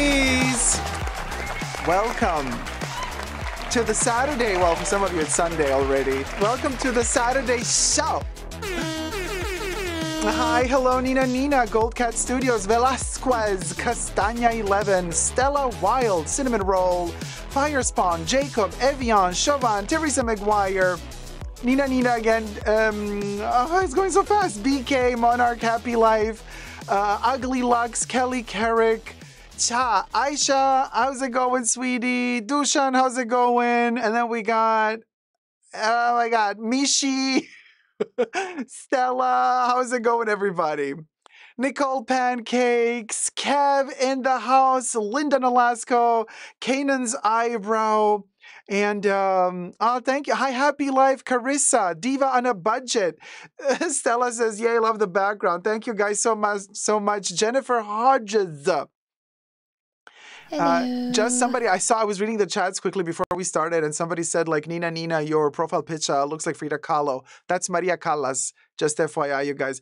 ladies! Welcome to the Saturday. Well, for some of you, it's Sunday already. Welcome to the Saturday show. Hi, hello, Nina, Gold Cat Studios, Velasquez, Castagna 11, Stella Wild, Cinnamon Roll, Firespawn, Jacob, Evian, Chauvin, Teresa McGuire, Nina again. It's going so fast. BK, Monarch, Happy Life, Ugly Lux, Kelly Carrick, Cha, Aisha, how's it going, sweetie? Dushan, how's it going? And then we got, oh my God, Mishi, Stella, how's it going, everybody? Nicole Pancakes, Kev in the house, Linda Nolasco, Canaan's Eyebrow, and oh, thank you. Hi, Happy Life, Carissa, Diva on a Budget. Stella says, yay, love the background. Thank you guys so much. Jennifer Hodges. Just somebody I was reading the chats quickly before we started, and somebody said, like, Nina, your profile picture looks like Frida Kahlo. That's Maria Callas. Just FYI, you guys.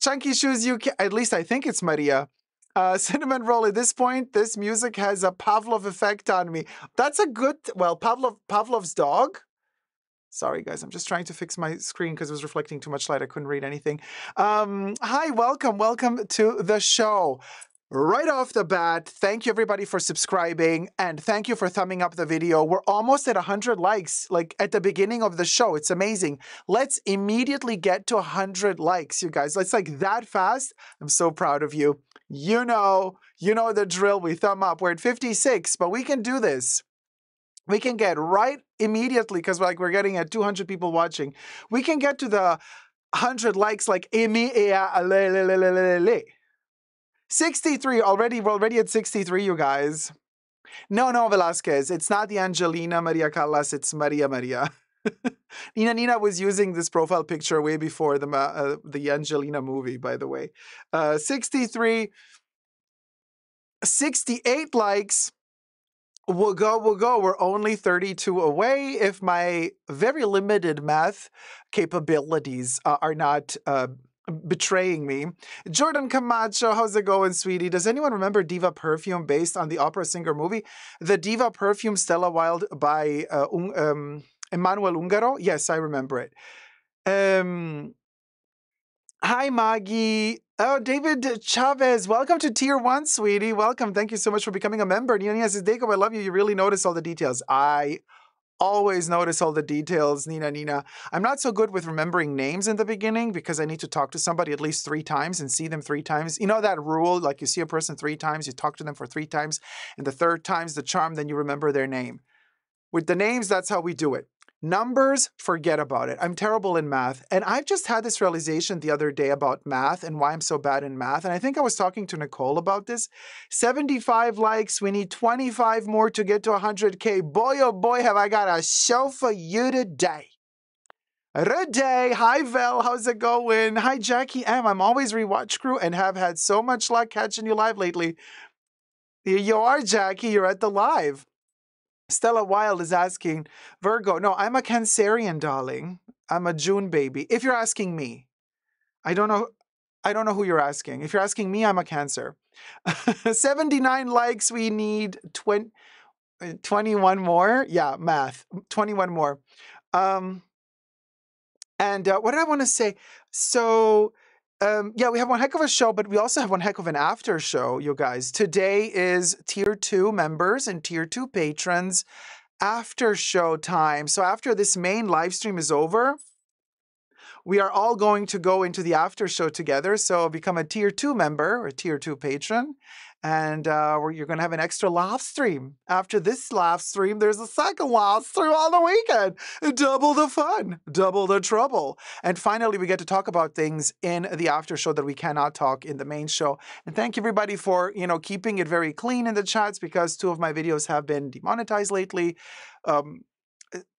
Chunky Shoes UK, at least I think it's Maria. Cinnamon Roll, at this point, this music has a Pavlov effect on me. That's a good, well, Pavlov's dog. Sorry, guys, I'm just trying to fix my screen because it was reflecting too much light. I couldn't read anything. Hi, welcome to the show. Right off the bat, thank you everybody for subscribing, and thank you for thumbing up the video. We're almost at 100 likes, like at the beginning of the show. It's amazing. Let's immediately get to 100 likes, you guys. It's like that fast. I'm so proud of you. You know the drill. We thumb up. We're at 56, but we can do this. We can get right immediately, because we're getting at 200 people watching. We can get to the 100 likes like 63 already. We're already at 63, you guys. No, Velasquez. It's not the Angelina Maria Callas. It's Maria. Nina was using this profile picture way before the Angelina movie, by the way. 63, 68 likes. We'll go. We're only 32 away if my very limited math capabilities are not betraying me. Jordan Camacho, how's it going, sweetie? Does anyone remember Diva Perfume based on the opera singer movie? The Diva Perfume Stella Wild by Emmanuel Ungaro? Yes, I remember it. Hi, Maggie. Oh, David Chavez, welcome to Tier 1, sweetie. Welcome. Thank you so much for becoming a member. Nina says, Dacob, I love you. You really notice all the details. I always notice all the details, Nina. I'm not so good with remembering names in the beginning because I need to talk to somebody at least 3 times and see them 3 times. You know that rule, like you see a person 3 times, you talk to them for 3 times, and the 3rd time's the charm, then you remember their name. With the names, that's how we do it. Numbers, forget about it. I'm terrible in math. And I've just had this realization the other day about math and why I'm so bad in math. And I think I was talking to Nicole about this. 75 likes. We need 25 more to get to 100K. Boy, oh boy, have I got a show for you today. Today. Hi, Vel. How's it going? Hi, Jackie M. I'm always rewatch crew and have had so much luck catching you live lately. Here you are, Jackie. You're at the live. Stella Wild is asking, Virgo. No, I'm a Cancerian, darling. I'm a June baby. If you're asking me, I don't know who you're asking. If you're asking me, I'm a Cancer. 79 likes. We need 21 more. Yeah, math. 21 more. And what did I want to say? So, yeah, we have one heck of a show, but we also have one heck of an after show, you guys. Today is Tier 2 members and Tier 2 patrons after show time. So after this main live stream is over, we are all going to go into the after show together. So become a Tier 2 member or Tier 2 patron. And you're going to have an extra live stream. After this live stream, there's a second live stream on the weekend. Double the fun, double the trouble. And finally, we get to talk about things in the after show that we cannot talk in the main show. And thank you, everybody, for keeping it very clean in the chats, because 2 of my videos have been demonetized lately.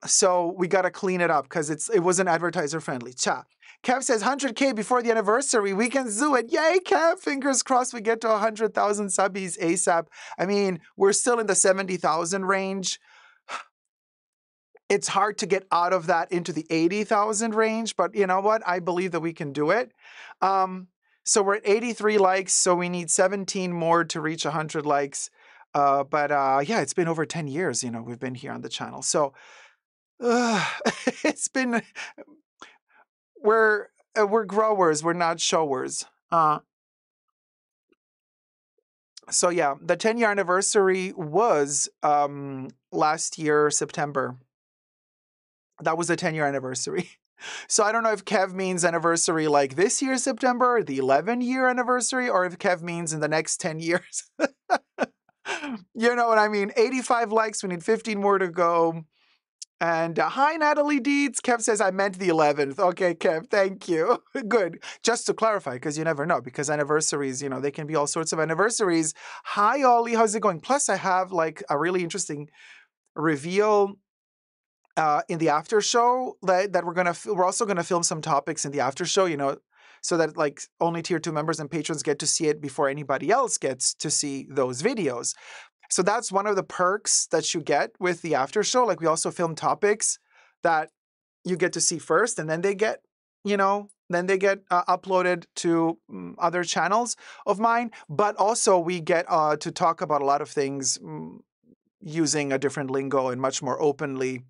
So we got to clean it up because it wasn't advertiser friendly. Cha. Kev says 100K before the anniversary. We can do it. Yay, Kev. Fingers crossed we get to 100,000 subbies ASAP. I mean, we're still in the 70,000 range. It's hard to get out of that into the 80,000 range, but you know what? I believe that we can do it. So we're at 83 likes, so we need 17 more to reach 100 likes. Yeah, it's been over 10 years, we've been here on the channel. So it's been, we're growers, we're not showers. So yeah, the 10-year anniversary was last year, September. That was the 10-year anniversary. So I don't know if Kev means anniversary like this year, September, the 11-year anniversary, or if Kev means in the next 10 years. You know what I mean? 85 likes, we need 15 more to go. And hi, Natalie Deeds. Kev says, I meant the 11th. Okay, Kev, thank you. Good. Just to clarify, because you never know, because anniversaries, they can be all sorts of anniversaries. Hi, Ollie. How's it going? Plus, I have like a really interesting reveal in the after show that we're also gonna film some topics in the after show, so that like only tier 2 members and patrons get to see it before anybody else gets to see those videos. So that's one of the perks that you get with the after show. Like we also film topics that you get to see first, and then they get, uploaded to other channels of mine. But also we get to talk about a lot of things using a different lingo and much more openly.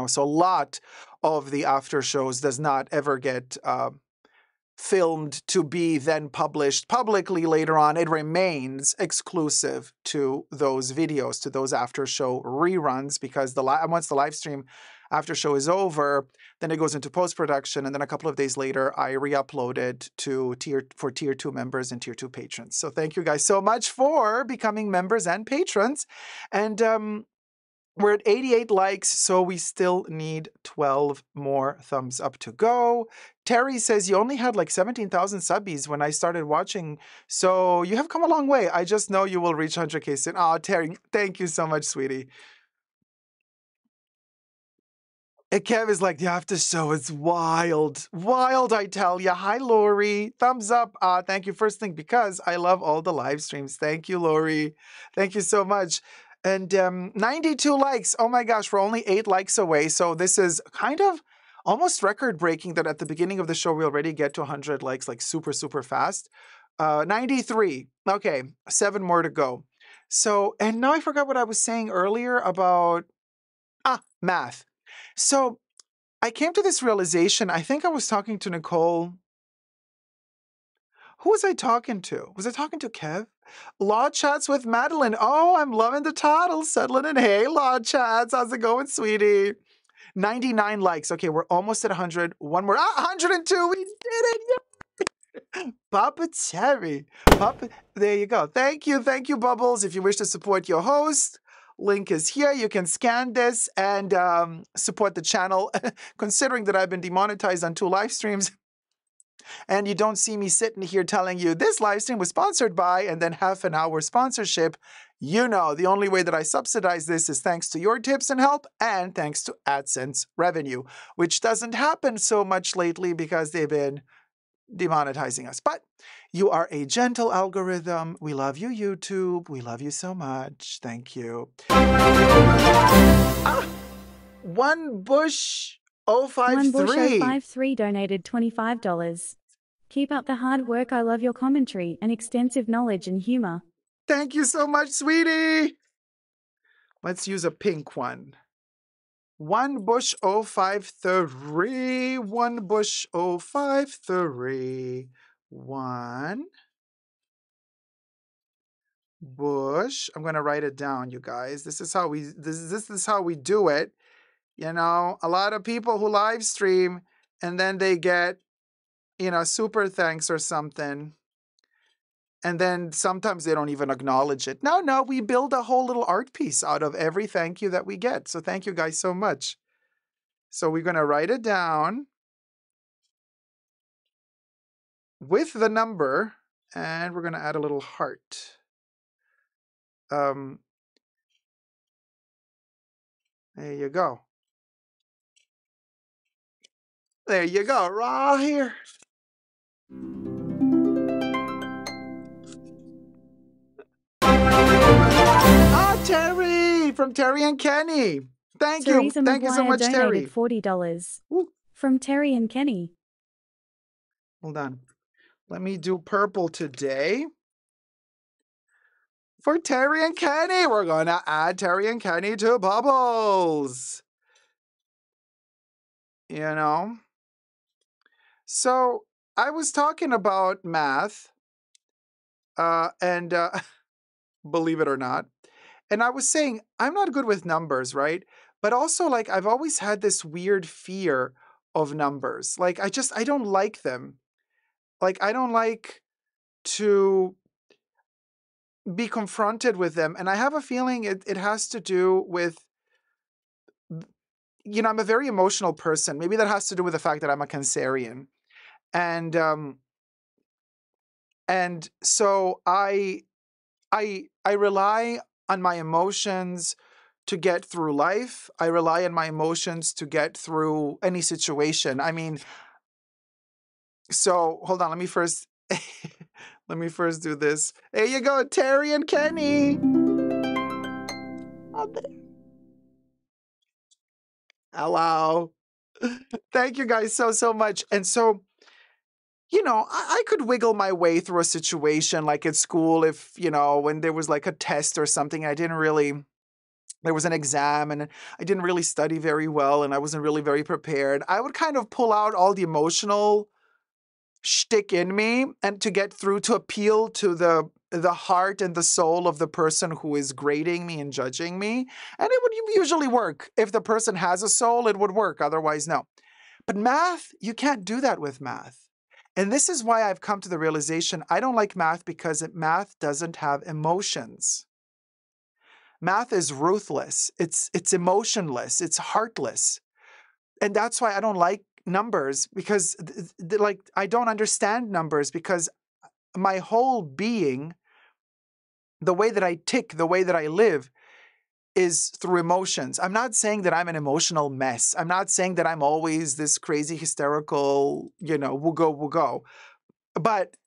So a lot of the after shows does not ever get filmed to be then published publicly later on. It remains exclusive to those videos, to those after show reruns, because once the live stream after show is over, then it goes into post-production, and then a couple of days later, I re-upload it to tier 2 members and tier 2 patrons. So thank you guys so much for becoming members and patrons. And we're at 88 likes, so we still need 12 more thumbs up to go. Terry says you only had like 17,000 subbies when I started watching, so you have come a long way. I just know you will reach 100K soon. Oh, Terry, thank you so much, sweetie. And Kev is like, the after show is wild. Wild, I tell you. Hi, Lori. Thumbs up. Thank you. First thing, because I love all the live streams. Thank you, Lori. Thank you so much. And 92 likes. Oh my gosh, we're only 8 likes away. So this is kind of almost record breaking that at the beginning of the show, we already get to 100 likes like super, super fast. 93. Okay, 7 more to go. So, and now I forgot what I was saying earlier about math. So I came to this realization. I think I was talking to Nicole. Who was I talking to? Was I talking to Kev? Law Chats with Madeline. Oh, I'm loving the title. Settling in. Hey, Law Chats. How's it going, sweetie? 99 likes. Okay, we're almost at 100. One more. 102. We did it. Yay! Papa Terry. There you go. Thank you. Thank you, Bubbles. If you wish to support your host, link is here. You can scan this and support the channel. Considering that I've been demonetized on 2 live streams, and you don't see me sitting here telling you this live stream was sponsored by, and then half an hour sponsorship, the only way that I subsidize this is thanks to your tips and help, and thanks to AdSense revenue, which doesn't happen so much lately because they've been demonetizing us. But you are a gentle algorithm. We love you, YouTube. We love you so much. Thank you. One Bush 053. One Bush 053 donated $25. Keep up the hard work. I love your commentary and extensive knowledge and humor. Thank you so much, sweetie. Let's use a pink one. One Bush 053. One Bush 053. One Bush. I'm gonna write it down, you guys. This is how we do it. A lot of people who live stream and then they get, super thanks or something. And then sometimes they don't even acknowledge it. No, we build a whole little art piece out of every thank you that we get. So thank you guys so much. So we're going to write it down with the number, and we're going to add a little heart. There you go. There you go, right here. Terry, from Terry and Kenny. Thank Teresa you. Thank you so much, Terry. $40. Ooh. From Terry and Kenny. Hold on. Let me do purple today. For Terry and Kenny, we're going to add Terry and Kenny to Bubbles. You know? So I was talking about math, and believe it or not, and I was saying I'm not good with numbers, right? But also, like, I've always had this weird fear of numbers. Like, I don't like them. Like, I don't like to be confronted with them. And I have a feeling it has to do with, I'm a very emotional person. Maybe that has to do with the fact that I'm a Cancerian. And so I rely on my emotions to get through life. I rely on my emotions to get through any situation. I mean, so hold on, let me first do this. There you go, Terry and Kenny. Hello. Thank you guys so much. And so, I could wiggle my way through a situation like at school if, when there was like a test or something, there was an exam and I didn't really study very well and I wasn't really very prepared. I would kind of pull out all the emotional shtick in me and to get through, to appeal to the heart and the soul of the person who is grading me and judging me. And it would usually work. If the person has a soul, it would work. Otherwise, no. But math, you can't do that with math. And this is why I've come to the realization I don't like math, because math doesn't have emotions. Math is ruthless. It's emotionless. It's heartless. And that's why I don't like numbers, because I don't understand numbers, because my whole being, the way that I tick, the way that I live, is through emotions. I'm not saying that I'm an emotional mess. I'm not saying that I'm always this crazy, hysterical, woo-go. But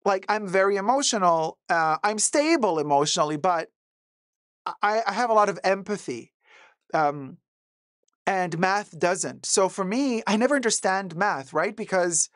like, I'm very emotional. I'm stable emotionally, but I have a lot of empathy. And math doesn't. So for me, I never understand math, right? Because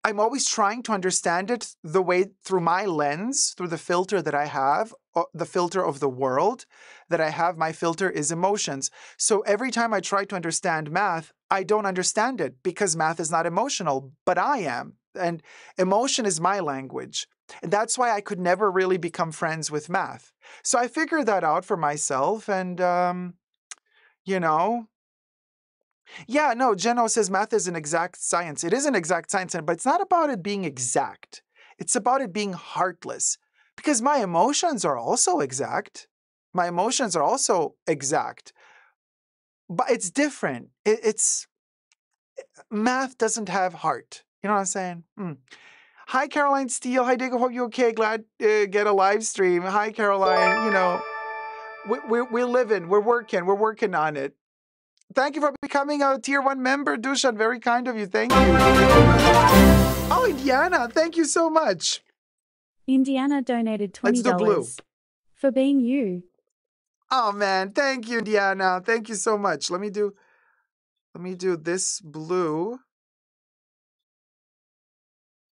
I'm always trying to understand it the way, through my lens, through the filter that I have, the filter of the world that I have. My filter is emotions. So every time I try to understand math, I don't understand it, because math is not emotional, but I am. And emotion is my language. And that's why I could never really become friends with math. So I figured that out for myself. And, yeah, no, Jeno says math is an exact science. It is an exact science, but it's not about it being exact. It's about it being heartless, because my emotions are also exact. My emotions are also exact, but it's different. Math doesn't have heart. You know what I'm saying? Hi, Caroline Steele. Hi, Dacob. Hope you okay. Glad to get a live stream. Hi, Caroline. We're living. We're working on it. Thank you for becoming a Tier 1 member, Dushan. Very kind of you. Thank you. Oh, Indiana, thank you so much. Indiana donated $20 Let's do blue. For being you. Oh, man. Thank you, Indiana. Thank you so much. Let me do this blue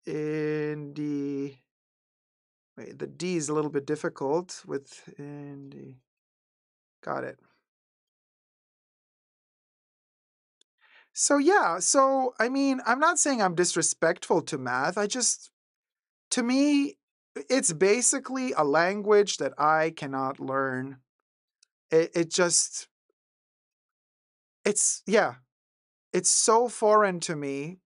in the... Wait, the D is a little bit difficult with in the... Got it. So, yeah. So, I mean, I'm not saying I'm disrespectful to math. To me, it's basically a language that I cannot learn. It's so foreign to me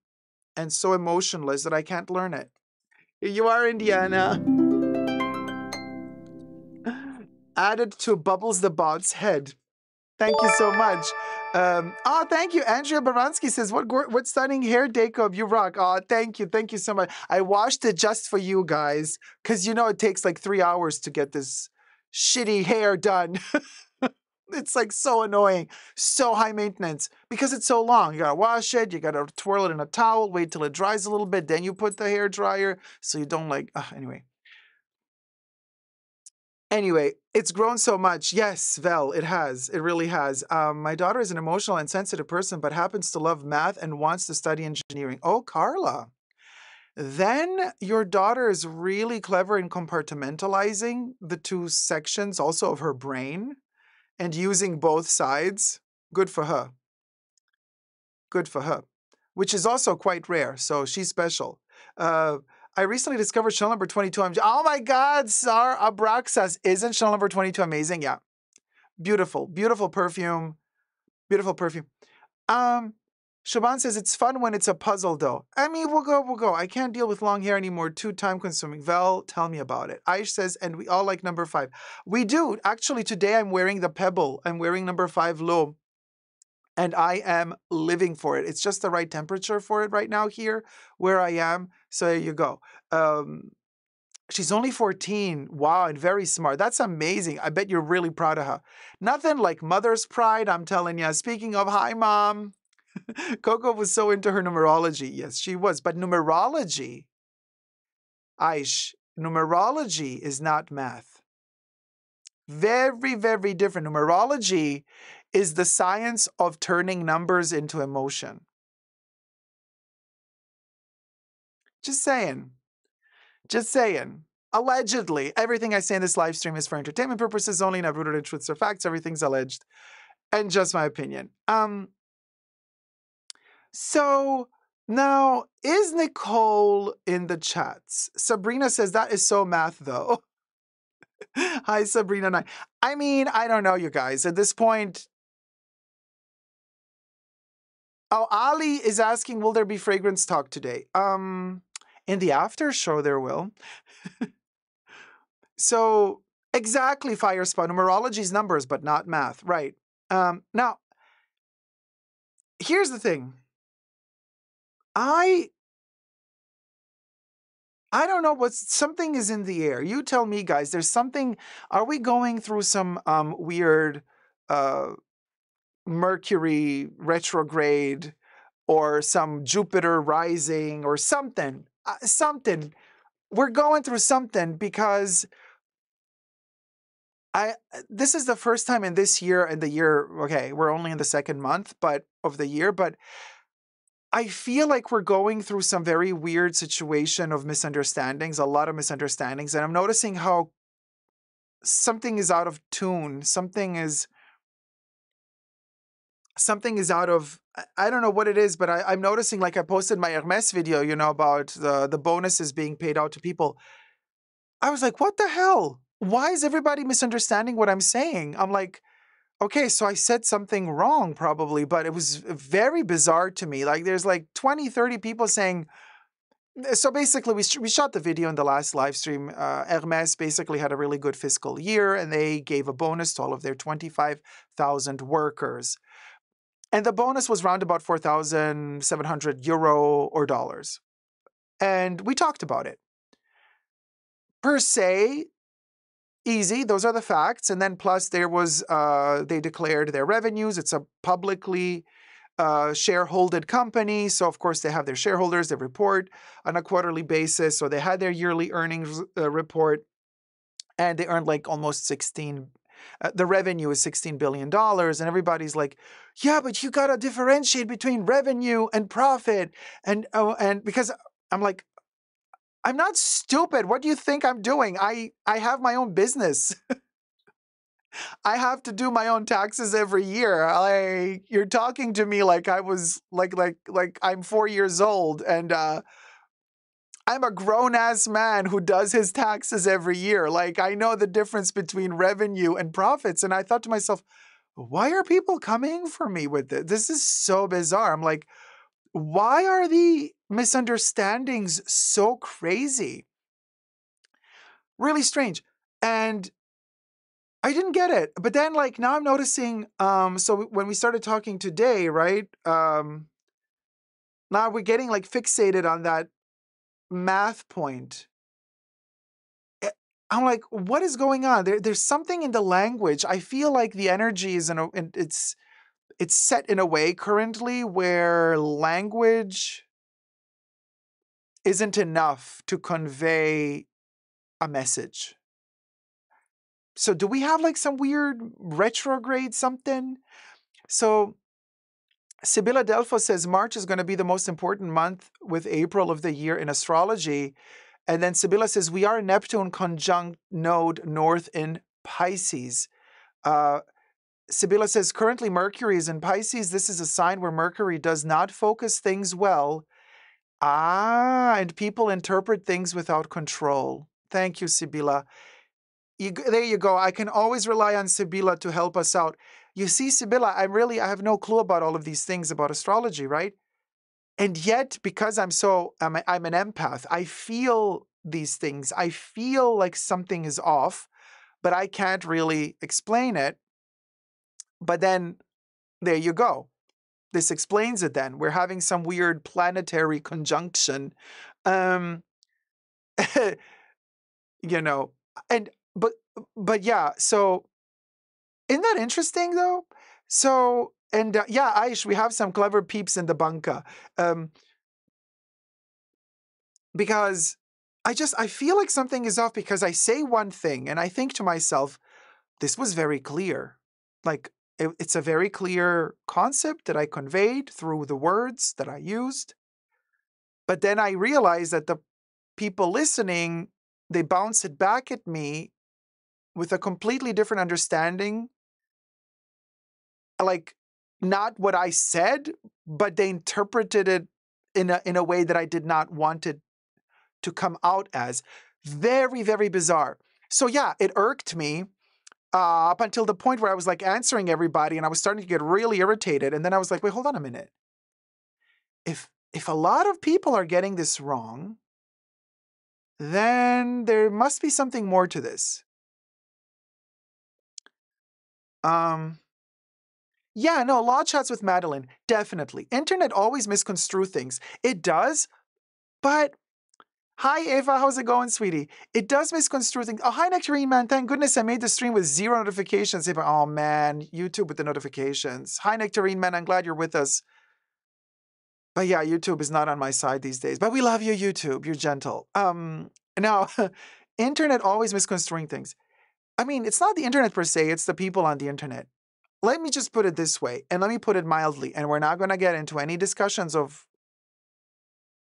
and so emotionless that I can't learn it. Here you are, Indiana. Added to Bubbles the Bot's head. Thank you so much. Thank you. Andrea Baranski says, what stunning hair, Dacob. You rock. Oh, thank you. Thank you so much. I washed it just for you guys, because it takes like 3 hours to get this shitty hair done. It's like so annoying, so high maintenance, because it's so long. You gotta wash it, you gotta twirl it in a towel, wait till it dries a little bit, then you put the hair dryer so you don't Anyway, it's grown so much. Yes, Vel, it has. It really has. My daughter is an emotional and sensitive person, but happens to love math and wants to study engineering. Oh, Carla. then your daughter is really clever in compartmentalizing the two sections also of her brain and using both sides. Good for her. Good for her. Which is also quite rare. So she's special. I recently discovered Chanel number 22. Oh my God, Sar Abraxas. Isn't Chanel number 22 amazing? Yeah. Beautiful. Beautiful perfume. Beautiful perfume. Shaban says it's fun when it's a puzzle though. I mean, we'll go. I can't deal with long hair anymore. Too time consuming. Vel, tell me about it. Aish says, and we all like number 5. We do. Actually, today I'm wearing the Pebble. I'm wearing number 5 low. And I am living for it. It's just the right temperature for it right now here where I am. So there you go. She's only 14. Wow, and very smart. That's amazing. I bet you're really proud of her. Nothing like mother's pride, I'm telling you. Speaking of, hi, Mom. Coco was so into her numerology. Yes, she was. But numerology, Aish, numerology is not math. Very, very different. Numerology is the science of turning numbers into emotion. Just saying. Just saying. Allegedly. Everything I say in this live stream is for entertainment purposes only, not rooted in truths or facts. Everything's alleged. And just my opinion. So now, is Nicole in the chats? Sabrina says that is so math though. Hi, Sabrina. I mean, I don't know, you guys. At this point, oh, Ali is asking, will there be fragrance talk today? In the after show, there will. So, exactly, Fire Spot. Numerology is numbers, but not math. Right. Now, here's the thing. I don't know something is in the air. You tell me, guys. There's something. Are we going through some weird Mercury retrograde or some Jupiter rising or something? Something. We're going through something because this is the first time in this year and the year. Okay, we're only in the second month, of the year, but I feel like we're going through some very weird situation of misunderstandings, a lot of misunderstandings, and I'm noticing how something is out of tune. Something is out of, I don't know what it is, but I'm noticing, like I posted my Hermes video, about the bonuses being paid out to people. I was like, what the hell? Why is everybody misunderstanding what I'm saying? I'm like, okay, so I said something wrong probably, but it was very bizarre to me. Like there's like 20, 30 people saying, so basically we shot the video in the last live stream. Hermes basically had a really good fiscal year and they gave a bonus to all of their 25,000 workers. And the bonus was round about 4,700 euro or dollars. And we talked about it. Per se, easy, those are the facts. And then plus there was, they declared their revenues. It's a publicly shareholded company. So of course they have their shareholders, they report on a quarterly basis. So they had their yearly earnings report and they earned like almost 16 the revenue is $16 billion. And everybody's like, yeah, but you got to differentiate between revenue and profit. And because I'm like, I'm not stupid. What do you think I'm doing? I have my own business. I have to do my own taxes every year. You're talking to me like I was like I'm 4 years old and I'm a grown-ass man who does his taxes every year. Like, I know the difference between revenue and profits. And I thought to myself, why are people coming for me with this? This is so bizarre. I'm like, why are the misunderstandings so crazy? Really strange. And I didn't get it. But then, like, now I'm noticing, so when we started talking today, right? Now we're getting, like, fixated on that math point. I'm like, what is going on? There's something in the language. I feel like the energy is it's set in a way currently where language isn't enough to convey a message. So do we have like some weird retrograde something? So Sibylla Delfo says March is going to be the most important month with April of the year in astrology. And then Sibylla says, we are Neptune conjunct node north in Pisces. Uh, Sibylla says, currently Mercury is in Pisces. This is a sign where Mercury does not focus things well. And people interpret things without control. Thank you, Sibylla. There you go. I can always rely on Sibylla to help us out. You see, Sibylla, I have no clue about all of these things about astrology, right? And yet, because I'm an empath, I feel these things. I feel like something is off, but I can't really explain it. But then there you go. This explains it then. We're having some weird planetary conjunction. Um, you know, and but yeah, so isn't that interesting though? So and yeah, Aish, we have some clever peeps in the bunker. Because I feel like something is off because I say one thing and I think to myself, this was very clear. Like it's a very clear concept that I conveyed through the words that I used. But then I realize that the people listening, they bounce it back at me with a completely different understanding. Like not what I said, but they interpreted it in a way that I did not want it to come out as. Very, very bizarre. So yeah, it irked me up until the point where I was like answering everybody and I was starting to get really irritated. And then I was like, wait, hold on a minute. If a lot of people are getting this wrong, then there must be something more to this. Yeah, no, law chats with Madeline, definitely. Internet always misconstrue things. It does, but hi, Ava. How's it going, sweetie? It does misconstrue things. Oh, hi, Nectarine, man. Thank goodness I made the stream with 0 notifications. Ava, oh, man. YouTube with the notifications. Hi, Nectarine, man. I'm glad you're with us. But yeah, YouTube is not on my side these days. But we love you, YouTube. You're gentle. Now, internet always misconstruing things. I mean, it's not the internet per se. It's the people on the internet. Let me just put it this way, and let me put it mildly. And we're not going to get into any discussions of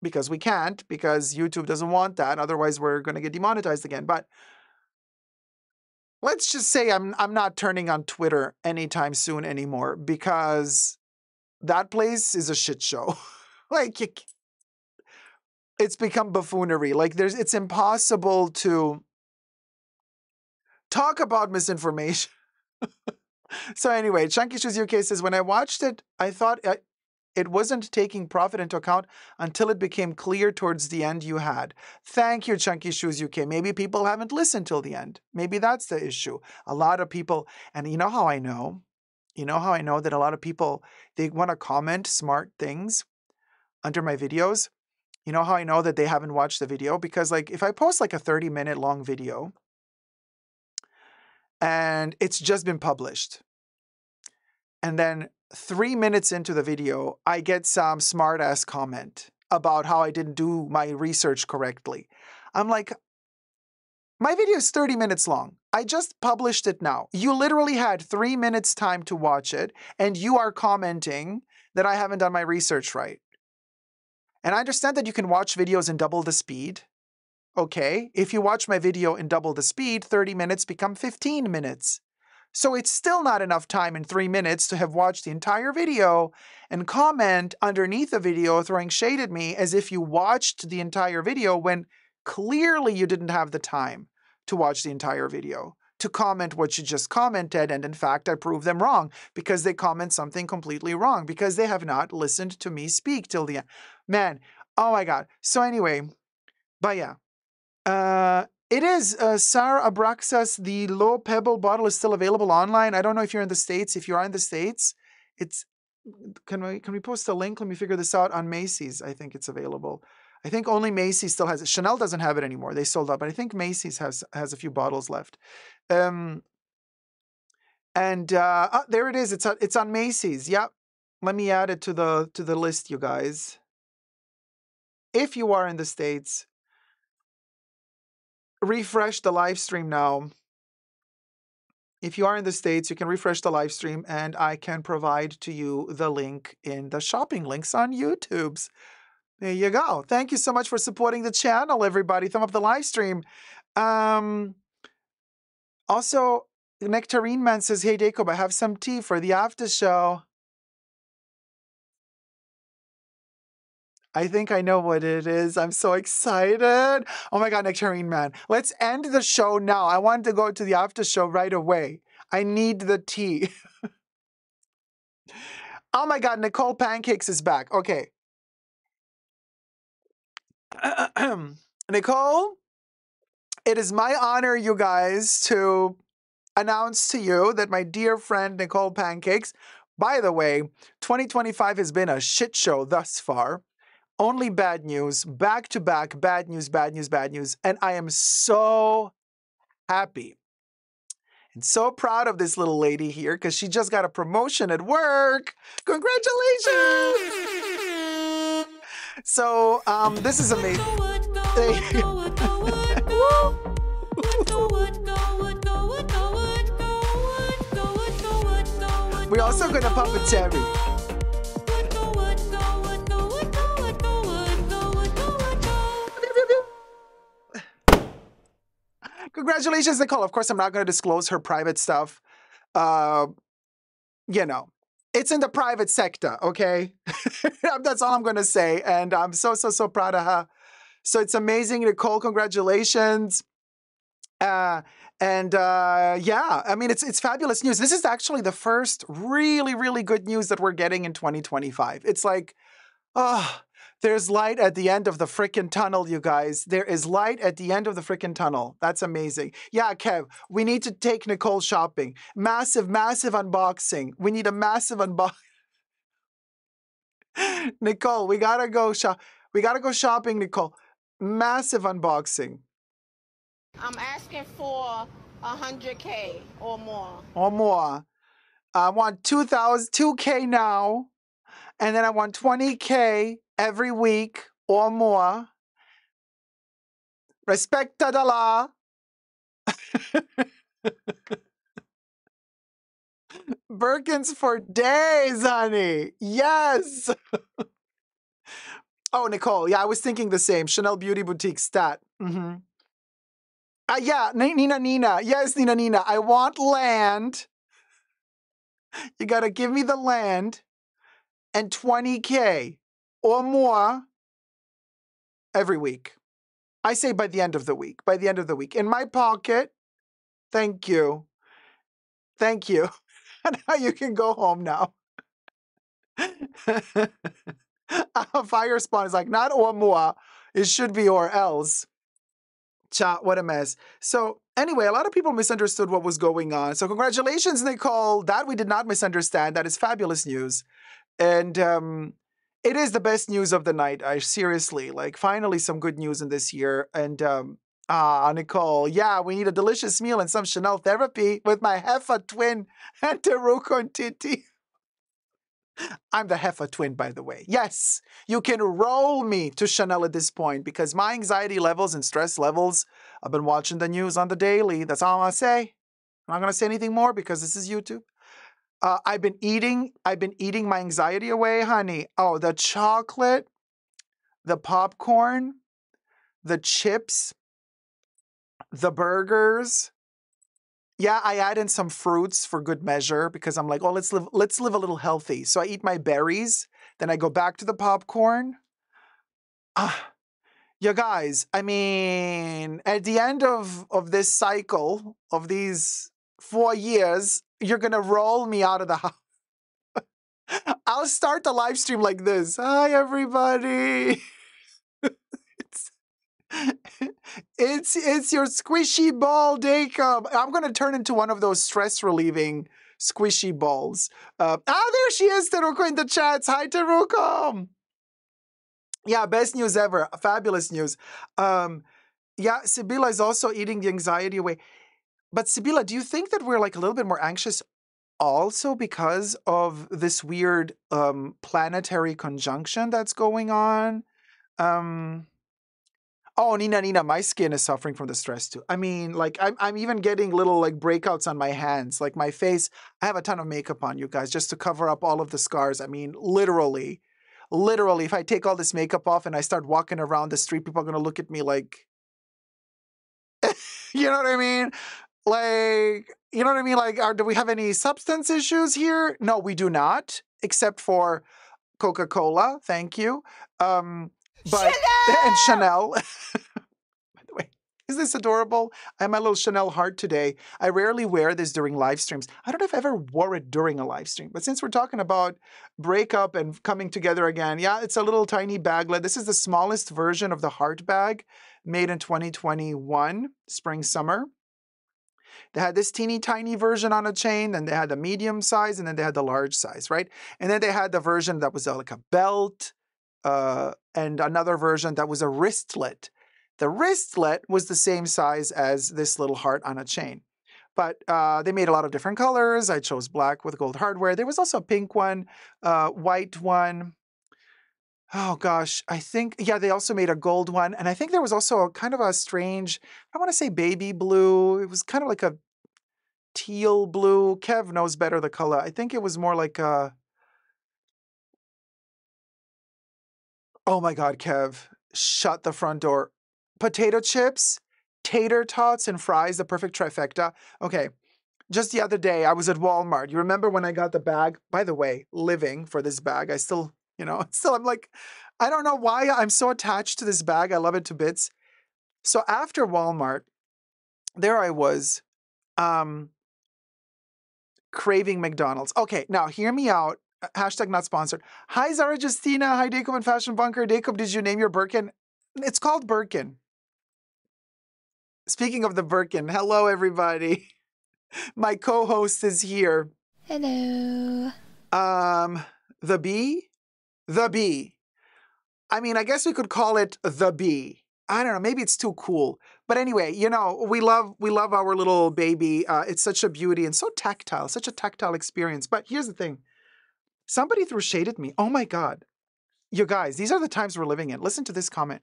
because we can't, because YouTube doesn't want that. Otherwise, we're going to get demonetized again. But let's just say I'm not turning on Twitter anytime soon anymore because that place is a shit show. Like it's become buffoonery. Like it's impossible to talk about misinformation. So anyway, Chunky Shoes UK says, when I watched it, I thought it wasn't taking profit into account until it became clear towards the end you had. Thank you, Chunky Shoes UK. Maybe people haven't listened till the end. Maybe that's the issue. A lot of people, and you know how I know? You know how I know that a lot of people, they want to comment smart things under my videos? You know how I know that they haven't watched the video? Because like if I post like a 30-minute long video and it's just been published, and then 3 minutes into the video, I get some smart ass comment about how I didn't do my research correctly. I'm like, my video is 30 minutes long. I just published it now. You literally had 3 minutes time to watch it, and you are commenting that I haven't done my research right. And I understand that you can watch videos in double the speed. Okay, if you watch my video in double the speed, 30 minutes become 15 minutes. So it's still not enough time in 3 minutes to have watched the entire video and comment underneath the video throwing shade at me as if you watched the entire video when clearly you didn't have the time to watch the entire video, to comment what you just commented. And in fact, I prove them wrong because they comment something completely wrong because they have not listened to me speak till the end. Man, oh my God. So anyway, but yeah. It is Sarah Abraxas. The low pebble bottle is still available online. I don't know if you're in the States. If you are in the States, it's can we post a link? Let me figure this out on Macy's. I think it's available. I think only Macy's still has it. Chanel doesn't have it anymore. They sold out, but I think Macy's has a few bottles left. There it is. It's on Macy's. Yep. Let me add it to the list, you guys. If you are in the States, refresh the live stream now. if you are in the States, you can refresh the live stream and I can provide to you the link in the shopping links on YouTube's. There you go. Thank you so much for supporting the channel, everybody. Thumb up the live stream. Also, Nectarine Man says, hey, Dacob, I have some tea for the after show. I think I know what it is. I'm so excited. Oh my God, Nectarine Man. Let's end the show now. I want to go to the after show right away. I need the tea. Oh my God, Nicole Pancakes is back. Okay. Nicole, it is my honor, you guys, to announce to you that my dear friend Nicole Pancakes, by the way, 2025 has been a shit show thus far. Only bad news, back to back, bad news, bad news, bad news. And I am so happy and so proud of this little lady here because she just got a promotion at work. Congratulations! So, this is amazing. We're also going to pump a Terry. Congratulations, Nicole. Of course, I'm not going to disclose her private stuff. You know, it's in the private sector, okay? That's all I'm going to say. And I'm so proud of her. So it's amazing, Nicole. Congratulations. Yeah, I mean, it's fabulous news. This is actually the first really good news that we're getting in 2025. It's like, oh, there's light at the end of the frickin' tunnel, you guys. There is light at the end of the frickin' tunnel. That's amazing. Yeah, Kev, we need to take Nicole shopping. Massive unboxing. We need a massive unboxing. Nicole, we gotta go shopping, Nicole. Massive unboxing. I'm asking for 100K or more. Or more. I want 2K now. And then I want 20K every week or more. Respecta the law. Birkins for days, honey. Yes. Oh, Nicole. Yeah, I was thinking the same. Chanel Beauty Boutique stat. Mm-hmm. Yeah, Nina. Yes, Nina. I want land. You got to give me the land and 20K or more every week. I say by the end of the week. By the end of the week. In my pocket. Thank you. Thank you. And now you can go home now. Fire Spawn is like, not or more. It should be or else. Chat, what a mess. So anyway, a lot of people misunderstood what was going on. So congratulations, Nicole. That we did not misunderstand. That is fabulous news. And it is the best news of the night. I seriously, like, finally some good news in this year. And Nicole, yeah, we need a delicious meal and some Chanel therapy with my Heffa twin and Teruko and Titi. I'm the Heffa twin, by the way. Yes, you can roll me to Chanel at this point because my anxiety levels and stress levels, I've been watching the news on the daily. That's all I'm going to say. I'm not going to say anything more because this is YouTube. I've been eating my anxiety away, honey. Oh, the chocolate, the popcorn, the chips, the burgers. Yeah, I add in some fruits for good measure because I'm like, oh, let's live a little healthy. So I eat my berries, then I go back to the popcorn. You guys, I mean, at the end of this cycle of these 4 years, you're gonna roll me out of the house. I'll start the live stream like this. Hi, everybody. It's your squishy ball, Dacob. I'm gonna turn into one of those stress relieving squishy balls. There she is, Teruko in the chats. Hi, Teruko. Yeah, best news ever. Fabulous news. Yeah, Sibila is also eating the anxiety away. But Sibila, do you think that we're like a little bit more anxious also because of this weird planetary conjunction that's going on? Oh, Nina, my skin is suffering from the stress too. I mean, like I'm even getting little like breakouts on my hands, like my face. I have a ton of makeup on, you guys, just to cover up all of the scars. I mean, literally, if I take all this makeup off and I start walking around the street, people are gonna look at me like, you know what I mean? Like, you know what I mean? Like, do we have any substance issues here? No, we do not, except for Coca-Cola. Thank you. But and Chanel. By the way, is this adorable? I have my little Chanel heart today. I rarely wear this during live streams. I don't know if I ever wore it during a live stream, but since we're talking about breakup and coming together again, yeah, it's a little tiny baglet. This is the smallest version of the heart bag made in 2021, spring, summer. They had this teeny tiny version on a chain, then they had the medium size, and then they had the large size, right? And then they had the version that was like a belt, and another version that was a wristlet. The wristlet was the same size as this little heart on a chain. But they made a lot of different colors. I chose black with gold hardware. There was also a pink one, white one. Oh gosh, I think, yeah, they also made a gold one. And I think there was also a kind of a strange, I want to say baby blue. It was kind of like a teal blue. Kev knows better the color. I think it was more like a, oh my God, Kev, shut the front door. Potato chips, tater tots, and fries, the perfect trifecta. Okay, just the other day, I was at Walmart. You remember when I got the bag? By the way, living for this bag. I still, I'm like, I don't know why I'm so attached to this bag. I love it to bits. So after Walmart, there I was, craving McDonald's. Okay, now hear me out. Hashtag not sponsored. Hi, Zara Justina. Hi, Dacob and Fashion Bunker. Dacob, did you name your Birkin? It's called Birkin. Speaking of the Birkin, hello, everybody. My co-host is here. Hello. The bee? The bee. I mean, I guess we could call it the bee. I don't know, maybe it's too cool. But anyway, we love our little baby. It's such a beauty and so tactile, such a tactile experience. But here's the thing. Somebody threw shade at me. Oh my God. You guys, these are the times we're living in. Listen to this comment.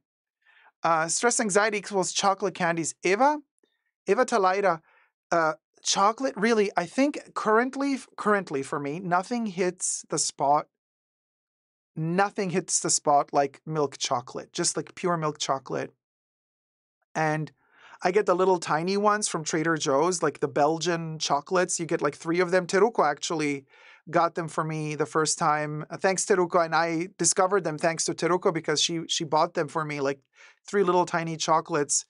Stress anxiety equals chocolate candies. Eva Talaida, chocolate, really, I think currently for me, nothing hits the spot like milk chocolate, just like pure milk chocolate. And I get the little tiny ones from Trader Joe's, like the Belgian chocolates. You get like 3 of them. Teruko actually got them for me the first time. Thanks, Teruko. And I discovered them thanks to Teruko because she bought them for me, like 3 little tiny chocolates.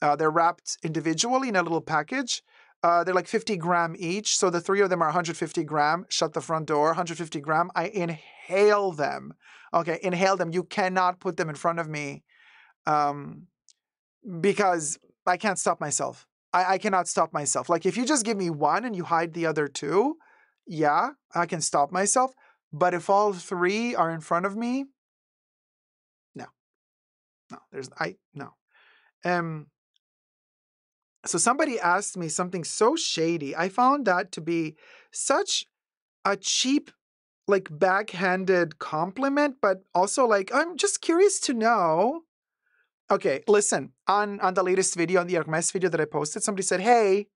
They're wrapped individually in a little package. They're like 50 gram each. So the 3 of them are 150 gram. Shut the front door, 150 gram. I inhale them. Okay, inhale them. You cannot put them in front of me because I can't stop myself. I cannot stop myself. Like if you just give me one and you hide the other 2, yeah, I can stop myself. But if all 3 are in front of me, no. No. So somebody asked me something so shady. I found that to be such a cheap, like backhanded compliment, but also like, I'm just curious to know. Okay, listen, on the latest video, on the Hermes video that I posted, somebody said, hey,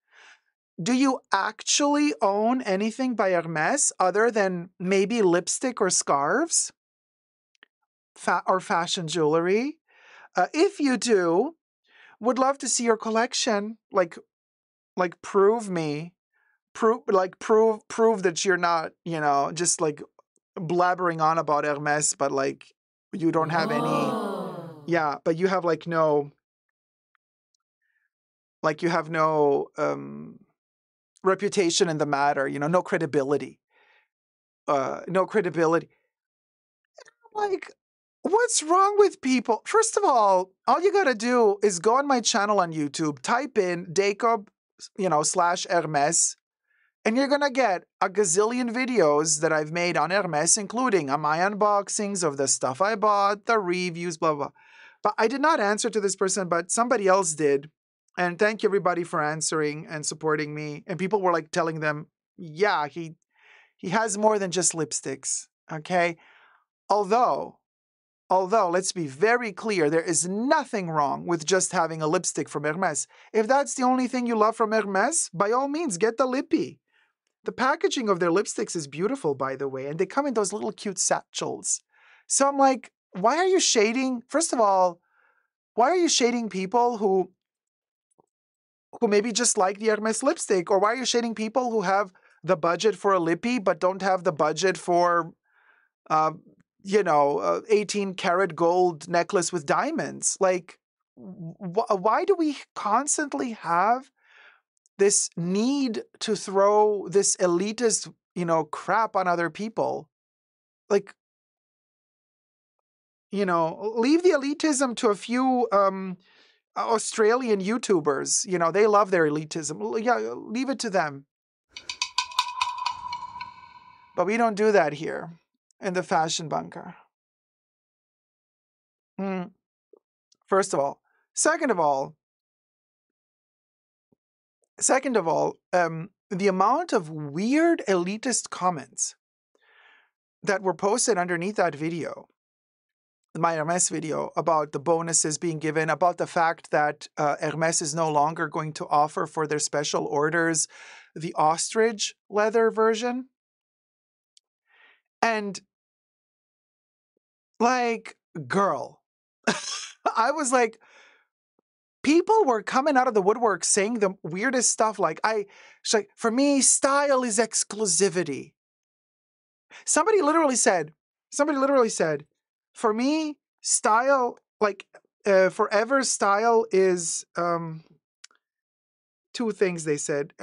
do you actually own anything by Hermes other than maybe lipstick or scarves or fashion jewelry? If you do, would love to see your collection. Like prove that you're not, just like blabbering on about Hermes, but like you don't have any, yeah, but you have like no, reputation in the matter, no credibility. No credibility. Like, what's wrong with people? First of all you gotta do is go on my channel on YouTube, type in Dacob, / Hermes, and you're gonna get a gazillion videos that I've made on Hermes, including my unboxings of the stuff I bought, the reviews, blah, blah. But I did not answer to this person, but somebody else did. And thank you everybody for answering and supporting me. And people were like telling them, yeah, he has more than just lipsticks, okay? Although, Although, let's be very clear, there is nothing wrong with just having a lipstick from Hermes. If that's the only thing you love from Hermes, by all means, get the lippy. The packaging of their lipsticks is beautiful, by the way, and they come in those little cute satchels. So I'm like, why are you shading? First of all, why are you shading people who maybe just like the Hermes lipstick? Or why are you shading people who have the budget for a lippy but don't have the budget for, 18 karat gold necklace with diamonds? Like, why do we constantly have this need to throw this elitist, crap on other people? Like, leave the elitism to a few Australian YouTubers. They love their elitism. Yeah, leave it to them. But we don't do that here in the fashion bunker. First of all. Second of all, the amount of weird elitist comments that were posted underneath that video, my Hermes video, about the bonuses being given, about the fact that Hermes is no longer going to offer for their special orders the ostrich leather version. And like, girl, I was like, people were coming out of the woodwork saying the weirdest stuff. Like, for me, style is exclusivity. Somebody literally said, for me, style, forever style is two things they said.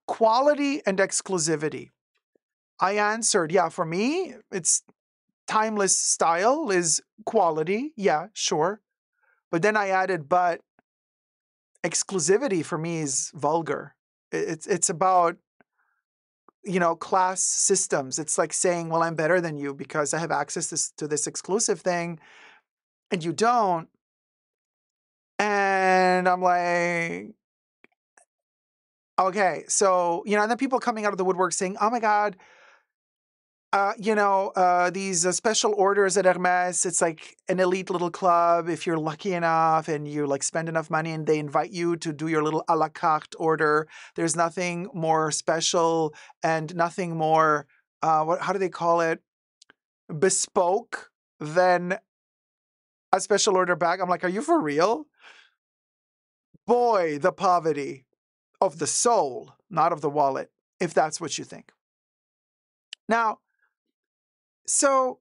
Quality and exclusivity. I answered, yeah, for me, it's timeless style is quality. Yeah, sure. But then I added, but exclusivity for me is vulgar. It's about, class systems. It's like saying, well, I'm better than you because I have access to this exclusive thing and you don't. And I'm like, okay. So, and then people coming out of the woodwork saying, oh my God, these special orders at Hermes, it's like an elite little club. If you're lucky enough and you like spend enough money and they invite you to do your little a la carte order, there's nothing more special and nothing more, how do they call it? Bespoke than a special order bag. I'm like, are you for real? Boy, the poverty of the soul, not of the wallet, if that's what you think. Now, so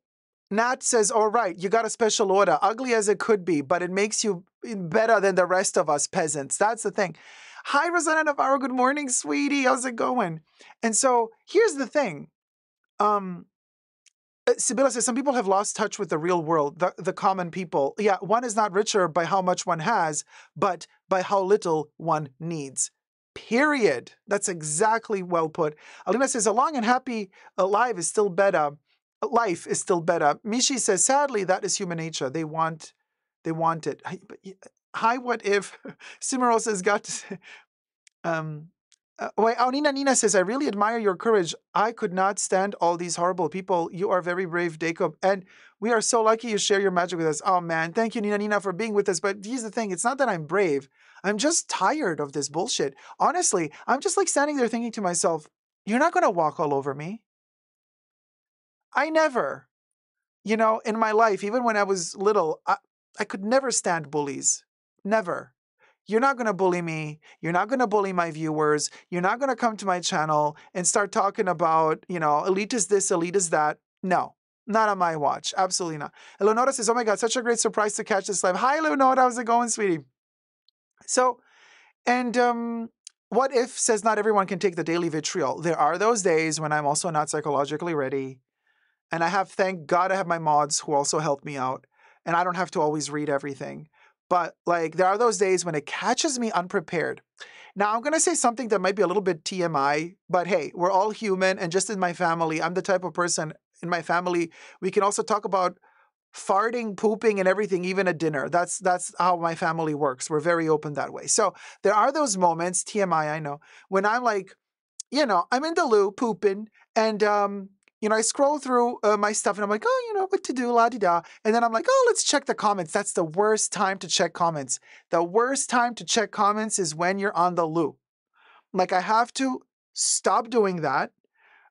Nat says, all right, you got a special order, ugly as it could be, but it makes you better than the rest of us peasants. That's the thing. Hi, Rosanna Navarro. Good morning, sweetie. How's it going? And so here's the thing. Sibylla says, some people have lost touch with the real world, the common people. Yeah, one is not richer by how much one has, but by how little one needs. Period. That's exactly well put. Alina says, a long and happy life is still better. Life is still better. Mishi says, sadly, that is human nature. They want it. Hi, what if? Simaro says, got to say, wait, Nina says, I really admire your courage. I could not stand all these horrible people. You are very brave, Dacob. And we are so lucky you share your magic with us. Oh, man. Thank you, Nina, for being with us. But here's the thing. It's not that I'm brave. I'm just tired of this bullshit. Honestly, I'm just like standing there thinking to myself, you're not going to walk all over me. I never, in my life, even when I was little, I could never stand bullies. Never. You're not going to bully me. You're not going to bully my viewers. You're not going to come to my channel and start talking about, elite is this, elite is that. No, not on my watch. Absolutely not. Leonora says, oh my God, such a great surprise to catch this live. Hi, Leonora. How's it going, sweetie? So, and what if says not everyone can take the daily vitriol. There are those days when I'm also not psychologically ready. And thank God I have my mods who also help me out. And I don't have to always read everything. But there are those days when it catches me unprepared. Now, I'm going to say something that might be a little bit TMI, but hey, we're all human. And just in my family, I'm the type of person in my family, we can also talk about farting, pooping, and everything, even at dinner. That's how my family works. We're very open that way. So there are those moments, TMI, I know, when I'm like, I'm in the loo pooping and, I scroll through my stuff and I'm like, oh, what to do, la-di-da. And then I'm like, oh, let's check the comments. That's the worst time to check comments. The worst time to check comments is when you're on the loo. Like, I have to stop doing that.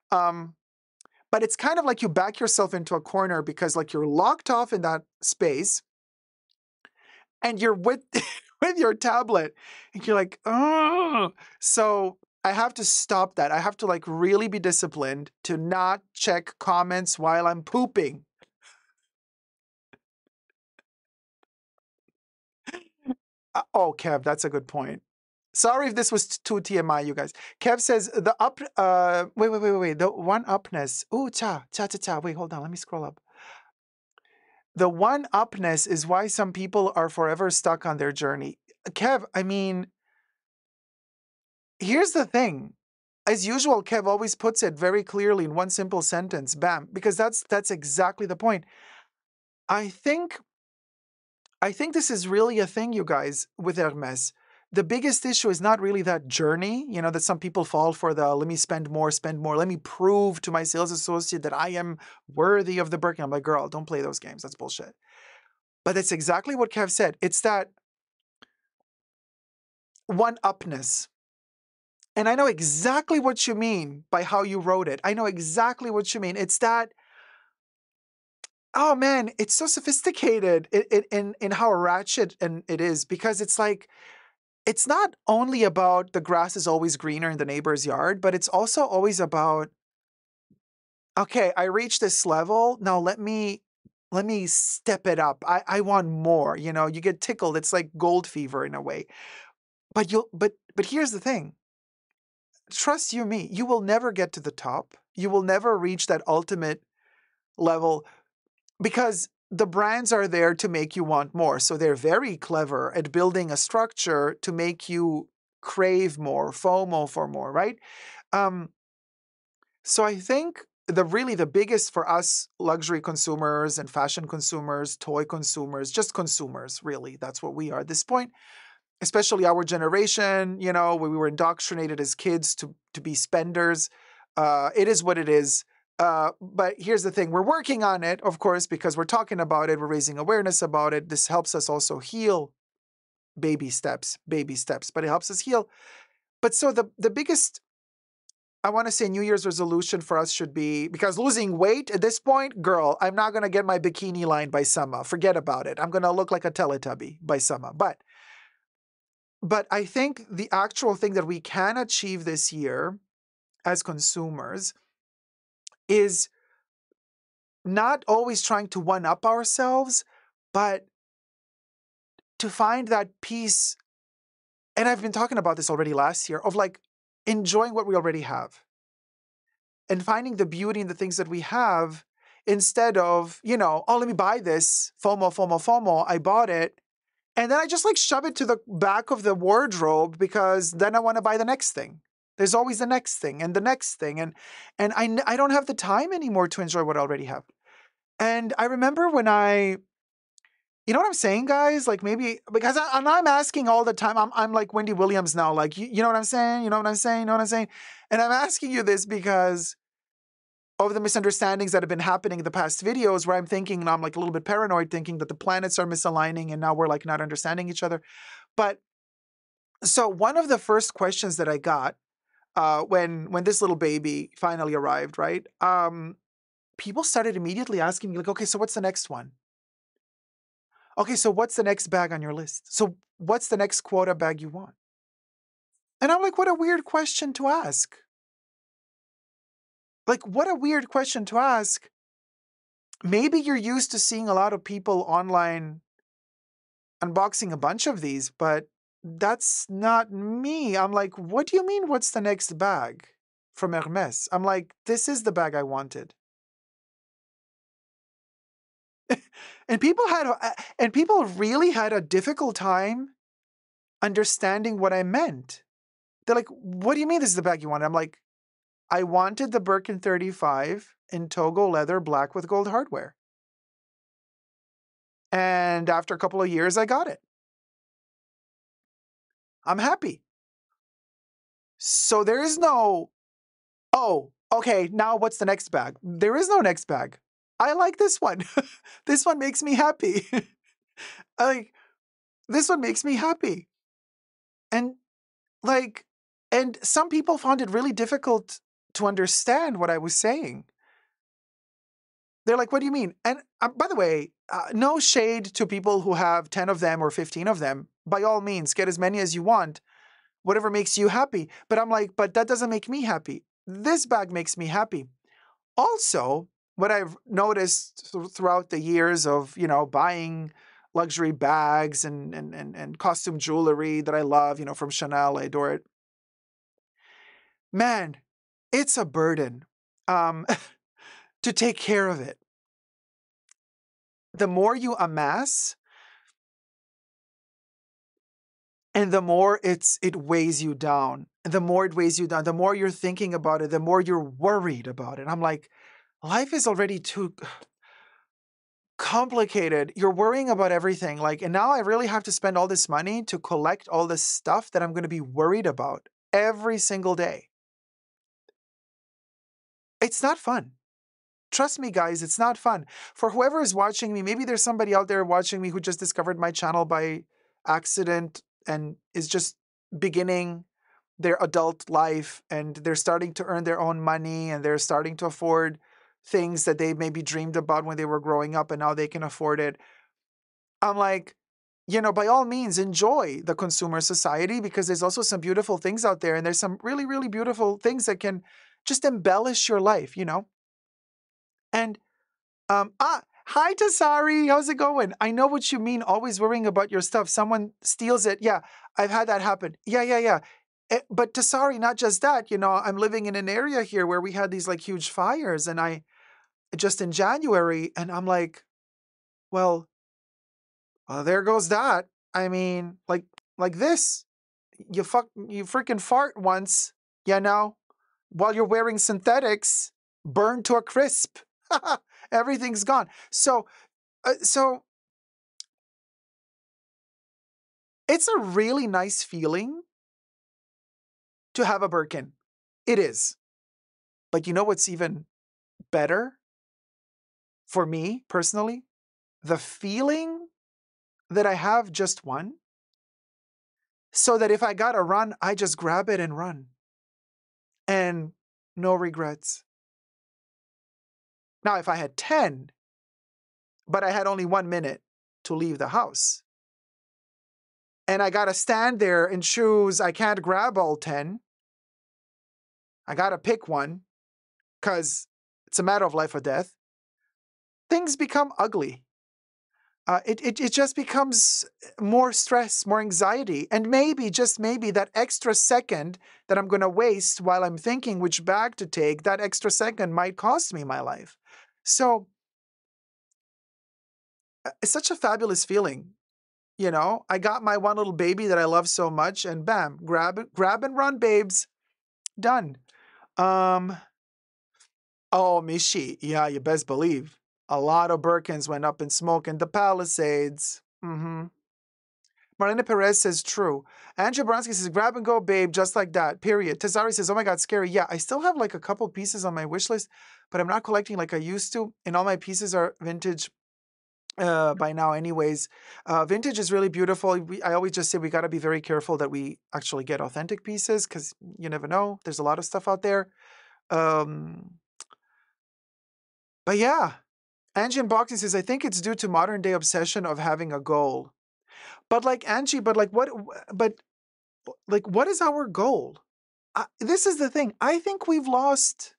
But it's kind of like you back yourself into a corner because like you're locked off in that space and you're with with your tablet and you're like, oh. So I have to stop that. I have to like really be disciplined to not check comments while I'm pooping. Oh, Kev, that's a good point. Sorry if this was too TMI, you guys. Kev says the wait. The one upness. Ooh, cha. Wait, hold on. Let me scroll up. The one upness is why some people are forever stuck on their journey. Kev, I mean, here's the thing. As usual, Kev always puts it very clearly in one simple sentence, bam, because that's exactly the point. I think this is really a thing, you guys, with Hermes. The biggest issue is not really that journey, that some people fall for the let me spend more, let me prove to my sales associate that I am worthy of the Birkin. I'm like, girl, don't play those games. That's bullshit. But it's exactly what Kev said. It's that one-upness. And I know exactly what you mean by how you wrote it. I know exactly what you mean. It's that, oh man, it's so sophisticated in how ratchet it is, because it's like, it's not only about the grass is always greener in the neighbor's yard, but it's also always about, okay, I reached this level. Now let me step it up. I want more. You get tickled. It's like gold fever in a way. But here's the thing. Trust you me, you will never get to the top. You will never reach that ultimate level because the brands are there to make you want more. So they're very clever at building a structure to make you crave more, FOMO for more, right? So I think the biggest for us luxury consumers and fashion consumers, toy consumers, just consumers, really, that's what we are at this point. Especially our generation, where we were indoctrinated as kids to be spenders. It is what it is. But here's the thing. We're working on it, of course, because we're talking about it. We're raising awareness about it. This helps us also heal. Baby steps, but it helps us heal. But so the biggest, I want to say New Year's resolution for us should be, because losing weight at this point, girl, I'm not going to get my bikini line by summer. Forget about it. I'm going to look like a Teletubby by summer. But I think the actual thing that we can achieve this year as consumers is not always trying to one-up ourselves, but to find that peace. And I've been talking about this already last year, of like enjoying what we already have and finding the beauty in the things that we have instead of, oh, let me buy this, FOMO, I bought it. And then I just like shove it to the back of the wardrobe because then I want to buy the next thing. There's always the next thing and the next thing. And I don't have the time anymore to enjoy what I already have. And I remember when you know what I'm saying, guys? Like maybe, because I'm asking all the time, I'm like Wendy Williams now, like, you know what I'm saying? You know what I'm saying? You know what I'm saying? And I'm asking you this because of the misunderstandings that have been happening in the past videos where I'm thinking, and I'm like a little bit paranoid, thinking that the planets are misaligning and now we're like not understanding each other. But so one of the first questions that I got when this little baby finally arrived, right? People started immediately asking me like, okay, so what's the next one? Okay, so what's the next bag on your list? So what's the next quota bag you want? And I'm like, what a weird question to ask. Like, what a weird question to ask. Maybe you're used to seeing a lot of people online unboxing a bunch of these, but that's not me. I'm like, what do you mean, what's the next bag from Hermes? I'm like, this is the bag I wanted. And people really had a difficult time understanding what I meant. They're like, what do you mean this is the bag you wanted? I'm like, I wanted the Birkin 35 in Togo leather, black with gold hardware. And after a couple of years, I got it. I'm happy. So there is no, oh, Okay, now what's the next bag? There is no next bag. I like this one. This one makes me happy. Like, this one makes me happy. And like, and some people found it really difficult to understand what I was saying. They're like, what do you mean? And by the way, no shade to people who have 10 of them or 15 of them. By all means, get as many as you want, whatever makes you happy. But I'm like, but that doesn't make me happy. This bag makes me happy. Also, what I've noticed throughout the years of, buying luxury bags and costume jewelry that I love, from Chanel, I adore it. Man, it's a burden to take care of it. The more you amass, and the more it weighs you down. And the more it weighs you down, the more you're thinking about it, the more you're worried about it. I'm like, life is already too complicated. You're worrying about everything. And now I really have to spend all this money to collect all this stuff that I'm going to be worried about every single day. It's not fun. Trust me, guys, it's not fun. For whoever is watching me, maybe there's somebody out there watching me who just discovered my channel by accident and is just beginning their adult life, and they're starting to earn their own money, and they're starting to afford things that they maybe dreamed about when they were growing up, and now they can afford it. I'm like, by all means, enjoy the consumer society, because there's also some beautiful things out there, and there's some really, really beautiful things that can just embellish your life, And hi Tasari, how's it going? I know what you mean, always worrying about your stuff. Someone steals it. Yeah, I've had that happen. Yeah. But Tasari, not just that, I'm living in an area here where we had these huge fires, and I just in January, and I'm like, well, there goes that. I mean, like this. You freaking fart once, while you're wearing synthetics, burned to a crisp. Everything's gone. So it's a really nice feeling to have a Birkin. It is. But you know what's even better for me personally? The feeling that I have just one, so that if I gotta run, I just grab it and run. And no regrets. Now, if I had 10, but I had only 1 minute to leave the house, and I gotta stand there and choose, I can't grab all 10. I gotta pick one, because it's a matter of life or death. Things become ugly. It just becomes more stress, more anxiety, and maybe, just maybe, that extra second that I'm going to waste while I'm thinking which bag to take, that extra second might cost me my life. So it's such a fabulous feeling. I got my one little baby that I love so much, and bam, grab and run, babes. Done. Oh, Mishi, yeah, you best believe. A lot of Birkins went up in smoke in the Palisades. Marlena Perez says, true. Andrea Bronsky says, grab and go, babe, just like that, period. Tazari says, oh my God, scary. Yeah, I still have a couple pieces on my wish list, but I'm not collecting like I used to. And all my pieces are vintage by now anyways. Vintage is really beautiful. I always just say we got to be very careful that we actually get authentic pieces, because you never know. There's a lot of stuff out there. But yeah, Angie Unboxing says, I think it's due to modern day obsession of having a goal. But Angie, what is our goal? This is the thing. I think we've lost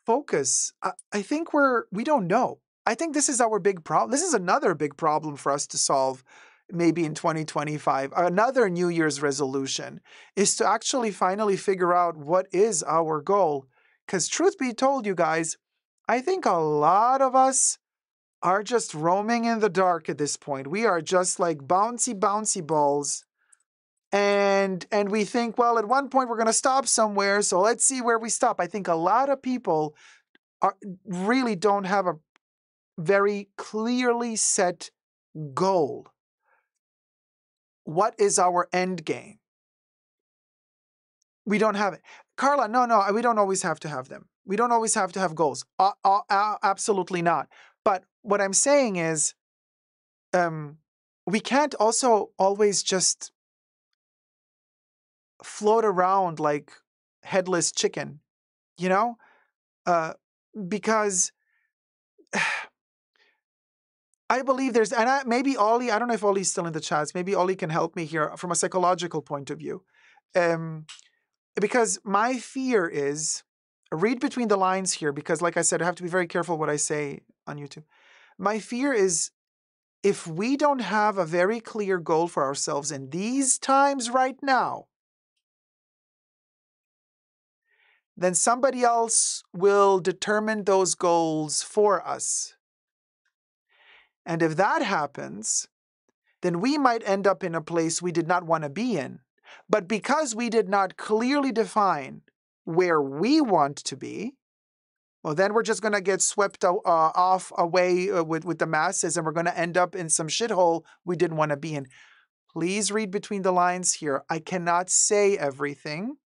focus. I think we don't know. I think this is our big problem. This is another big problem for us to solve maybe in 2025. Another New Year's resolution is to actually finally figure out what is our goal. Because truth be told, you guys, I think a lot of us are just roaming in the dark at this point. We are just like bouncy balls. And we think, well, at one point we're going to stop somewhere, so let's see where we stop. I think a lot of people really don't have a very clearly set goal. What is our end game? We don't have it. Carla, no, we don't always have to have them. We don't always have to have goals. Absolutely not. But what I'm saying is, we can't also always just float around like headless chicken, you know? Because I believe there's, and maybe Ollie, I don't know if Ollie's still in the chats. Maybe Ollie can help me here from a psychological point of view. Because my fear is, read between the lines here, because like I said, I have to be very careful what I say on YouTube. My fear is, if we don't have a very clear goal for ourselves in these times right now, then somebody else will determine those goals for us. And if that happens, then we might end up in a place we did not want to be in. But because we did not clearly define where we want to be, well, then we're just going to get swept off away with the masses, and we're going to end up in some shithole we didn't want to be in. Please read between the lines here. I cannot say everything,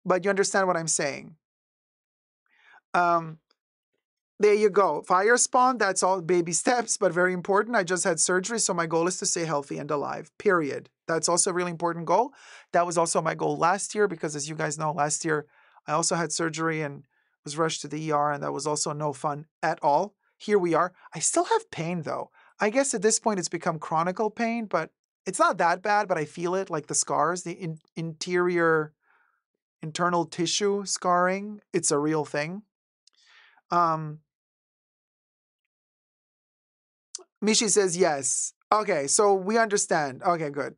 but you understand what I'm saying. There you go. Fire spawn, that's all baby steps, but very important. I just had surgery, so my goal is to stay healthy and alive, period. That's also a really important goal. That was also my goal last year, because as you guys know, last year I also had surgery and was rushed to the ER, and that was also no fun at all. Here we are. I still have pain though. I guess at this point it's become chronic pain, but it's not that bad, but I feel it, like the scars, the internal tissue scarring. It's a real thing. Mishi says yes. Okay, so we understand. Okay, good.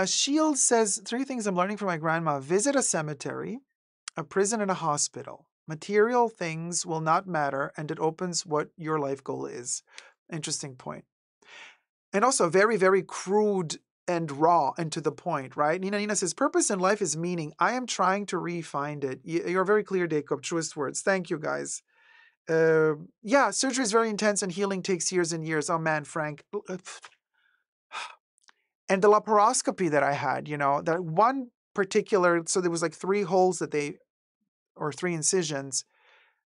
Shield says 3 things I'm learning from my grandma. Visit a cemetery, a prison, and a hospital. Material things will not matter, and it opens what your life goal is. Interesting point. And also very, very crude and raw and to the point, right? Nina says, purpose in life is meaning. I am trying to re-find it. You're very clear, Dacob. Truest words. Thank you, guys. Yeah, surgery is very intense and healing takes years and years. Oh man, Frank. And the laparoscopy that I had, that one particular, so there was like 3 holes or 3 incisions.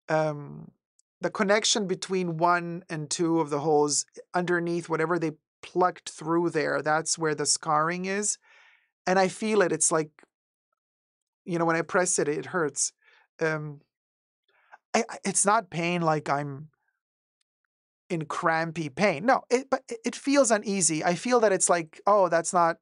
The connection between 1 and 2 of the holes underneath, whatever they plucked through there, that's where the scarring is. And I feel it. It's like, when I press it, it hurts. It's not pain like I'm in crampy pain. No, but it feels uneasy. I feel that it's like, oh, that's not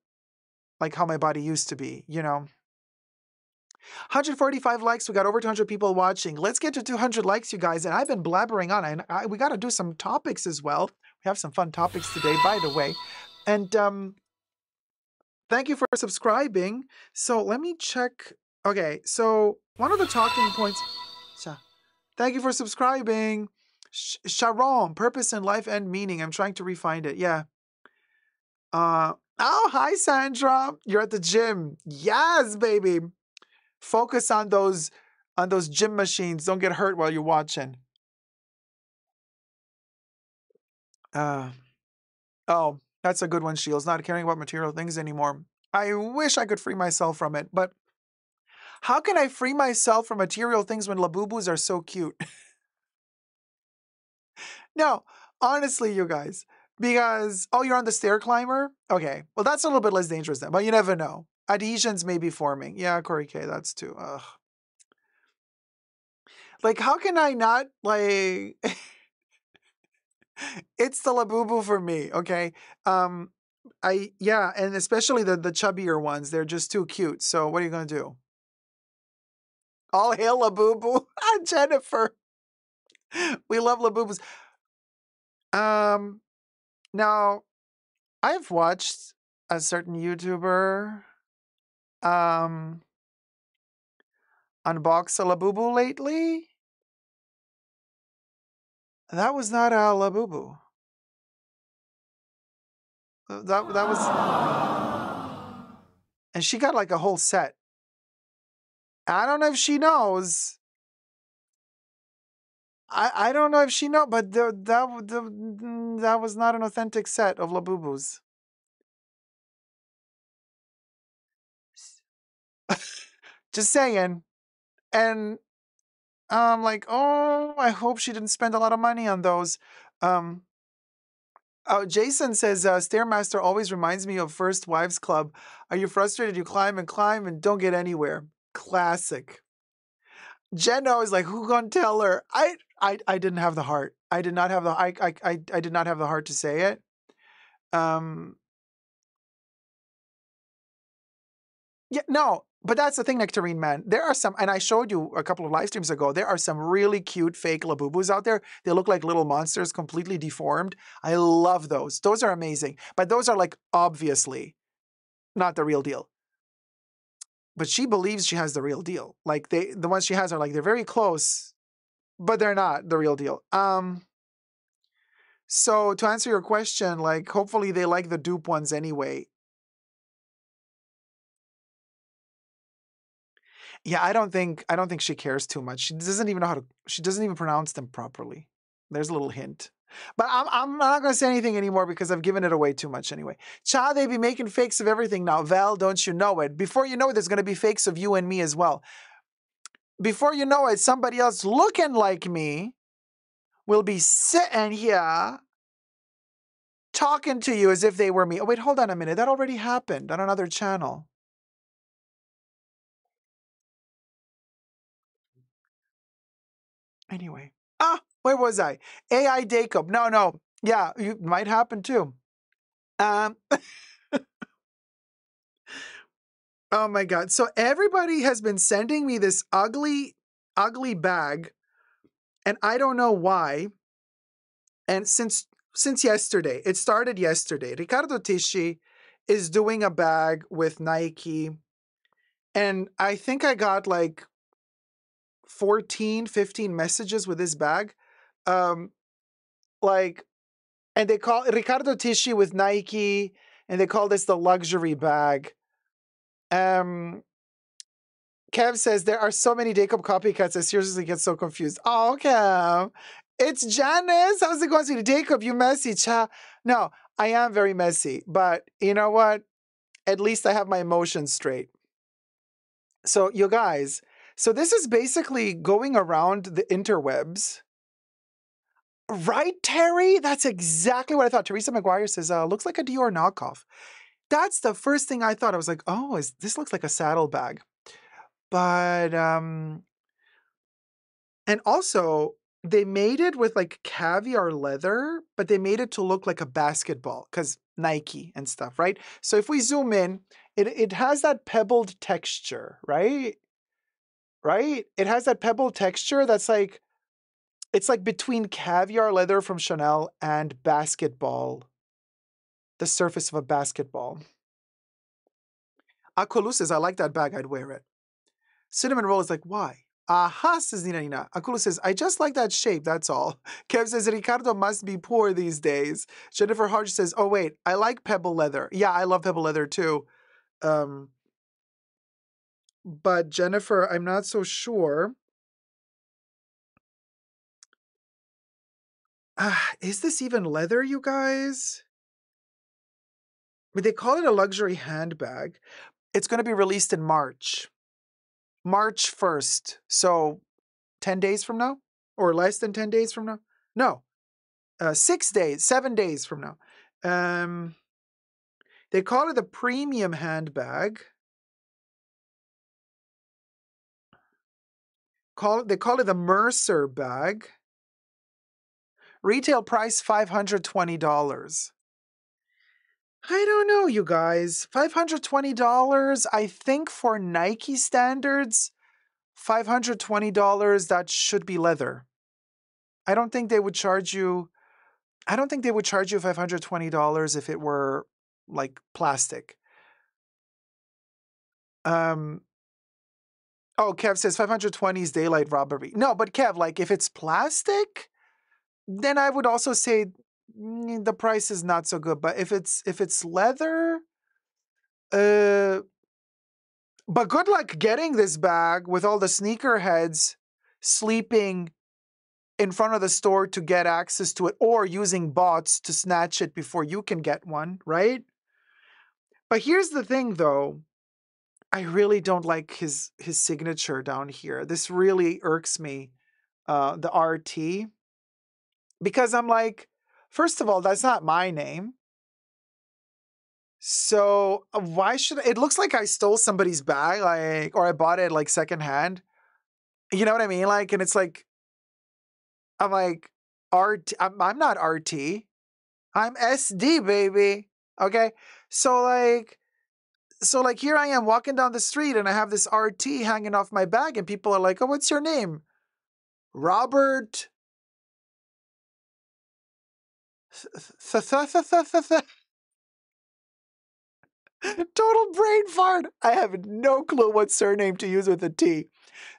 like how my body used to be, 145 likes. We got over 200 people watching. Let's get to 200 likes, you guys. And I've been blabbering on, and we got to do some topics as well. We have some fun topics today, by the way. And thank you for subscribing. So let me check. Okay, so one of the talking points. Thank you for subscribing. Sharon, purpose in life and meaning. I'm trying to refine it. Yeah. Oh, hi, Sandra. You're at the gym. Yes, baby. Focus on those gym machines. Don't get hurt while you're watching. Oh, that's a good one, Shields. Not caring about material things anymore. I wish I could free myself from it, but how can I free myself from material things when Labubus are so cute? No, honestly, you guys. Because, you're on the stair climber? Okay, well, that's a little bit less dangerous then, but you never know. Adhesions may be forming. Yeah, Corey K, that's too. Ugh. Like, how can I not, like... It's the Labubu for me, okay? And especially the chubbier ones, they're just too cute. So what are you gonna do? All hail Labubu. Jennifer. We love Labubus. Now, I've watched a certain YouTuber unbox a Labubu lately. That was not a Labubu. That was, and she got like a whole set. I don't know if she knows. I don't know if she knows, but that was not an authentic set of Labubus. Just saying. And I'm like, oh, I hope she didn't spend a lot of money on those. Jason says, Stairmaster always reminds me of First Wives Club. Are you frustrated? You climb and don't get anywhere. Classic. Jenna is like, who gonna tell her? I didn't have the heart. I did not have the I did not have the heart to say it. Yeah, no, but that's the thing, Nectarine Man. There are some, and I showed you a couple of live streams ago, there are some really cute fake Labubus out there. They look like little monsters, completely deformed. I love those. Those are amazing. But those are like obviously not the real deal. But she believes she has the real deal. Like the ones she has are like they're very close, but they're not the real deal. So to answer your question, like hopefully they like the dupe ones anyway. Yeah, I don't think she cares too much. She doesn't even know how to. She doesn't even pronounce them properly. There's a little hint. But I'm not gonna say anything anymore because I've given it away too much anyway. Cha, they be making fakes of everything now. Val, don't you know it? Before you know it, there's gonna be fakes of you and me as well. Before you know it, somebody else looking like me will be sitting here talking to you as if they were me. Oh wait, hold on a minute. That already happened on another channel. Anyway. Where was I? AI Dacob. No. Yeah, it might happen too. Oh my God. So everybody has been sending me this ugly, ugly bag. And I don't know why. And since yesterday, it started yesterday. Riccardo Tisci is doing a bag with Nike. And I think I got like 14, 15 messages with this bag. And they call Riccardo Tisci with Nike, and they call this the luxury bag. Kev says there are so many Dacob copycats. I seriously get so confused. Oh, Kev, it's Janice. How's it going, sweetie? Dacob, you messy, cha? No, I am very messy, but you know what? At least I have my emotions straight. So, you guys, so this is basically going around the interwebs. Right, Terry? That's exactly what I thought. Teresa McGuire says, looks like a Dior knockoff. That's the first thing I thought. I was like, oh, this looks like a saddlebag. But, and also, they made it with like caviar leather, but they made it to look like a basketball because Nike and stuff, right? So if we zoom in, it has that pebbled texture, right? Right? It has that pebbled texture that's like, it's like between caviar leather from Chanel and basketball, the surface of a basketball. Akolu says, I like that bag, I'd wear it. Cinnamon Roll is like, why? Aha, says Nina Nina. Akulu says, I just like that shape, that's all. Kev says, Riccardo must be poor these days. Jennifer Hodge says, oh wait, I like pebble leather. Yeah, I love pebble leather too. But Jennifer, I'm not so sure. Is this even leather, you guys? I mean, they call it a luxury handbag. It's going to be released in March. March 1st. So 10 days from now? Or less than 10 days from now? No. 6 days, 7 days from now. They call it a premium handbag. They call it the Mercer bag. Retail price $520. I don't know, you guys. $520, I think for Nike standards, $520, that should be leather. I don't think they would charge you $520 if it were like plastic. Oh, Kev says 520 is daylight robbery. No, but Kev, like if it's plastic, then I would also say the price is not so good. But if it's leather, but good luck getting this bag with all the sneakerheads sleeping in front of the store to get access to it, or using bots to snatch it before you can get one, right? But here's the thing, though. I really don't like his signature down here. This really irks me, the RT, because I'm like, first of all, that's not my name. So why should it looks like I stole somebody's bag, like, or I bought it like secondhand. You know what I mean? Like, and it's like, I'm like, I'm not RT. I'm SD, baby. Okay. So like here I am walking down the street and I have this RT hanging off my bag and people are like, oh, what's your name? Robert. Total brain fart. I have no clue what surname to use with a T.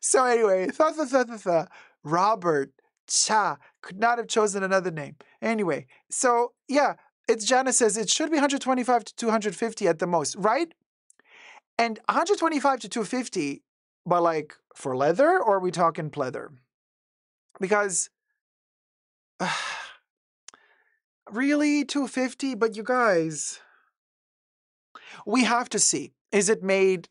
So anyway, Robert Cha could not have chosen another name. Anyway, so yeah, it's Janice says it should be 125 to 250 at the most, right? And 125 to 250, but like for leather, or are we talking pleather? Because really 250, but you guys, we have to see. Is it made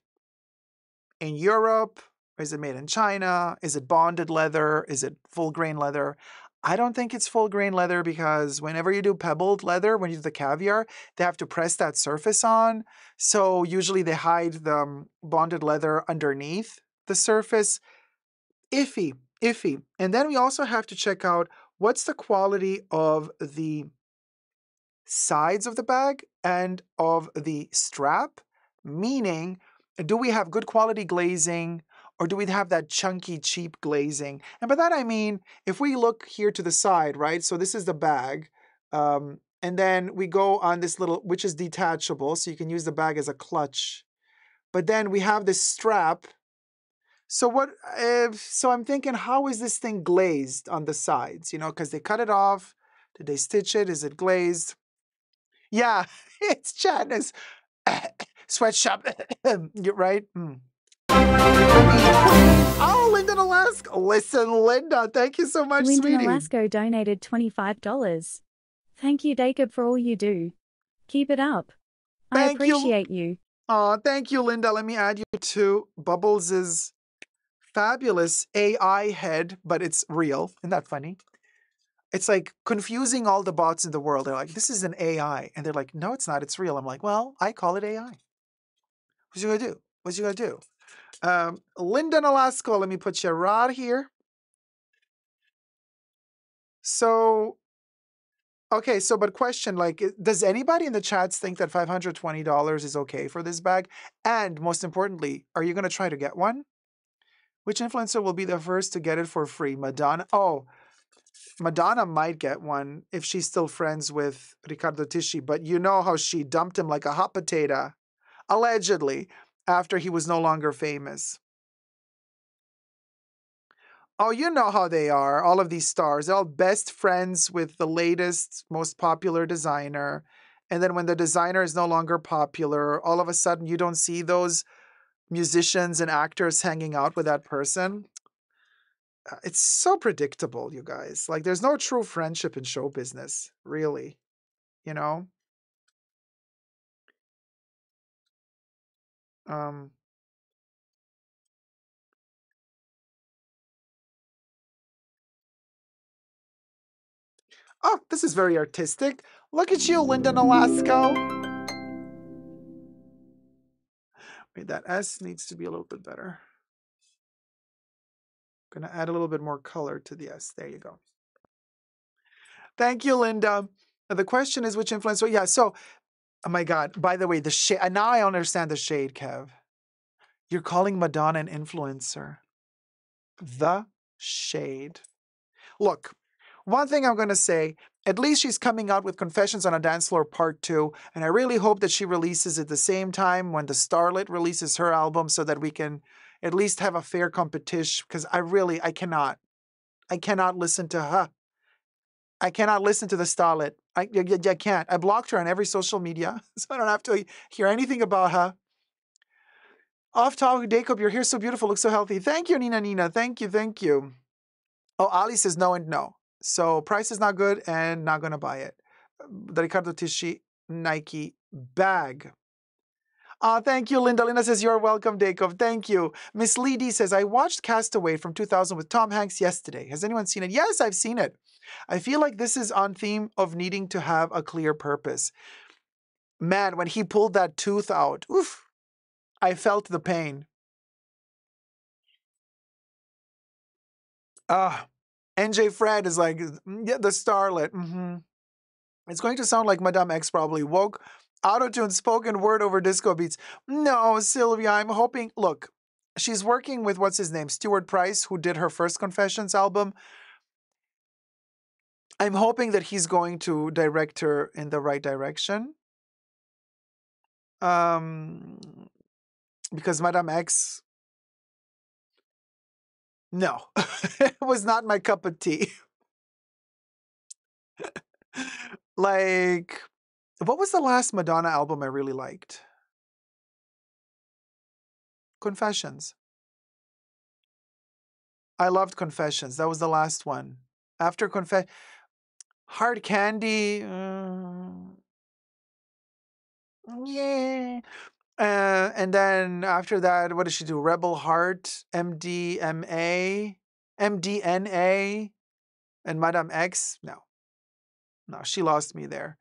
in Europe? Is it made in China? Is it bonded leather? Is it full grain leather? I don't think it's full grain leather because whenever you do pebbled leather, when you do the caviar, they have to press that surface on. So usually they hide the bonded leather underneath the surface. Iffy, iffy. And then we also have to check out what's the quality of the sides of the bag and of the strap, meaning, do we have good quality glazing or do we have that chunky, cheap glazing? And by that I mean, if we look here to the side, right? So this is the bag. And then we go on this little, which is detachable, so you can use the bag as a clutch. But then we have this strap. So so I'm thinking, how is this thing glazed on the sides? You know, because they cut it off. Did they stitch it? Is it glazed? Yeah, it's Janice. Sweatshop. You're right. Oh, Linda in Alaska. Listen, Linda, thank you so much, Linda in sweetie. Alaska donated $25. Thank you, Dacob, for all you do. Keep it up. I Thank you. appreciate you. Oh, thank you, Linda. Let me add you to Bubbles' fabulous AI head, but it's real. Isn't that funny? It's like confusing all the bots in the world. They're like, this is an AI. And they're like, no, it's not. It's real. I'm like, well, I call it AI. What you gonna do? What you gonna do? Linda in Alaska, let me put you right here. So, okay, so but question, like, does anybody in the chats think that $520 is okay for this bag? And most importantly, are you gonna try to get one? Which influencer will be the first to get it for free? Madonna? Oh, Madonna might get one if she's still friends with Riccardo Tisci, but you know how she dumped him like a hot potato, allegedly, after he was no longer famous. Oh, you know how they are, all of these stars. They're all best friends with the latest, most popular designer. And then when the designer is no longer popular, all of a sudden you don't see those musicians and actors hanging out with that person. It's so predictable, you guys. Like, there's no true friendship in show business, really, you know? Um, oh, this is very artistic. Look at you, Linda Nolasco. Wait, that S needs to be a little bit better. Gonna add a little bit more color to the S. There you go. Thank you, Linda. The question is which influencer? Yeah, so, oh my God, by the way, the shade, and now I understand the shade, Kev. You're calling Madonna an influencer. The shade. Look, one thing I'm going to say, at least she's coming out with Confessions on a Dance Floor Part 2, and I really hope that she releases at the same time when the Starlet releases her album so that we can at least have a fair competition, because I cannot listen to her. I cannot listen to the Starlet. I can't. I blocked her on every social media, so I don't have to hear anything about her. Off topic, Dacob, your hair's so beautiful, looks so healthy. Thank you, Nina. Thank you, thank you. Oh, Ali says no and no. So price is not good and not gonna buy it. The Riccardo Tisci Nike bag. Thank you, Linda. Linda says, you're welcome, Dacob. Thank you. Miss Lee D says, I watched Castaway from 2000 with Tom Hanks yesterday. Has anyone seen it? Yes, I've seen it. I feel like this is on theme of needing to have a clear purpose. Man, when he pulled that tooth out, oof, I felt the pain. NJ Fred is like, yeah, the starlet. It's going to sound like Madame X probably. Woke, auto-tune, spoken word over disco beats. No, Sylvia, I'm hoping, look, she's working with, what's his name, Stuart Price, who did her first Confessions album. I'm hoping that he's going to direct her in the right direction. Because Madame X, no, it was not my cup of tea. Like, what was the last Madonna album I really liked? Confessions. I loved Confessions. That was the last one. After Hard Candy. Yeah. And then after that, what did she do? Rebel Heart, MDMA, MDNA, and Madame X. No, she lost me there.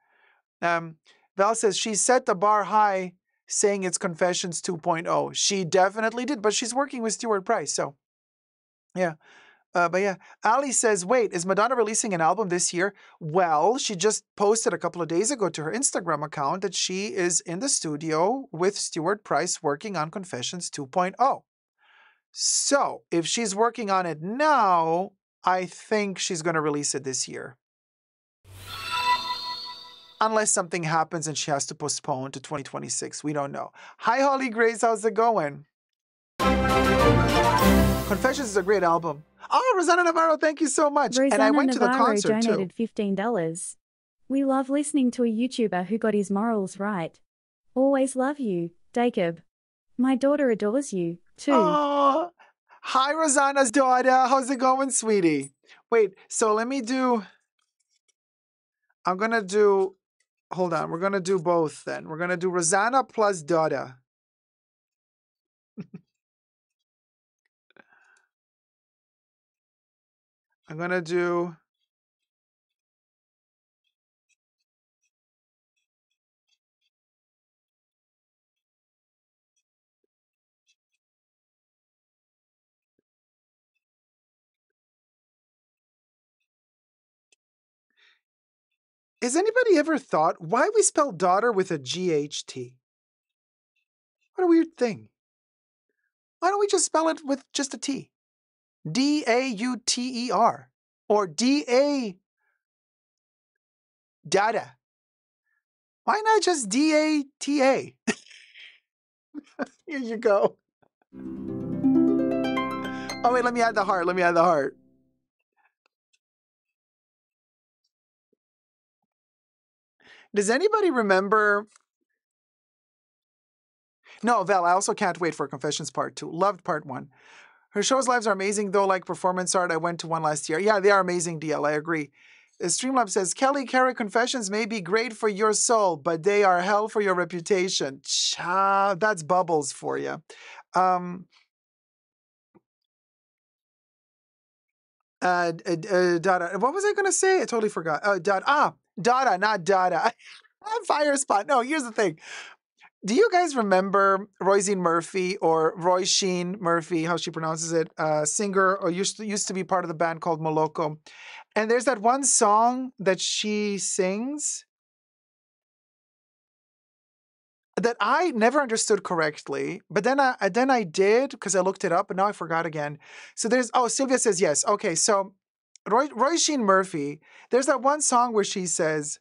Val says she set the bar high, saying it's Confessions 2.0. She definitely did, but she's working with Stuart Price, so yeah. But yeah, Ali says, wait, is Madonna releasing an album this year? Well, she just posted a couple of days ago to her Instagram account that she is in the studio with Stuart Price working on Confessions 2.0. So if she's working on it now, I think she's going to release it this year. Unless something happens and she has to postpone to 2026. We don't know. Hi, Holly Grace. How's it going? Confessions is a great album. Oh, Rosanna Navarro, thank you so much. Rosanna and I went Navarro to the concert donated too. $15. We love listening to a YouTuber who got his morals right. Always love you, Dacob. My daughter adores you, too. Oh, hi, Rosanna's daughter. How's it going, sweetie? Wait, so let me do... I'm going to do... Hold on. We're going to do both then. We're going to do Rosanna plus daughter. I'm going to do... Has anybody ever thought why we spell daughter with a G-H-T? What a weird thing. Why don't we just spell it with just a T? D-A-U-T-E-R. Or D-A... Dada. Why not just D-A-T-A? Here you go. Oh, wait, let me add the heart. Does anybody remember... No, Val, I also can't wait for Confessions Part 2. Loved Part 1. Her shows lives are amazing, though, like performance art. I went to one last year. Yeah, they are amazing, DL. I agree. Streamlab says, Kelly Carey Confessions may be great for your soul, but they are hell for your reputation. Cha, that's bubbles for you. Dada. What was I going to say? I totally forgot. Dada, not Dada. Fire spot. No, here's the thing. Do you guys remember Róisín Murphy or Róisín Murphy, how she pronounces it, singer or used to be part of the band called Moloko? And there's that one song that she sings that I never understood correctly, but then I did because I looked it up, but now I forgot again. So Sylvia says yes. Okay, so Róisín Murphy, there's that one song where she says,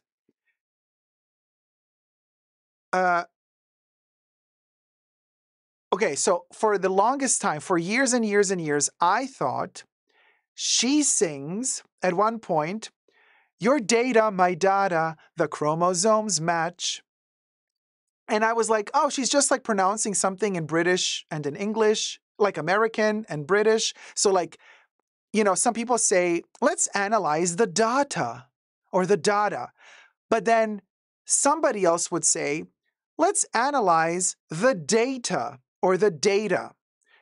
okay, so for the longest time, for years and years and years, I thought she sings at one point, your data, my data, the chromosomes match. And I was like, oh, she's just like pronouncing something in British and in English, like American and British. So like, some people say, let's analyze the data or the data. But then somebody else would say, let's analyze the data or the data.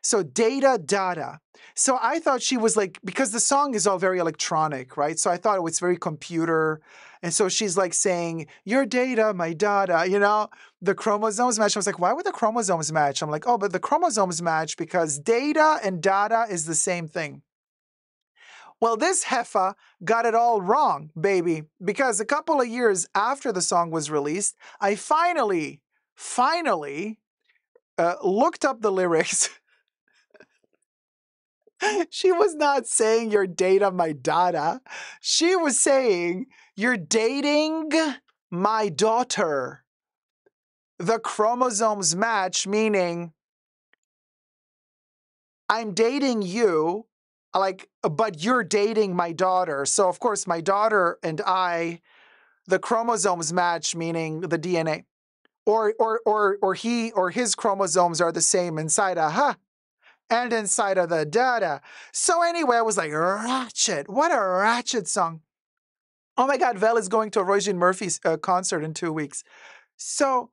So data. So I thought she was like, because the song is all very electronic, right? So I thought it was very computer. And so she's like saying, your data, my data, you know, the chromosomes match. I was like, why would the chromosomes match? I'm like, oh, but the chromosomes match because data and data is the same thing. Well, this heifer got it all wrong, baby, because a couple of years after the song was released, I finally looked up the lyrics. She was not saying your data, my data. She was saying you're dating my daughter. The chromosomes match, meaning I'm dating you, like, but you're dating my daughter. So of course, my daughter and I, the chromosomes match, meaning the DNA. Or his chromosomes are the same inside and inside of the data. So anyway, I was like, ratchet. What a ratchet song. Oh my God, Vel is going to a Róisín Murphy's concert in 2 weeks. So,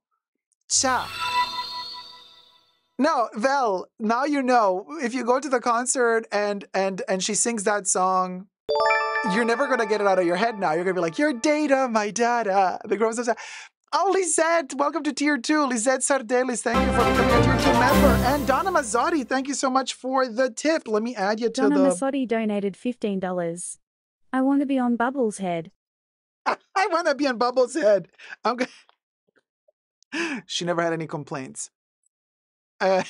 cha. No, Vel, now you know, if you go to the concert and she sings that song, you're never going to get it out of your head now. You're going to be like, your data, my data. The girls are oh, Lisette, welcome to Tier 2. Lisette Sardelis, thank you for becoming a Tier 2 member. And Donna Mazzotti, thank you so much for the tip. Let me add you to Donna Mazzotti donated $15. I want to be on Bubbles' head. I want to be on Bubbles' head. She never had any complaints. Donna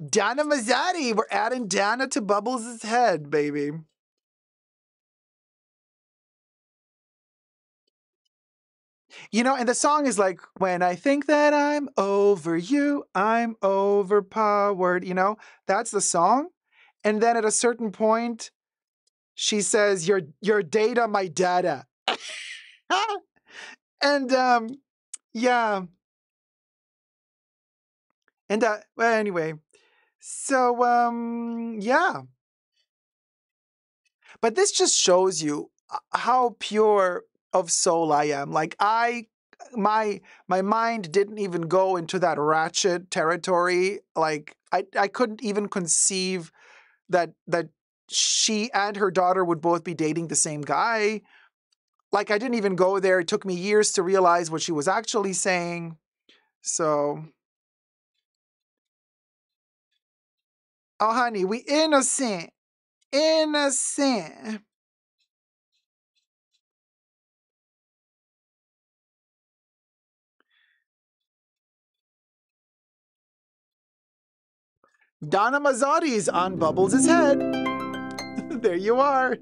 Mazzotti, we're adding Donna to Bubbles' head, baby. You know, and the song is like, when I think that I'm over you, I'm overpowered. You know, that's the song. And then at a certain point, she says, your data, my data. And yeah. And well, anyway. So yeah. But this just shows you how pure of soul I am. Like my mind didn't even go into that ratchet territory. Like I couldn't even conceive that she and her daughter would both be dating the same guy. Like I didn't even go there. It took me years to realize what she was actually saying. So, oh honey, we innocent. Innocent. Donna Mazzotti's on Bubbles' head. There you are.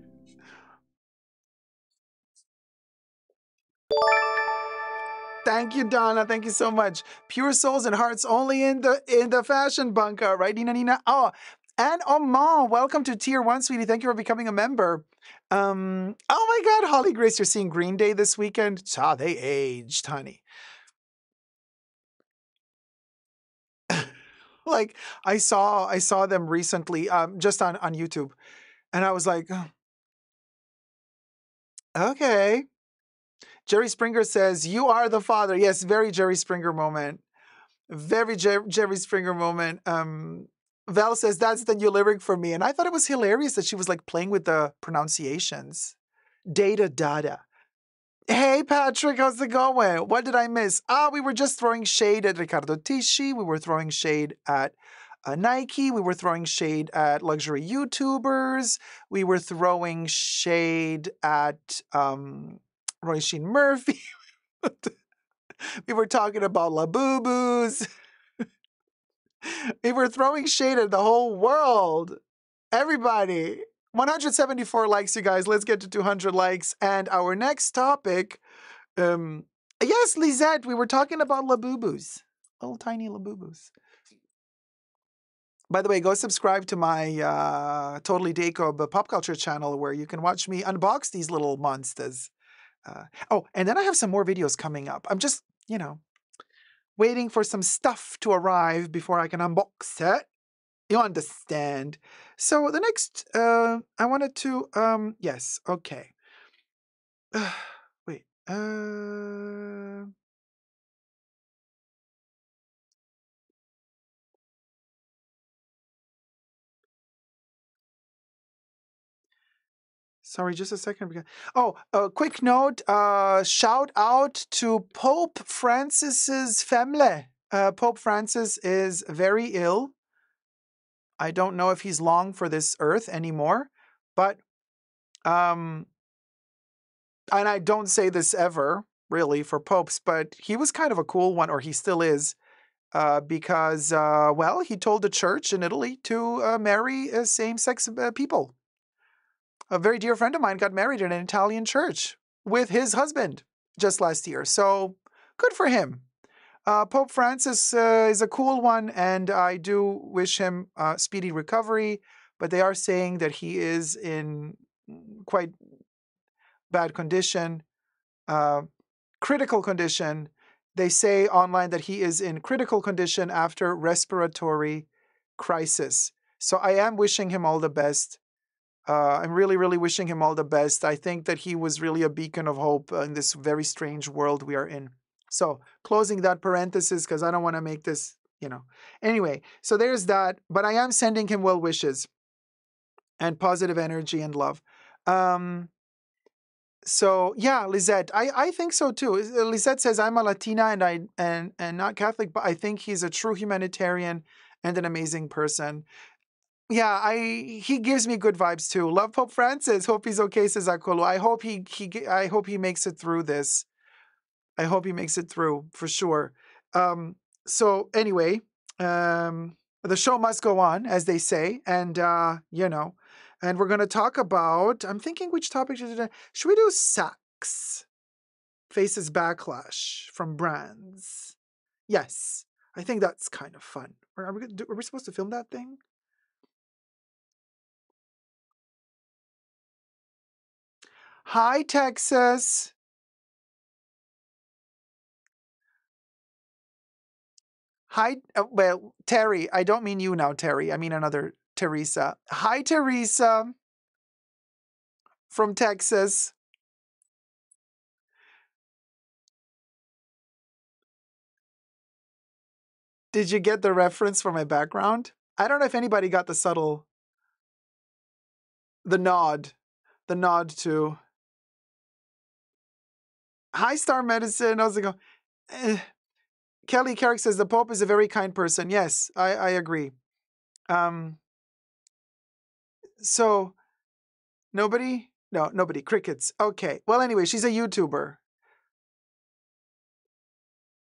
Thank you, Donna. Thank you so much. Pure souls and hearts only in the fashion bunker, right, Nina? Oh, and Oman, welcome to Tier 1, sweetie. Thank you for becoming a member. Oh my God, Holly Grace, you're seeing Green Day this weekend? Ah, they aged, honey. Like I saw them recently, just on YouTube, and I was like, oh, okay. Jerry Springer says, "You are the father." Yes, very Jerry Springer moment. Very Jerry Springer moment. Val says, "That's the new lyric for me," and I thought it was hilarious that she was like playing with the pronunciations. Data. Hey Patrick, how's it going? What did I miss? We were just throwing shade at Riccardo Tisci. We were throwing shade at Nike. We were throwing shade at luxury YouTubers. We were throwing shade at Róisín Murphy. We were talking about Labubus. We were throwing shade at the whole world. Everybody. 174 likes, you guys. Let's get to 200 likes. And our next topic, yes, Lisette, we were talking about Labubus. Little tiny Labubus. By the way, go subscribe to my Totally Dacob pop culture channel where you can watch me unbox these little monsters. Oh, and then I have some more videos coming up. I'm just, waiting for some stuff to arrive before I can unbox it. You understand. So the next, I wanted to, yes, okay. Wait, Sorry, just a second. Oh, a quick note. Shout out to Pope Francis's family. Pope Francis is very ill. I don't know if he's long for this earth anymore, but and I don't say this ever really for popes, but he was kind of a cool one, or he still is, because well, he told the church in Italy to marry same-sex people. A very dear friend of mine got married in an Italian church with his husband just last year. So good for him. Pope Francis is a cool one, and I do wish him speedy recovery. But they are saying that he is in quite bad condition, critical condition. They say online that he is in critical condition after respiratory crisis. So I am wishing him all the best. I'm really, really wishing him all the best. I think that he was really a beacon of hope in this very strange world we are in. So, closing that parenthesis because I don't want to make this, Anyway, so there's that. But I am sending him well wishes and positive energy and love. So yeah, Lisette, I think so too. Lisette says I'm a Latina and not Catholic, but I think he's a true humanitarian and an amazing person. Yeah, he gives me good vibes too. Love Pope Francis. Hope he's okay, says Akolo. I hope he makes it through this. I hope he makes it through for sure. So anyway, the show must go on, as they say, and and we're going to talk about. I'm thinking which topic should we do? Sex faces backlash from brands. Yes, I think that's kind of fun. Are we supposed to film that thing? Hi, Texas. Hi, well, Terry. I don't mean you now, Terry. I mean another Teresa. Hi, Teresa from Texas. Did you get the reference for my background? I don't know if anybody got the nod to. Hi, Star Medicine. How's it going? Kelly Carrick says the Pope is a very kind person. Yes, I agree. So nobody? No, nobody. Crickets. Okay. Well, anyway, she's a YouTuber.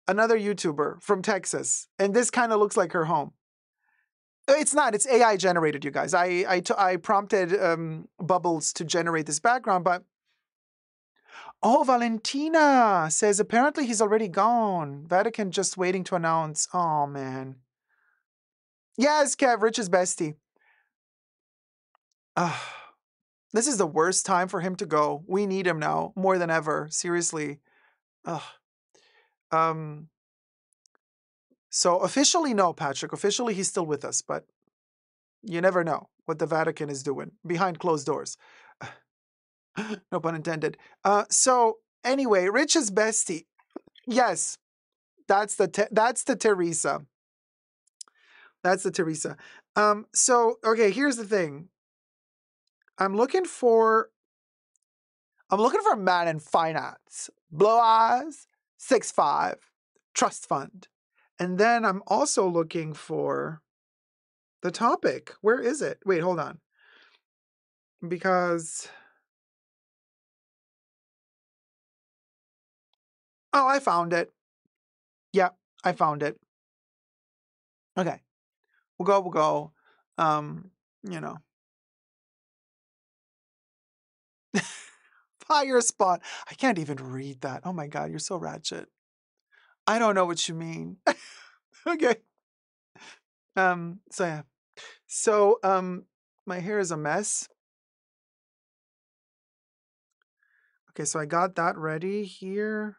Another YouTuber from Texas. And this kind of looks like her home. It's not. It's AI generated, you guys. I prompted Bubbles to generate this background, but oh, Valentina says apparently he's already gone. Vatican just waiting to announce. Oh man. Yes, Kev, Rich's bestie. This is the worst time for him to go. We need him now more than ever. Seriously. So officially, no, Patrick. Officially, he's still with us, but you never know what the Vatican is doing behind closed doors. No pun intended. So anyway, Rich's bestie. Yes, that's the Teresa. That's the Teresa. So okay, here's the thing. I'm looking for a man in finance. Blue eyes, 6'5", trust fund. And then I'm also looking for the topic. Where is it? Wait, hold on. Because oh, I found it. Yeah, I found it. Okay. We'll go. You know. Fire spawn. I can't even read that. Oh my god, you're so ratchet. I don't know what you mean. Okay. So yeah. So my hair is a mess. Okay, so I got that ready here.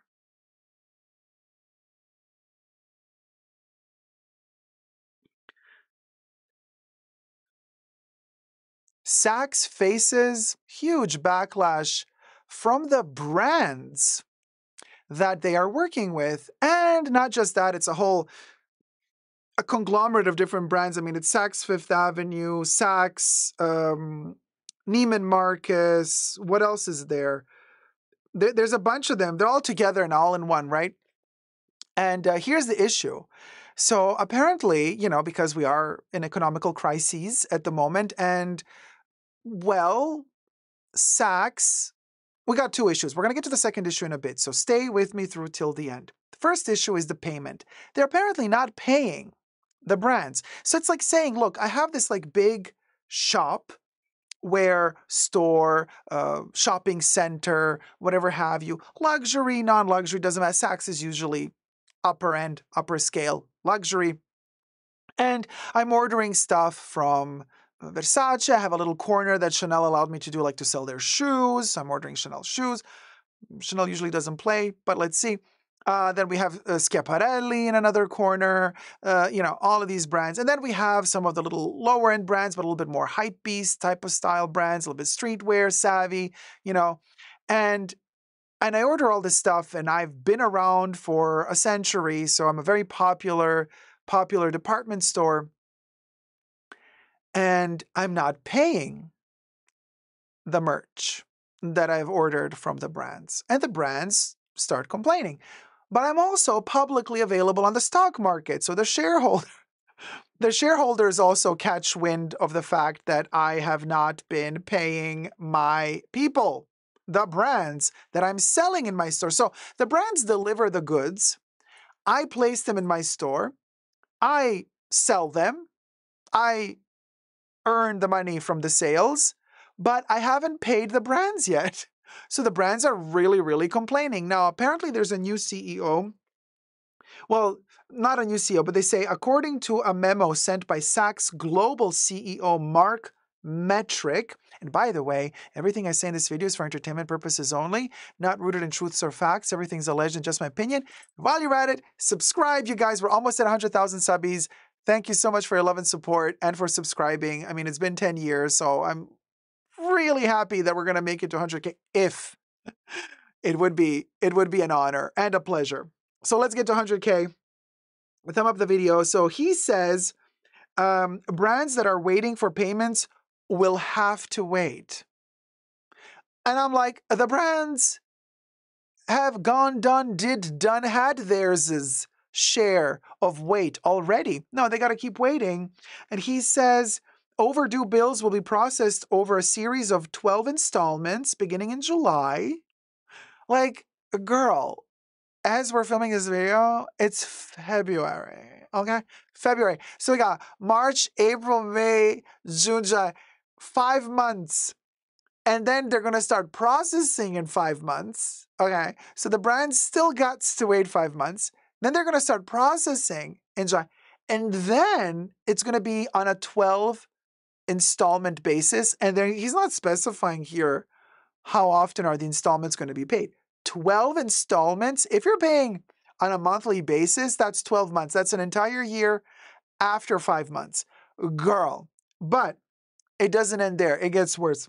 Saks faces huge backlash from the brands that they are working with. And not just that, it's a conglomerate of different brands. I mean, it's Saks Fifth Avenue, Saks, Neiman Marcus. What else is there? There's a bunch of them. They're all together and all in one, right? And here's the issue. So apparently, because we are in economical crises at the moment, and well, Saks, we got two issues. We're going to get to the second issue in a bit, so stay with me through till the end. The first issue is the payment. They're apparently not paying the brands. So it's like saying, look, I have this like big shop where store, shopping center, whatever have you, luxury, non-luxury, doesn't matter. Saks is usually upper end, upper scale, luxury. And I'm ordering stuff from Versace. I have a little corner that Chanel allowed me to do, like to sell their shoes. I'm ordering Chanel shoes. Chanel usually doesn't play, but let's see. Then we have Schiaparelli in another corner, all of these brands. And then we have some of the little lower end brands, but a little bit more hype beast type of style brands, a little bit streetwear savvy, And I order all this stuff, and I've been around for a century, so I'm a very popular department store. And I'm not paying the merch that I've ordered from the brands. And the brands start complaining. But I'm also publicly available on the stock market. So the shareholders also catch wind of the fact that I have not been paying my people, the brands that I'm selling in my store. So the brands deliver the goods. I place them in my store. I sell them. I earn the money from the sales, but I haven't paid the brands yet. So the brands are really, really complaining. Now, apparently there's a new CEO. Well, not a new CEO, but they say, according to a memo sent by Saks Global CEO Mark Metric, and by the way, everything I say in this video is for entertainment purposes only, not rooted in truths or facts. Everything's alleged and just my opinion. While you're at it, subscribe, you guys. We're almost at 100,000 subbies. Thank you so much for your love and support and for subscribing. I mean, it's been 10 years, so I'm really happy that we're going to make it to 100K. If it would be an honor and a pleasure. So let's get to 100K. Thumb up the video. So he says brands that are waiting for payments will have to wait. And I'm like, the brands have gone, done, had theirs share of wait already. No, they got to keep waiting. And he says overdue bills will be processed over a series of 12 installments beginning in July. Like, girl, as we're filming this video, it's February, okay? February. So we got March, April, May, June, July, 5 months. And then they're going to start processing in 5 months, okay? So the brand still got to wait 5 months. Then they're going to start processing in July. And then it's going to be on a 12 installment basis. And then he's not specifying here how often are the installments going to be paid. 12 installments. If you're paying on a monthly basis, that's 12 months. That's an entire year after 5 months. Girl. But it doesn't end there. It gets worse.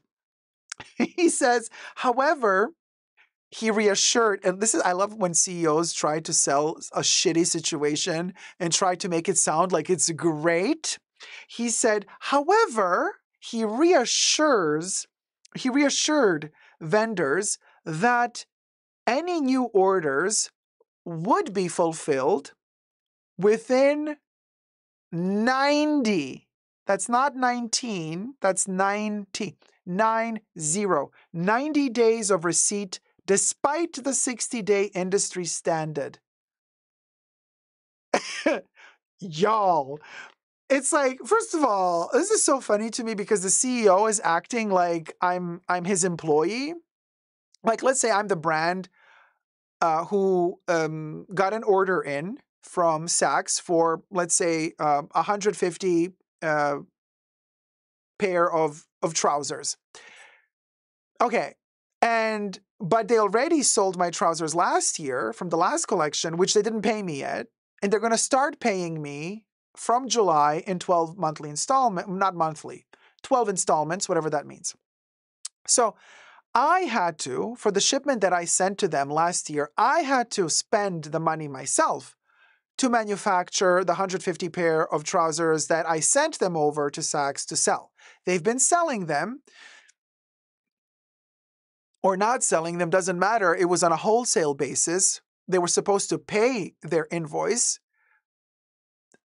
He says, however, he reassured, and I love when CEOs try to sell a shitty situation and try to make it sound like it's great. He said, however, he reassured vendors that any new orders would be fulfilled within 90. That's not 19, that's 90. 90 days of receipt despite the 60-day industry standard. Y'all, it's like, first of all, this is so funny to me because the CEO is acting like I'm his employee. Like, let's say I'm the brand who got an order in from Saks for, let's say, 150 pair of trousers. Okay. But they already sold my trousers last year from the last collection, which they didn't pay me yet. And they're going to start paying me from July in 12 monthly installments, not monthly, 12 installments, whatever that means. So I had to, for the shipment that I sent to them last year, I had to spend the money myself to manufacture the 150 pair of trousers that I sent them over to Saks to sell. They've been selling them. or not selling them, doesn't matter. It was on a wholesale basis. They were supposed to pay their invoice.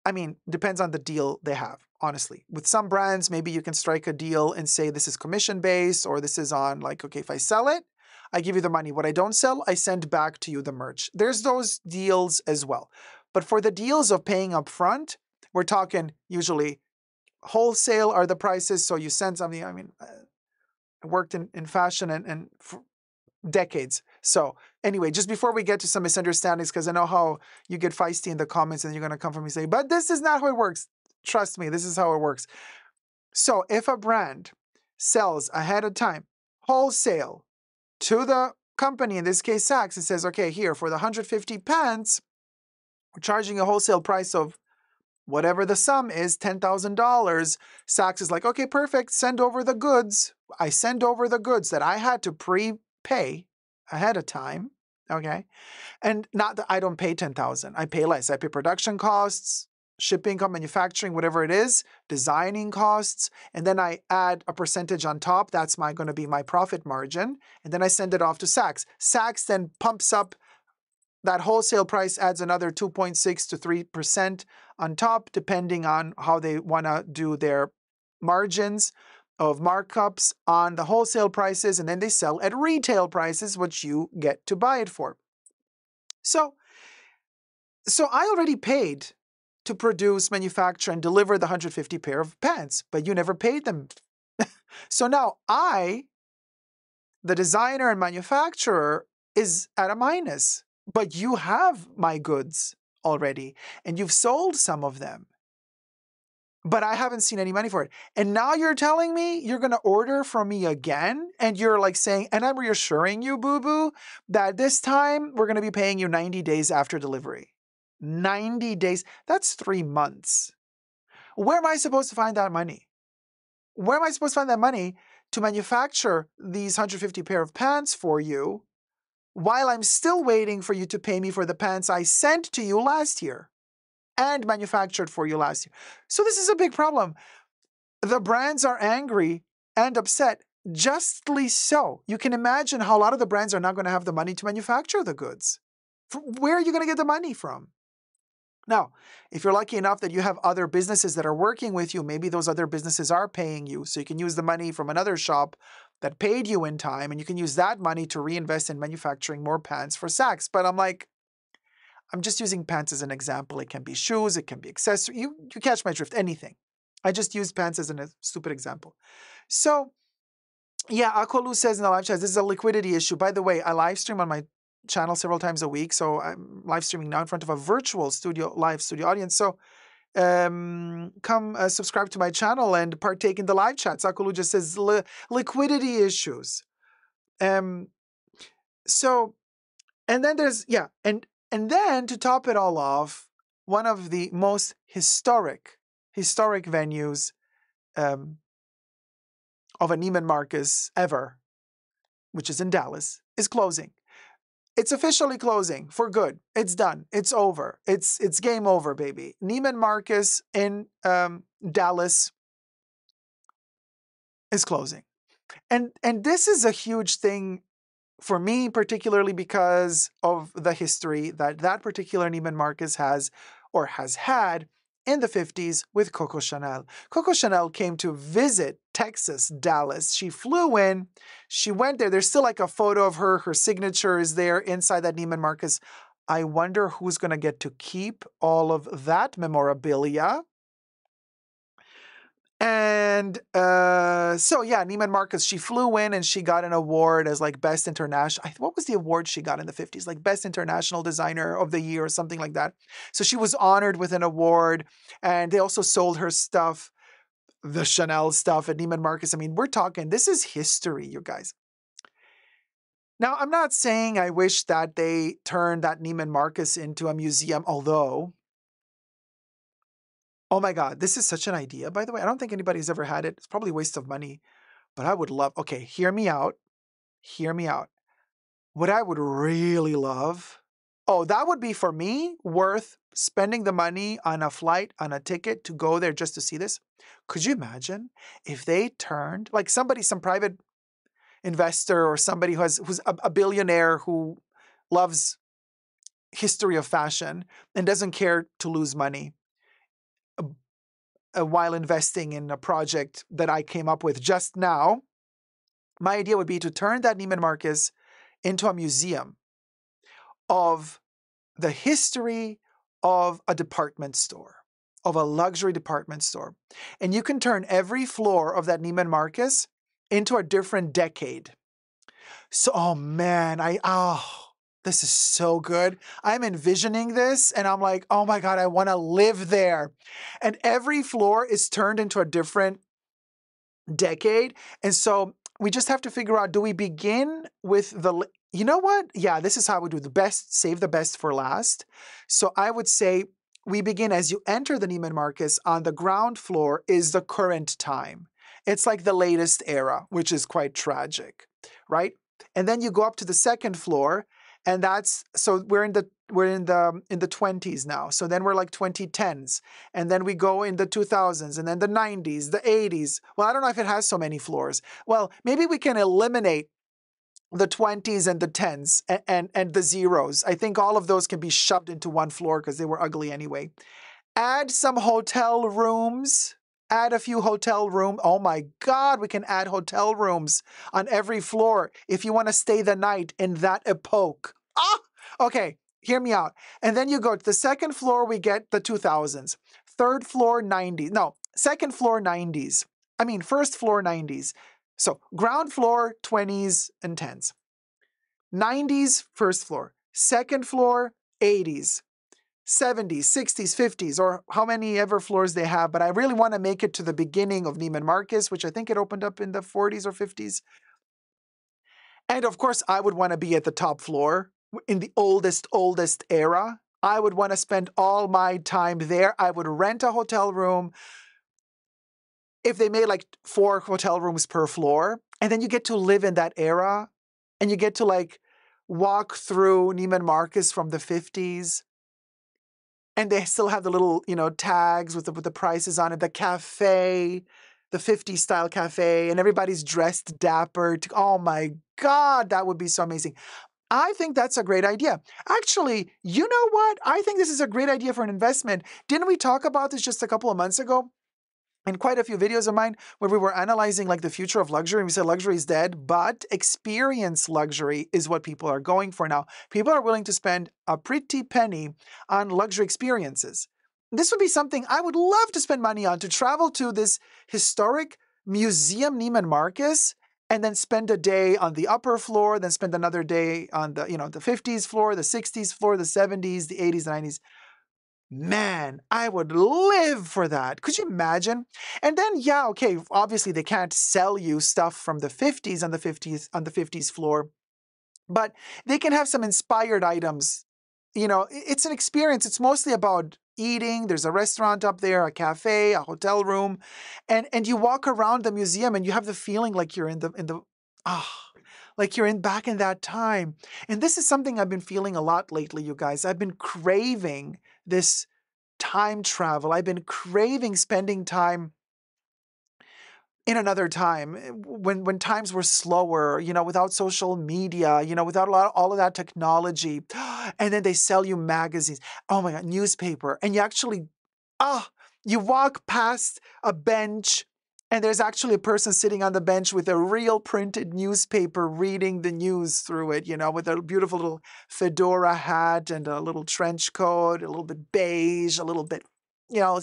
I mean, depends on the deal they have, honestly. With some brands, maybe you can strike a deal and say this is commission-based, or this is on like, okay, if I sell it, I give you the money. What I don't sell, I send back to you the merch. There's those deals as well. But for the deals of paying up front, we're talking usually wholesale are the prices. So you send something. I mean, I worked in fashion and for decades. So anyway, just before we get to some misunderstandings, because I know how you get feisty in the comments and you're going to come from me and say, but this is not how it works. Trust me, this is how it works. So if a brand sells ahead of time, wholesale, to the company, in this case Saks, it says, okay, here for the 150 pants, we're charging a wholesale price of whatever the sum is, $10,000. Saks is like, okay, perfect, send over the goods. I send over the goods that I had to prepay ahead of time, okay? And not that I don't pay $10,000, I pay less. I pay production costs, shipping, manufacturing, whatever it is, designing costs, and then I add a percentage on top. That's going to be my profit margin, and then I send it off to Saks. Saks then pumps up that wholesale price, adds another 2.6 to 3% on top, depending on how they want to do their margins of markups on the wholesale prices, and then they sell at retail prices, which you get to buy it for. So I already paid to produce, manufacture, and deliver the 150 pair of pants, but you never paid them. So now I, the designer and manufacturer, is at a minus, but you have my goods already, and you've sold some of them, but I haven't seen any money for it. And now you're telling me you're going to order from me again, and you're like saying, and I'm reassuring you, boo-boo, that this time we're going to be paying you 90 days after delivery. 90 days, that's 3 months. Where am I supposed to find that money? Where am I supposed to find that money to manufacture these 150 pair of pants for you while I'm still waiting for you to pay me for the pants I sent to you last year and manufactured for you last year? So this is a big problem. The brands are angry and upset, justly so. You can imagine how a lot of the brands are not going to have the money to manufacture the goods. Where are you going to get the money from? Now, if you're lucky enough that you have other businesses that are working with you, maybe those other businesses are paying you, so you can use the money from another shop that paid you in time, and you can use that money to reinvest in manufacturing more pants for Saks. But I'm just using pants as an example. It can be shoes, it can be accessories. You catch my drift, anything. I just use pants as a stupid example. So, yeah, Akolu says in the live chat, this is a liquidity issue. By the way, I live stream on my channel several times a week, so I'm live streaming now in front of a virtual live studio audience. So come subscribe to my channel and partake in the live chat. Sakulu just says liquidity issues. So, and then there's, and then to top it all off, one of the most historic venues of a Neiman Marcus ever, which is in Dallas, is closing. It's officially closing for good. It's done. It's over. It's game over, baby. Neiman Marcus in Dallas is closing. And this is a huge thing for me, particularly because of the history that particular Neiman Marcus has had in the 50s with Coco Chanel. Coco Chanel came to visit Texas, Dallas. She flew in, she went there. There's still like a photo of her. Her signature is there inside that Neiman Marcus. I wonder who's going to get to keep all of that memorabilia. And so, yeah, Neiman Marcus, she flew in and she got an award as like Best International. What was the award she got in the 50s? Like Best International Designer of the Year or something like that. So she was honored with an award. And they also sold her stuff, the Chanel stuff at Neiman Marcus. I mean, we're talking, this is history, you guys. Now, I'm not saying I wish that they turned that Neiman Marcus into a museum, although... Oh my God, this is such an idea, by the way. I don't think anybody's ever had it. It's probably a waste of money, but I would love, okay, hear me out. Hear me out. What I would really love, that would be for me worth spending the money on a flight, on a ticket to go there just to see this. Could you imagine if they turned, like some private, investor or somebody who's a billionaire who loves history of fashion and doesn't care to lose money while investing in a project that I came up with just now, my idea would be to turn that Neiman Marcus into a museum of the history of a department store, of a luxury department store. And you can turn every floor of that Neiman Marcus into a different decade. So, oh man, this is so good. I'm envisioning this and I'm like, oh my God, I want to live there. And every floor is turned into a different decade. And so we just have to figure out, do we begin with you know what? Yeah, this is how we do the best, save the best for last. So I would say we begin as you enter the Neiman Marcus. On the ground floor is the current time. It's like the latest era, which is quite tragic, right? And then you go up to the second floor, and we're in the 20s now. So then we're like 2010s, and then we go in the 2000s, and then the 90s, the 80s. Well, I don't know if it has so many floors. Well, maybe we can eliminate the 20s and the 10s and the zeros. I think all of those can be shoved into one floor because they were ugly anyway. Add some hotel rooms. Add a few hotel rooms. Oh my God, we can add hotel rooms on every floor if you want to stay the night in that epoch. Okay, hear me out. And then you go to the second floor, we get the 2000s. Third floor, 90s. No, second floor, 90s. First floor, 90s. So ground floor, 20s and 10s. 90s, first floor. Second floor, 80s. 70s, 60s, 50s, or how many ever floors they have. But I really want to make it to the beginning of Neiman Marcus, which I think it opened up in the 40s or 50s. And of course, I would want to be at the top floor in the oldest era. I would want to spend all my time there. I would rent a hotel room. If they made like 4 hotel rooms per floor, and then you get to live in that era, and you get to like walk through Neiman Marcus from the 50s. And they still have the little, tags with the prices on it, the cafe, the 50s style cafe, and everybody's dressed dapper. Oh my God, that would be so amazing. I think that's a great idea. Actually, you know what? I think this is a great idea for an investment. Didn't we talk about this just a couple of months ago? In quite a few videos of mine where we were analyzing like the future of luxury, and we said luxury is dead, but experience luxury is what people are going for now. People are willing to spend a pretty penny on luxury experiences. This would be something I would love to spend money on, to travel to this historic museum Neiman Marcus and then spend a day on the upper floor, then spend another day on the 50s floor, the 60s floor, the 70s, the 80s, the 90s. Man, I would live for that. Could you imagine? And then, yeah, okay, obviously they can't sell you stuff from the 50s on the 50s floor, but they can have some inspired items. It's an experience. It's mostly about eating. There's a restaurant up there, a cafe, a hotel room, and you walk around the museum and you have the feeling like you're back in that time. And this is something I've been feeling a lot lately, you guys. I've been craving this time travel. I've been craving spending time in another time when times were slower, without social media, without all of that technology. And then they sell you magazines. Oh my God, newspaper. And you actually, you walk past a bench and there's actually a person sitting on the bench with a real printed newspaper reading the news through it, with a beautiful little fedora hat and a little trench coat, a little bit beige, a little bit, no,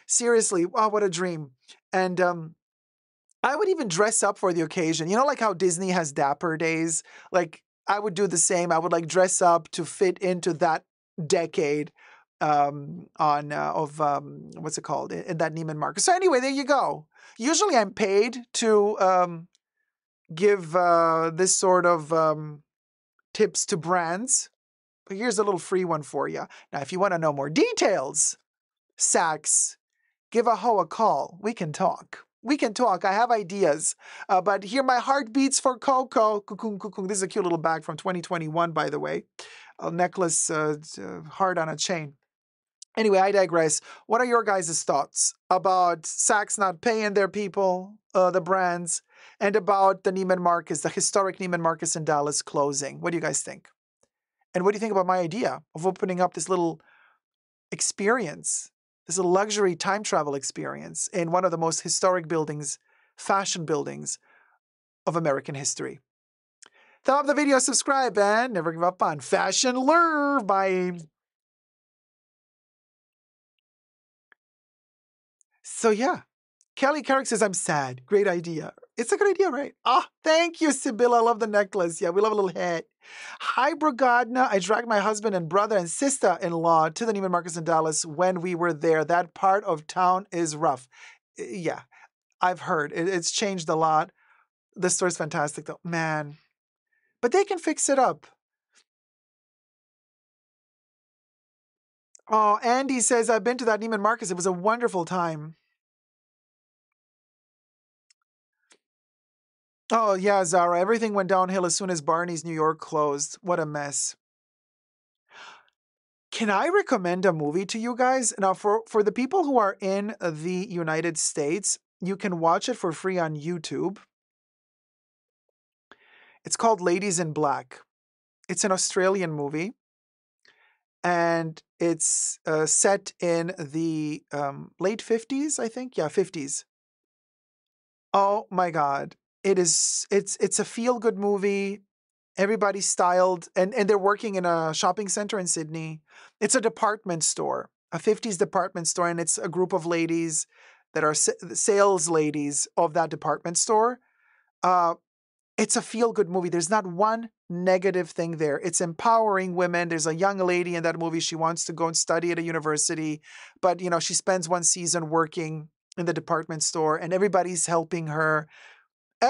seriously, what a dream. And I would even dress up for the occasion. Like how Disney has Dapper Days? Like, I would do the same. I would like dress up to fit into that decade what's it called? In that Neiman Marcus. So anyway, there you go. Usually I'm paid to give this sort of tips to brands. But here's a little free one for you. Now, if you want to know more details, Saks, give a hoe a call. We can talk. We can talk. I have ideas. But here my heart beats for Coco. This is a cute little bag from 2021, by the way. A necklace, heart on a chain. Anyway, I digress. What are your guys' thoughts about Saks not paying their people, the brands, and about the Neiman Marcus, the historic Neiman Marcus in Dallas closing? What do you guys think? And what do you think about my idea of opening up this little experience, this little luxury time travel experience in one of the most historic buildings, fashion buildings of American history? Thumb up the video, subscribe, and never give up on fashion love. Bye. So yeah, Kelly Carrick says, I'm sad. Great idea. It's a good idea, right? Ah, thank you, Sibylla. I love the necklace. Yeah, we love a little hat. Hi, Bragadna. I dragged my husband and brother and sister-in-law to the Neiman Marcus in Dallas when we were there. That part of town is rough. Yeah, I've heard. It's changed a lot. The store's fantastic, though. Man. But they can fix it up. Oh, Andy says, I've been to that Neiman Marcus. It was a wonderful time. Oh, yeah, Zara. Everything went downhill as soon as Barney's New York closed. What a mess. Can I recommend a movie to you guys? Now, for the people who are in the United States, you can watch it for free on YouTube. It's called Ladies in Black. It's an Australian movie, and it's set in the late 50s, I think. Yeah, 50s. Oh my God. It's a feel-good movie. Everybody's styled, and they're working in a shopping center in Sydney. It's a department store, a 50s department store, and it's a group of ladies that are sales ladies of that department store. It's a feel-good movie. There's not one negative thing there. It's empowering women. There's a young lady in that movie. She wants to go and study at a university, but she spends one season working in the department store, and everybody's helping her.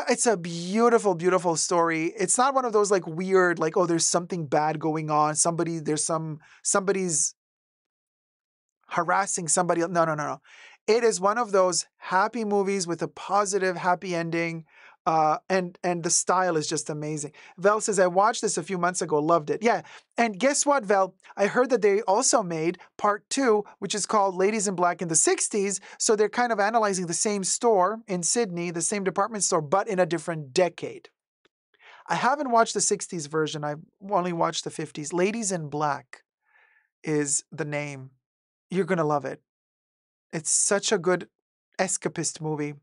It's a beautiful, beautiful story. It's not one of those like weird, like, oh, there's something bad going on. Somebody's harassing somebody else. No. It is one of those happy movies with a positive, happy ending. And the style is just amazing. Vel says, I watched this a few months ago, loved it. Yeah. And guess what, Vel? I heard that they also made part 2, which is called Ladies in Black in the 60s. So they're kind of analyzing the same store in Sydney, the same department store, but in a different decade. I haven't watched the 60s version. I've only watched the 50s. Ladies in Black is the name. You're going to love it. It's such a good escapist movie.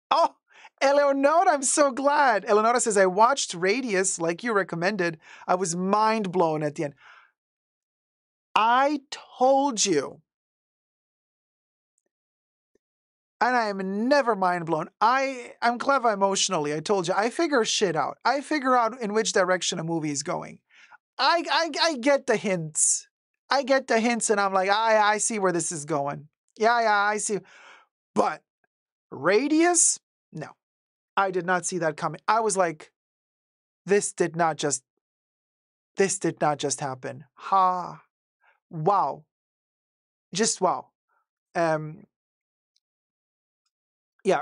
Oh, Eleonora, I'm so glad. Eleonora says, I watched Radius like you recommended. I was mind blown at the end. I told you. And I am never mind blown. I'm clever emotionally. I told you. I figure shit out. I figure out in which direction a movie is going. I get the hints. I get the hints and I'm like, I see where this is going. Yeah, I see. But Radius? No. I did not see that coming. I was like, this did not just happen. Ha. Wow. Just wow. Yeah,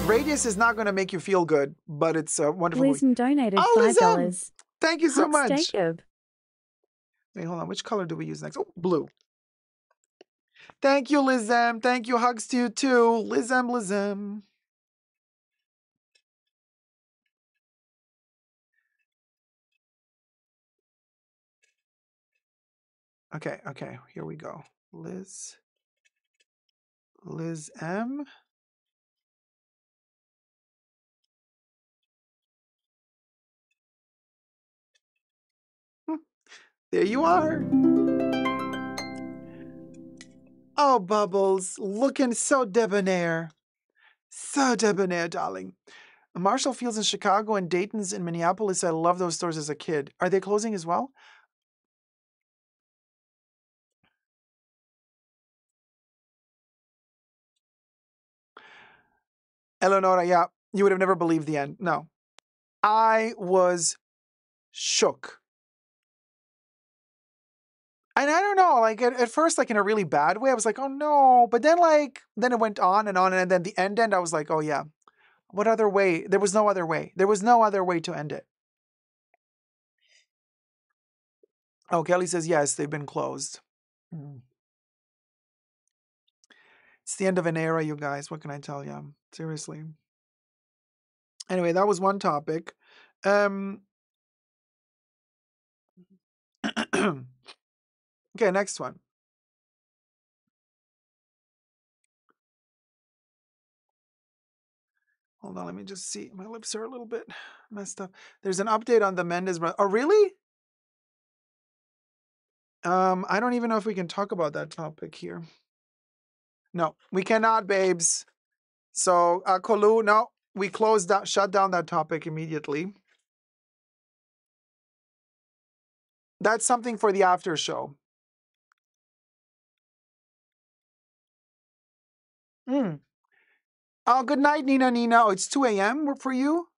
Radius is not going to make you feel good, but it's a wonderful movie. Lizm donated Oh, $5. Thank you so Hugs much. Dacob. Wait, hold on. Which color do we use next? Oh, blue. Thank you, Lizem. Thank you. Hugs to you too. Lizem. Okay. Here we go. Liz M. There you are. Oh, Bubbles. Looking so debonair. So debonair, darling. Marshall Field's in Chicago and Dayton's in Minneapolis. I love those stores as a kid. Are they closing as well? Eleonora, yeah, you would have never believed the end. No. I was shook. And I don't know, like at first, like in a really bad way, I was like, oh no. But then it went on, and then the end, I was like, oh yeah. What other way? There was no other way. There was no other way to end it. Oh, Kelly says yes, they've been closed. It's the end of an era, you guys. What can I tell you? Seriously. Anyway, that was one topic. Okay, next one. Hold on, let me just see. My lips are a little bit messed up. There's an update on the Mendes brother. Oh, really? I don't even know if we can talk about that topic here. No, we cannot, babes. So, Kolu, no, we shut down that topic immediately. That's something for the after show. Oh, good night, Nina. Oh, it's 2 a.m. for you?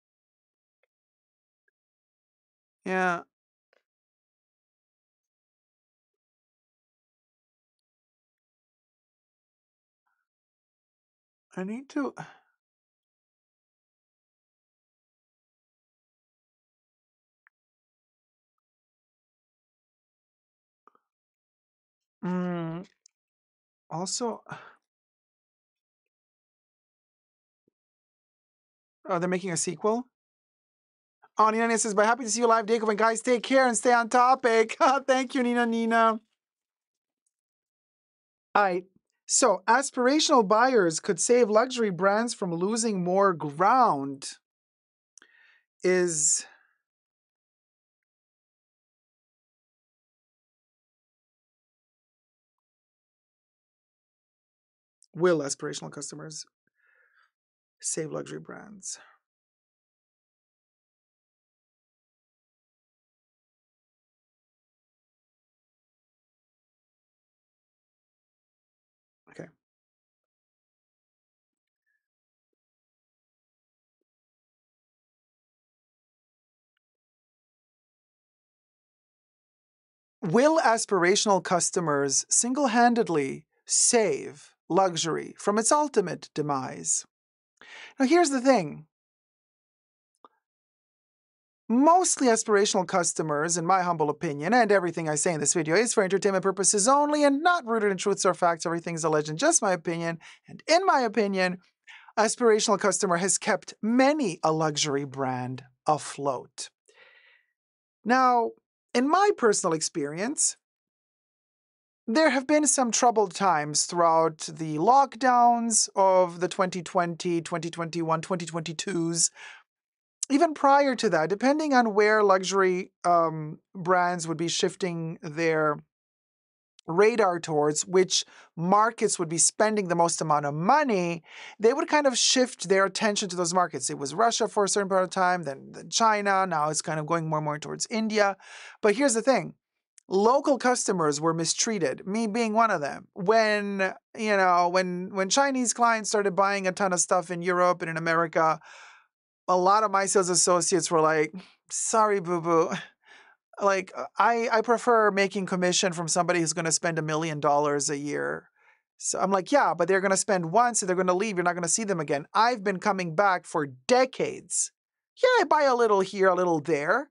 Yeah. I need to. Also, they're making a sequel? Oh, Nina says, but happy to see you live, Dacob. And guys, take care and stay on topic. Thank you, Nina. All right. So, aspirational buyers could save luxury brands from losing more ground. Will aspirational customers save luxury brands? Okay. Will aspirational customers single-handedly save luxury from its ultimate demise? Now, here's the thing. Mostly aspirational customers, in my humble opinion, and everything I say in this video is for entertainment purposes only and not rooted in truths or facts. Everything's a legend, just my opinion. And in my opinion, aspirational customer has kept many a luxury brand afloat. Now, in my personal experience, there have been some troubled times throughout the lockdowns of the 2020, 2021, 2022s. Even prior to that, depending on where luxury brands would be shifting their radar towards, which markets would be spending the most amount of money, they would kind of shift their attention to those markets. It was Russia for a certain period of time, then China, now it's kind of going more and more towards India. But here's the thing. Local customers were mistreated, me being one of them. When Chinese clients started buying a ton of stuff in Europe and in America, a lot of my sales associates were like, sorry, boo-boo. Like, I prefer making commission from somebody who's going to spend $1 million a year. So I'm like, yeah, but they're going to spend once and they're going to leave. You're not going to see them again. I've been coming back for decades. Yeah, I buy a little here, a little there.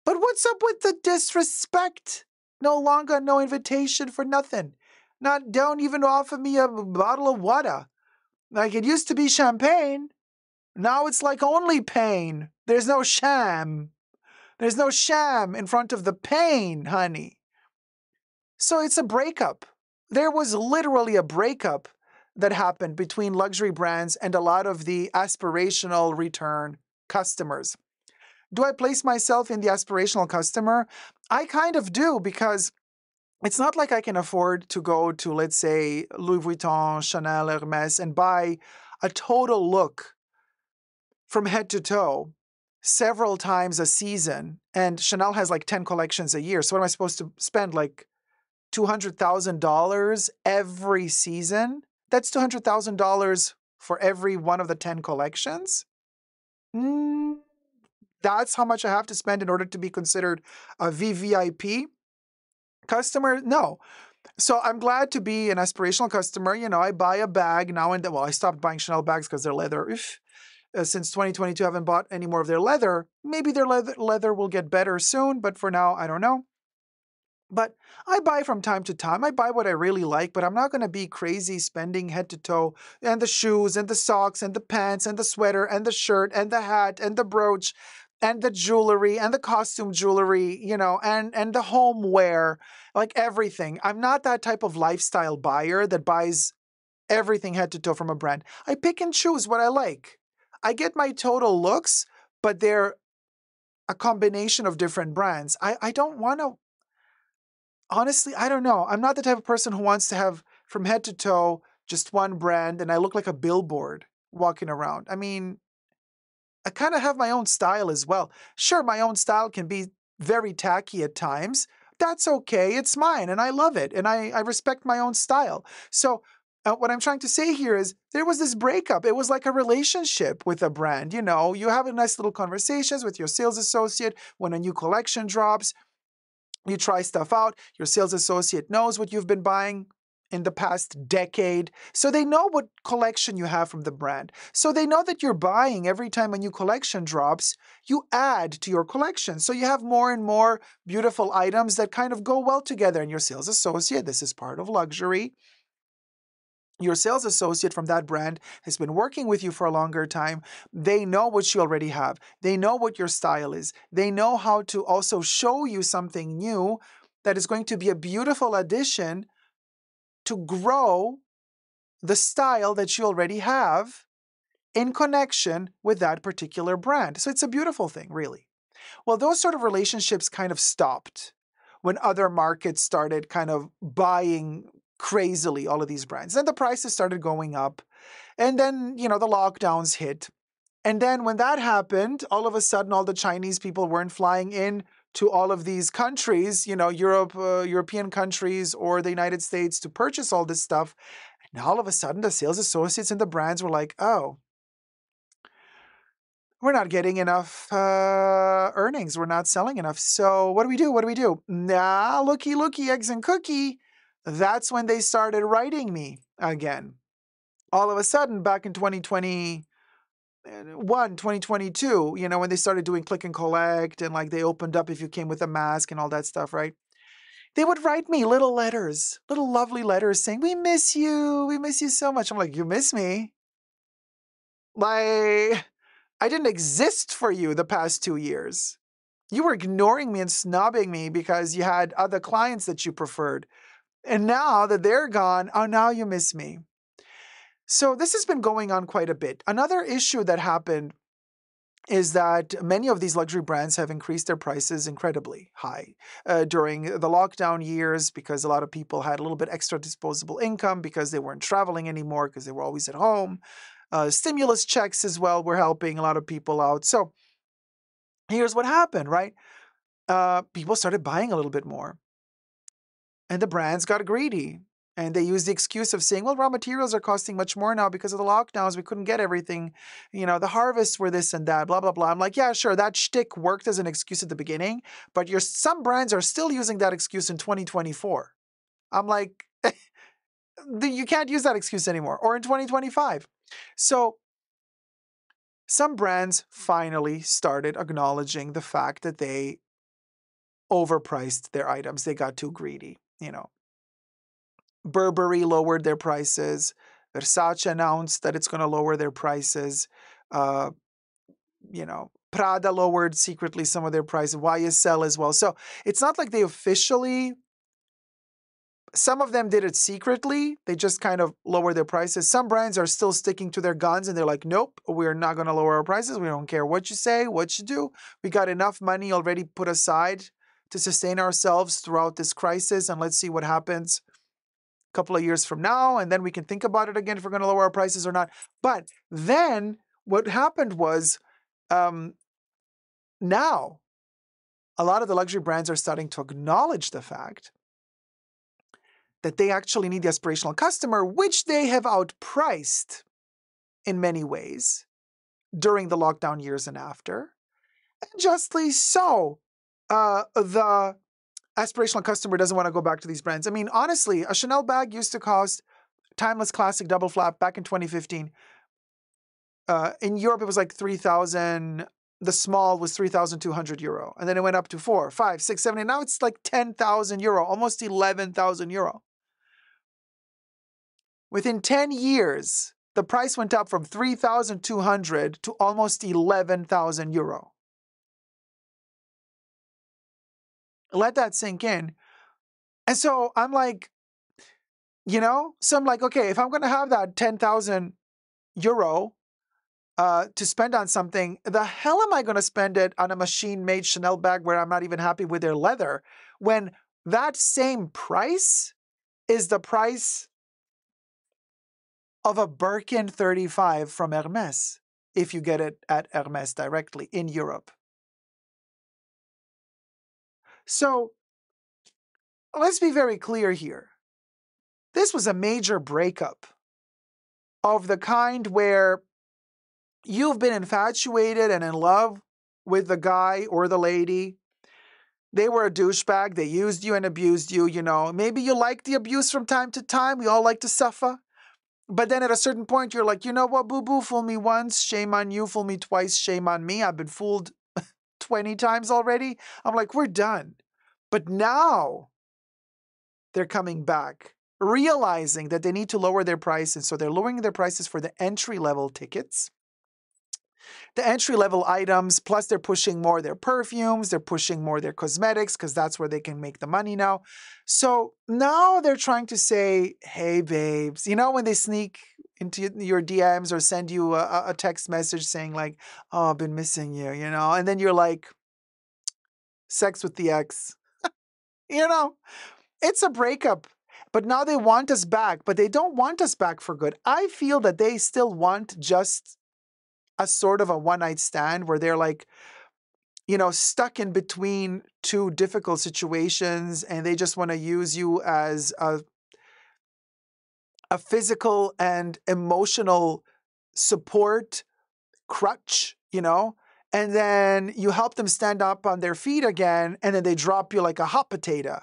But what's up with the disrespect? No longer, no invitation for nothing. Don't even offer me a bottle of water. Like, it used to be champagne. Now it's like only pain. There's no sham. There's no sham in front of the pain, honey. So it's a breakup. There was literally a breakup that happened between luxury brands and a lot of the aspirational return customers. Do I place myself in the aspirational customer? I kind of do, because it's not like I can afford to go to, let's say, Louis Vuitton, Chanel, Hermes, and buy a total look from head to toe several times a season. And Chanel has like 10 collections a year. So what am I supposed to spend, like $200,000 every season? That's $200,000 for every one of the 10 collections? That's how much I have to spend in order to be considered a VVIP customer? No. So I'm glad to be an aspirational customer. I buy a bag now and then. Well, I stopped buying Chanel bags because they're leather. Since 2022, I haven't bought any more of their leather. Maybe their leather will get better soon, but for now, I don't know. But I buy from time to time. I buy what I really like, but I'm not going to be crazy spending head to toe, and the shoes and the socks and the pants and the sweater and the shirt and the hat and the brooch and the jewelry and the costume jewelry, and the homeware, like everything. I'm not that type of lifestyle buyer that buys everything head to toe from a brand. I pick and choose what I like. I get my total looks, but they're a combination of different brands. I don't want to. Honestly, I don't know. I'm not the type of person who wants to have from head to toe just one brand and I look like a billboard walking around. I mean, I kind of have my own style as well. Sure, my own style can be very tacky at times. That's okay. It's mine and I love it. And I respect my own style. So, what I'm trying to say here is there was this breakup. It was like a relationship with a brand. You have a nice little conversations with your sales associate when a new collection drops. You try stuff out. Your sales associate knows what you've been buying in the past decade. So they know what collection you have from the brand. So they know that you're buying every time a new collection drops, you add to your collection. So you have more and more beautiful items that kind of go well together. And your sales associate, this is part of luxury. Your sales associate from that brand has been working with you for a longer time. They know what you already have. They know what your style is. They know how to also show you something new that is going to be a beautiful addition to grow the style that you already have in connection with that particular brand. So it's a beautiful thing, really. Well, those sort of relationships kind of stopped when other markets started kind of buying crazily all of these brands. Then the prices started going up. And then, the lockdowns hit. And then when that happened, all of a sudden, all the Chinese people weren't flying in to all of these countries, European countries or the United States to purchase all this stuff. And all of a sudden, the sales associates and the brands were like, oh, we're not getting enough earnings. We're not selling enough. So what do we do? What do we do? Nah, looky, eggs and cookie. That's when they started writing me again. All of a sudden, back in 2021, 2022, when they started doing click and collect and like they opened up if you came with a mask and all that stuff, right? They would write me little letters, little lovely letters saying, we miss you. We miss you so much. I'm like, you miss me? Like, I didn't exist for you the past 2 years. You were ignoring me and snobbing me because you had other clients that you preferred. And now that they're gone, oh, now you miss me. So this has been going on quite a bit. Another issue that happened is that many of these luxury brands have increased their prices incredibly high during the lockdown years because a lot of people had a little bit extra disposable income because they weren't traveling anymore because they were always at home. Stimulus checks as well were helping a lot of people out. So here's what happened, right? People started buying a little bit more. And the brands got greedy. And they used the excuse of saying, well, raw materials are costing much more now because of the lockdowns. We couldn't get everything. The harvests were this and that, blah, blah, blah. I'm like, yeah, sure, that shtick worked as an excuse at the beginning, but some brands are still using that excuse in 2024. I'm like, you can't use that excuse anymore, or in 2025. So some brands finally started acknowledging the fact that they overpriced their items. They got too greedy, Burberry lowered their prices. Versace announced that it's going to lower their prices. Prada lowered secretly some of their prices. YSL as well. So it's not like they officially, some of them did it secretly. They just kind of lower their prices. Some brands are still sticking to their guns and they're like, nope, we're not going to lower our prices. We don't care what you say, what you do. We got enough money already put aside to sustain ourselves throughout this crisis. And let's see what happens couple of years from now, and then we can think about it again if we're going to lower our prices or not. But then what happened was now a lot of the luxury brands are starting to acknowledge the fact that they actually need the aspirational customer, which they have outpriced in many ways during the lockdown years and after. And justly so. The aspirational customer doesn't want to go back to these brands. I mean, honestly, a Chanel bag used to cost timeless classic double flap back in 2015. In Europe, it was like 3,000 the small was 3,200 euro. And then it went up to 4, 5, 6, 7, and now it's like 10,000 euro, almost 11,000 euro. Within 10 years, the price went up from 3,200 to almost 11,000 euro. Let that sink in. And so I'm like, so I'm like, okay, if I'm going to have that 10,000 euro to spend on something, the hell am I going to spend it on a machine-made Chanel bag where I'm not even happy with their leather, when that same price is the price of a Birkin 35 from Hermes, if you get it at Hermes directly in Europe. So let's be very clear here. This was a major breakup of the kind where you've been infatuated and in love with the guy or the lady. They were a douchebag. They used you and abused you, Maybe you like the abuse from time to time. We all like to suffer. But then at a certain point, you're like, you know what, boo-boo, fool me once, shame on you. Fool me twice, shame on me. I've been fooled 20 times already. I'm like, we're done. But now they're coming back, realizing that they need to lower their prices. So they're lowering their prices for the entry-level tickets, the entry-level items, plus they're pushing more their perfumes, they're pushing more their cosmetics, because that's where they can make the money now. So now they're trying to say, hey, babes, when they sneak into your DMs or send you a text message saying like, oh, I've been missing you, and then you're like, sex with the ex, it's a breakup. But now they want us back, but they don't want us back for good. I feel that they still want just a sort of a one-night stand where they're like, stuck in between two difficult situations, and they just want to use you as a physical and emotional support crutch, and then you help them stand up on their feet again, and then they drop you like a hot potato.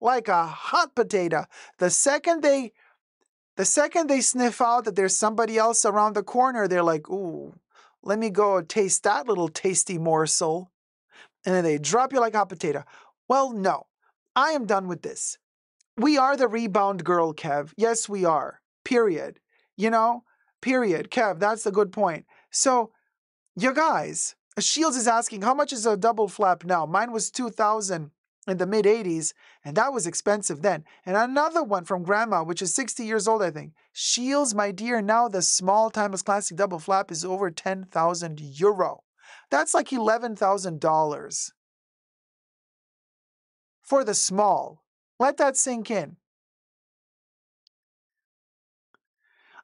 Like a hot potato. The second they sniff out that there's somebody else around the corner, they're like, ooh, let me go taste that little tasty morsel. And then they drop you like a hot potato. Well, no, I am done with this. We are the rebound girl, Kev. Yes, we are. Period. Period. Kev, that's a good point. So, you guys, Shields is asking, how much is a double flap now? Mine was 2,000 in the mid-80s, and that was expensive then. And another one from Grandma, which is 60 years old, I think. Shields, my dear, now the small timeless classic double flap is over 10,000 euro. That's like $11,000 for the small. Let that sink in.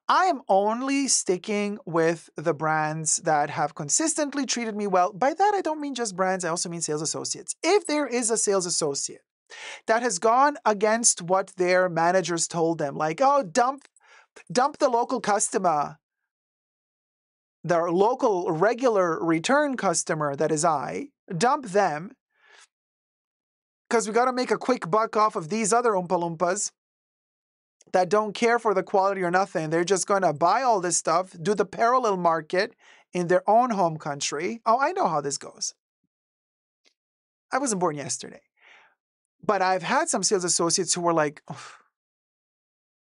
I am only sticking with the brands that have consistently treated me well. By that, I don't mean just brands. I also mean sales associates. If there is a sales associate that has gone against what their managers told them, like, oh, dump the local customer, their local regular return customer, that is I, dump them, because we got to make a quick buck off of these other Oompa Loompas that don't care for the quality or nothing. They're just going to buy all this stuff, do the parallel market in their own home country. Oh, I know how this goes. I wasn't born yesterday. But I've had some sales associates who were like, oh,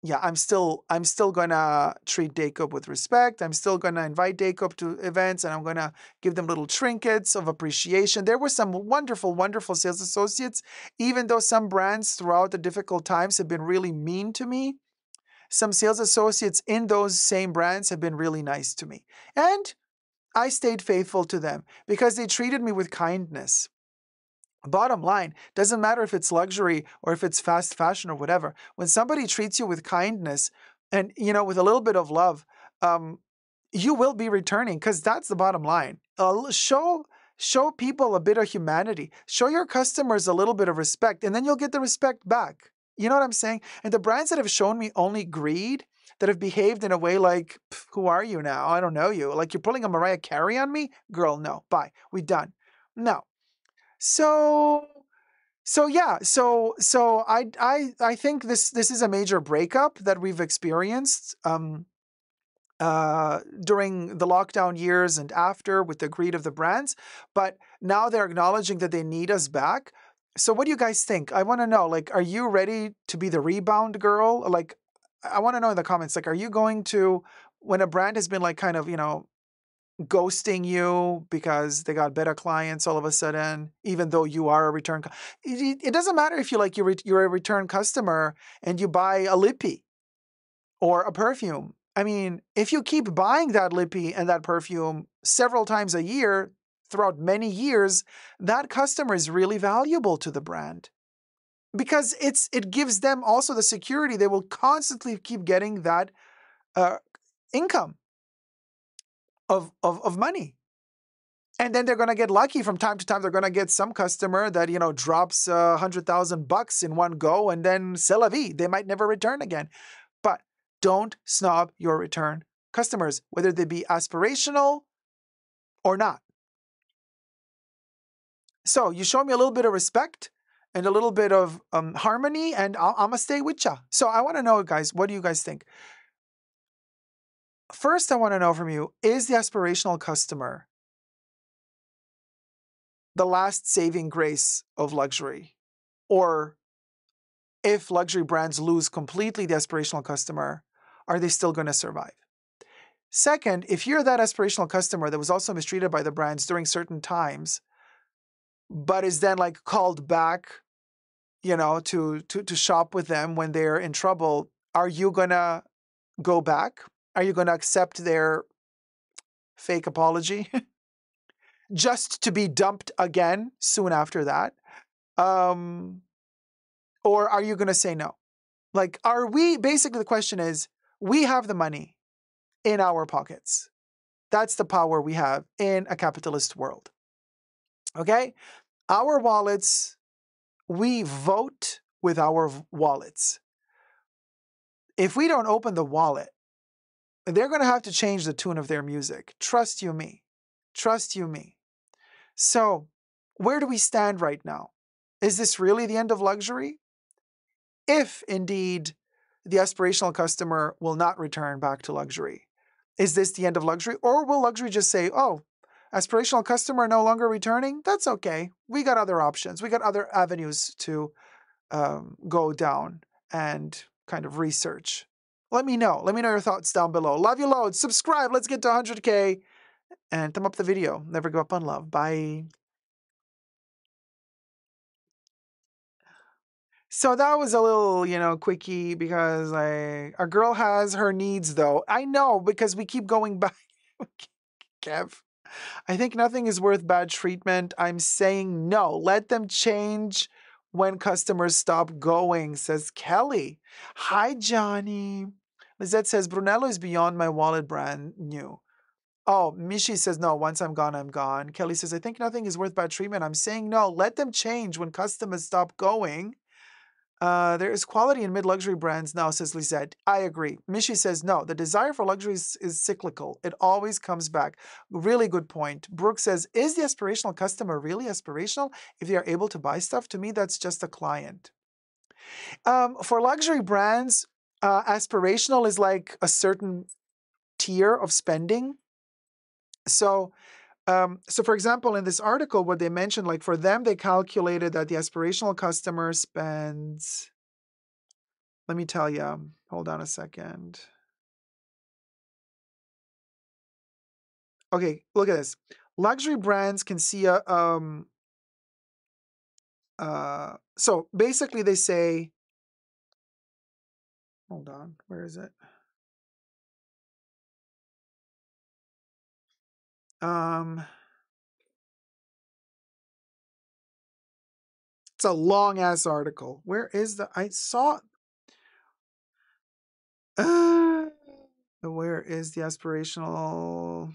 yeah, I'm still going to treat Dacob with respect. I'm still going to invite Dacob to events, and I'm going to give them little trinkets of appreciation. There were some wonderful, wonderful sales associates, even though some brands throughout the difficult times have been really mean to me. Some sales associates in those same brands have been really nice to me. And I stayed faithful to them because they treated me with kindness. Bottom line, doesn't matter if it's luxury or if it's fast fashion or whatever. When somebody treats you with kindness and, with a little bit of love, you will be returning, because that's the bottom line. Show people a bit of humanity. Show your customers a little bit of respect, and then you'll get the respect back. You know what I'm saying? And the brands that have shown me only greed, that have behaved in a way like, who are you now? I don't know you. Like you're pulling a Mariah Carey on me? Girl, no. Bye. We done. No. So I think this is a major breakup that we've experienced. during the lockdown years and after with the greed of the brands, but now they're acknowledging that they need us back. So what do you guys think? I want to know, like, are you ready to be the rebound girl? Like, I want to know in the comments, like, are you going to, when a brand has been like kind of, ghosting you because they got better clients all of a sudden, even though you are a return, it doesn't matter if you're a return customer and you buy a lippy or a perfume. I mean, if you keep buying that lippy and that perfume several times a year throughout many years, that customer is really valuable to the brand because it gives them also the security. They will constantly keep getting that income of money. And then they're going to get lucky from time to time. They're going to get some customer that, drops $100,000 in one go and then c'est la vie. They might never return again. But don't snob your return customers, whether they be aspirational or not. So you show me a little bit of respect and a little bit of harmony, and I'm going to stay with ya. So I want to know, guys, what do you guys think? First, I want to know from you, is the aspirational customer the last saving grace of luxury? Or if luxury brands lose completely the aspirational customer, are they still going to survive? Second, if you're that aspirational customer that was also mistreated by the brands during certain times, but is then like called back, to shop with them when they're in trouble, are you going to go back? Are you going to accept their fake apology just to be dumped again soon after that? Or are you going to say no? Like, basically the question is, we have the money in our pockets. That's the power we have in a capitalist world. Okay? Our wallets, we vote with our wallets. If we don't open the wallet, they're going to have to change the tune of their music. Trust you me. Trust you me. So, where do we stand right now? Is this really the end of luxury? If indeed the aspirational customer will not return back to luxury, is this the end of luxury? Or will luxury just say, oh, aspirational customer no longer returning? That's okay. We got other options. We got other avenues to go down and kind of research. Let me know. Let me know your thoughts down below. Love you loads. Subscribe. Let's get to 100K. And thumb up the video. Never give up on love. Bye. So that was a little, quickie because our girl has her needs though. I know because we keep going back. Kev, I think nothing is worth bad treatment. I'm saying no. Let them change when customers stop going, says Kelly. Hi, Johnny. Lizette says, Brunello is beyond my wallet, brand new. Oh, Mishi says, no, once I'm gone, I'm gone. Kelly says, I think nothing is worth bad treatment. I'm saying no. Let them change when customers stop going. There is quality in mid-luxury brands now, says Lisette. I agree. Mishi says, no, the desire for luxury is cyclical. It always comes back. Really good point. Brooke says, is the aspirational customer really aspirational if they are able to buy stuff? To me, that's just a client. For luxury brands, aspirational is like a certain tier of spending. So for example, in this article, what they mentioned, like for them, they calculated that the aspirational customer spends, let me tell you, hold on a second. Okay, look at this. Luxury brands can see so basically they say, hold on, where is it? It's a long ass article. Where is I saw, where is the aspirational?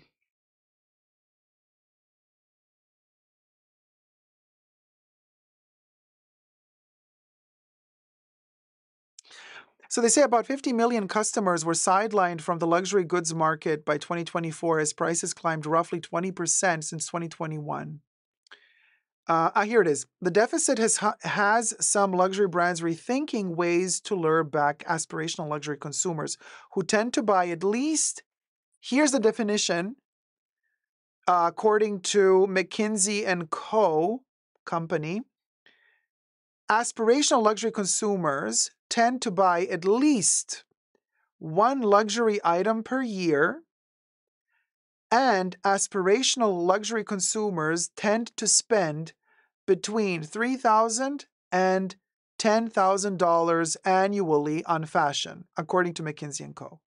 So they say about 50 million customers were sidelined from the luxury goods market by 2024 as prices climbed roughly 20% since 2021. Here it is. The deficit has some luxury brands rethinking ways to lure back aspirational luxury consumers who tend to buy at least Here's the definition according to McKinsey & Co. company. Aspirational luxury consumers tend to buy at least one luxury item per year, and aspirational luxury consumers tend to spend between $3,000 and $10,000 annually on fashion, according to McKinsey & Co.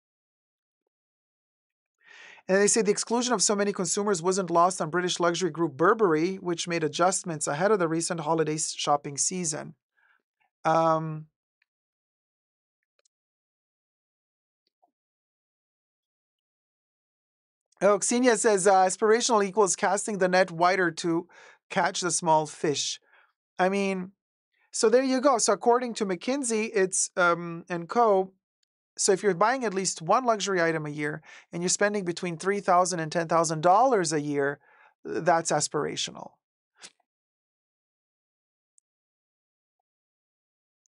And they say the exclusion of so many consumers wasn't lost on British luxury group Burberry, which made adjustments ahead of the recent holiday shopping season. Xenia says aspirational equals casting the net wider to catch the small fish. I mean, so there you go. So according to McKinsey, it's and Co. So if you're buying at least one luxury item a year and you're spending between $3,000 and $10,000 a year, that's aspirational.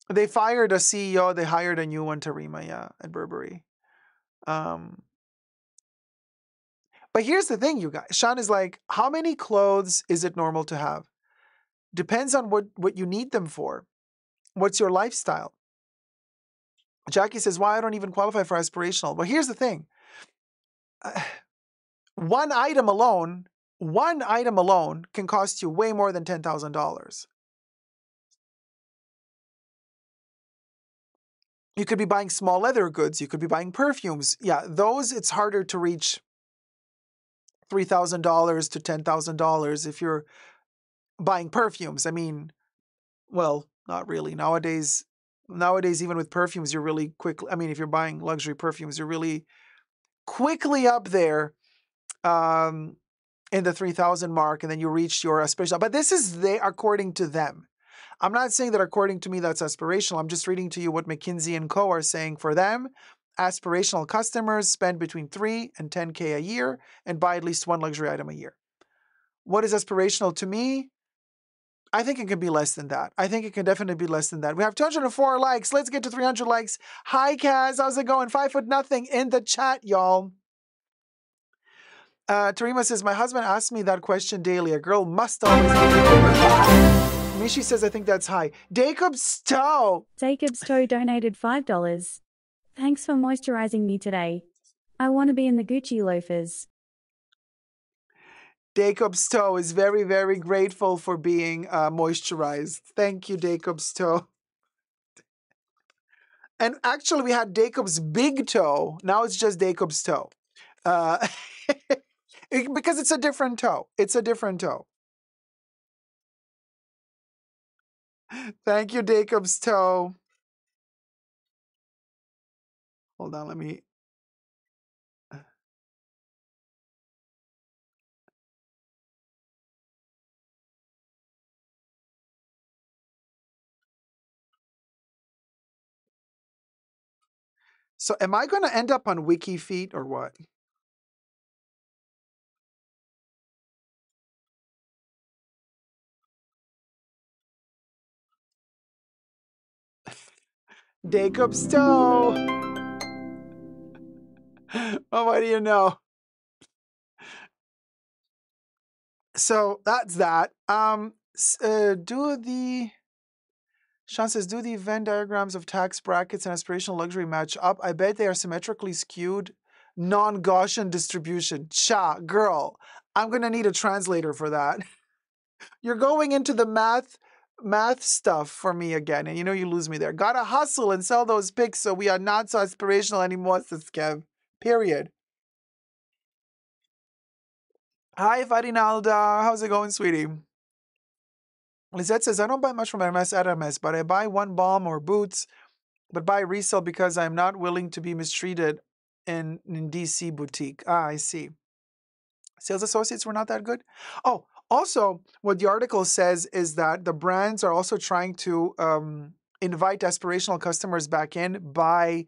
They fired a CEO. They hired a new one, Teresa, at Burberry. But here's the thing, you guys. Sean is like, how many clothes is it normal to have? Depends on what you need them for. What's your lifestyle? Jackie says, why I don't even qualify for aspirational. Well, here's the thing. One item alone can cost you way more than $10,000. You could be buying small leather goods. You could be buying perfumes. Yeah, those, it's harder to reach $3,000 to $10,000 if you're buying perfumes. I mean, well, not really. Nowadays, even with perfumes, you're really quick. I mean, if you're buying luxury perfumes, you're really quickly up there in the 3,000 mark, and then you reach your aspirational. But this is according to them. I'm not saying that according to me that's aspirational. I'm just reading to you what McKinsey & Co. are saying. For them, aspirational customers spend between $3,000 and $10,000 a year and buy at least one luxury item a year. What is aspirational to me? I think it can be less than that. I think it can definitely be less than that. We have 204 likes. Let's get to 300 likes. Hi, Kaz. How's it going? 5'0" in the chat, y'all. Teresa says, my husband asks me that question daily. A girl must always be. Mishi says, I think that's high. Dacob Stowe donated $5. Thanks for moisturizing me today. I want to be in the Gucci loafers. Dacob Stowe is very, very grateful for being moisturized. Thank you, Dacob Stowe. And actually, we had Dacob's big toe. Now it's just Dacob's toe. Because it's a different toe. It's a different toe. Thank you, Dacob's toe. Hold on, let me... So am I going to end up on WikiFeet or what? Dacob Stowe. Oh, what do you know? So that's that. Sean says, do the Venn diagrams of tax brackets and aspirational luxury match up? I bet they are symmetrically skewed, non-Gaussian distribution. Cha, girl, I'm going to need a translator for that. You're going into the math stuff for me again, and you know you lose me there. Gotta hustle and sell those pics so we are not so aspirational anymore, says Kev. Period. Hi, Farinalda. How's it going, sweetie? Lizette says, I don't buy much from Hermes at Hermes, but I buy one balm or boots, but buy resale because I'm not willing to be mistreated in DC boutique. Ah, I see. Sales associates were not that good? Oh, also, what the article says is that the brands are also trying to invite aspirational customers back in by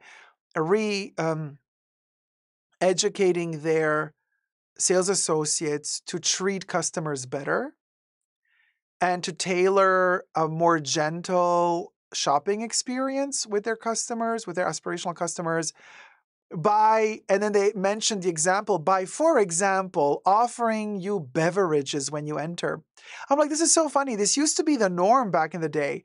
educating their sales associates to treat customers better and to tailor a more gentle shopping experience with their customers, with their aspirational customers. and then they mentioned the example, by, for example, offering you beverages when you enter. I'm like, this is so funny. This used to be the norm back in the day.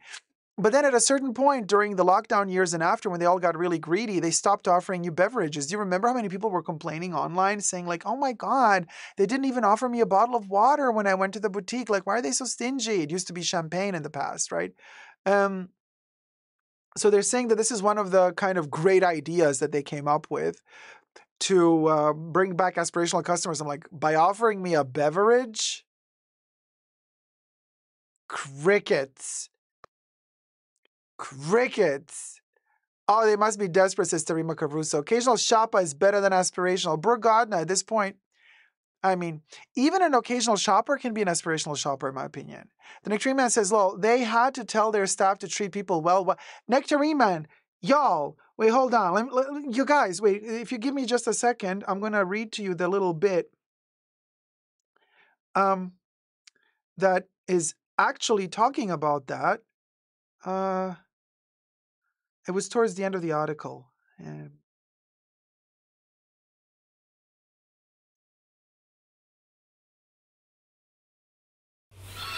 But then at a certain point during the lockdown years and after, when they all got really greedy, they stopped offering you beverages. Do you remember how many people were complaining online saying like, oh my God, they didn't even offer me a bottle of water when I went to the boutique. Like, why are they so stingy? It used to be champagne in the past, right? So they're saying that this is one of the kind of great ideas that they came up with to bring back aspirational customers. I'm like, by offering me a beverage? Crickets. Crickets. Oh, they must be desperate, says Terima Caruso. Occasional shopper is better than aspirational. Burgodna, at this point, I mean, even an occasional shopper can be an aspirational shopper, in my opinion. The Nectarine Man says, lol, they had to tell their staff to treat people well. Nectarine Man, y'all, wait, hold on. You guys, wait, if you give me just a second, I'm going to read to you the little bit that is actually talking about that. It was towards the end of the article.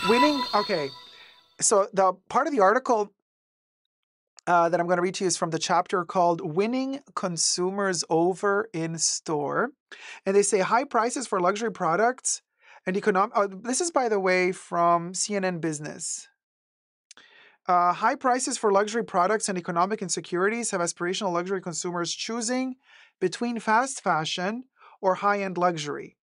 Winning, okay. So the part of the article that I'm going to read to you is from the chapter called Winning Consumers Over in Store. And they say high prices for luxury products and this is, by the way, from CNN Business. High prices for luxury products and economic insecurities have aspirational luxury consumers choosing between fast fashion or high-end luxury.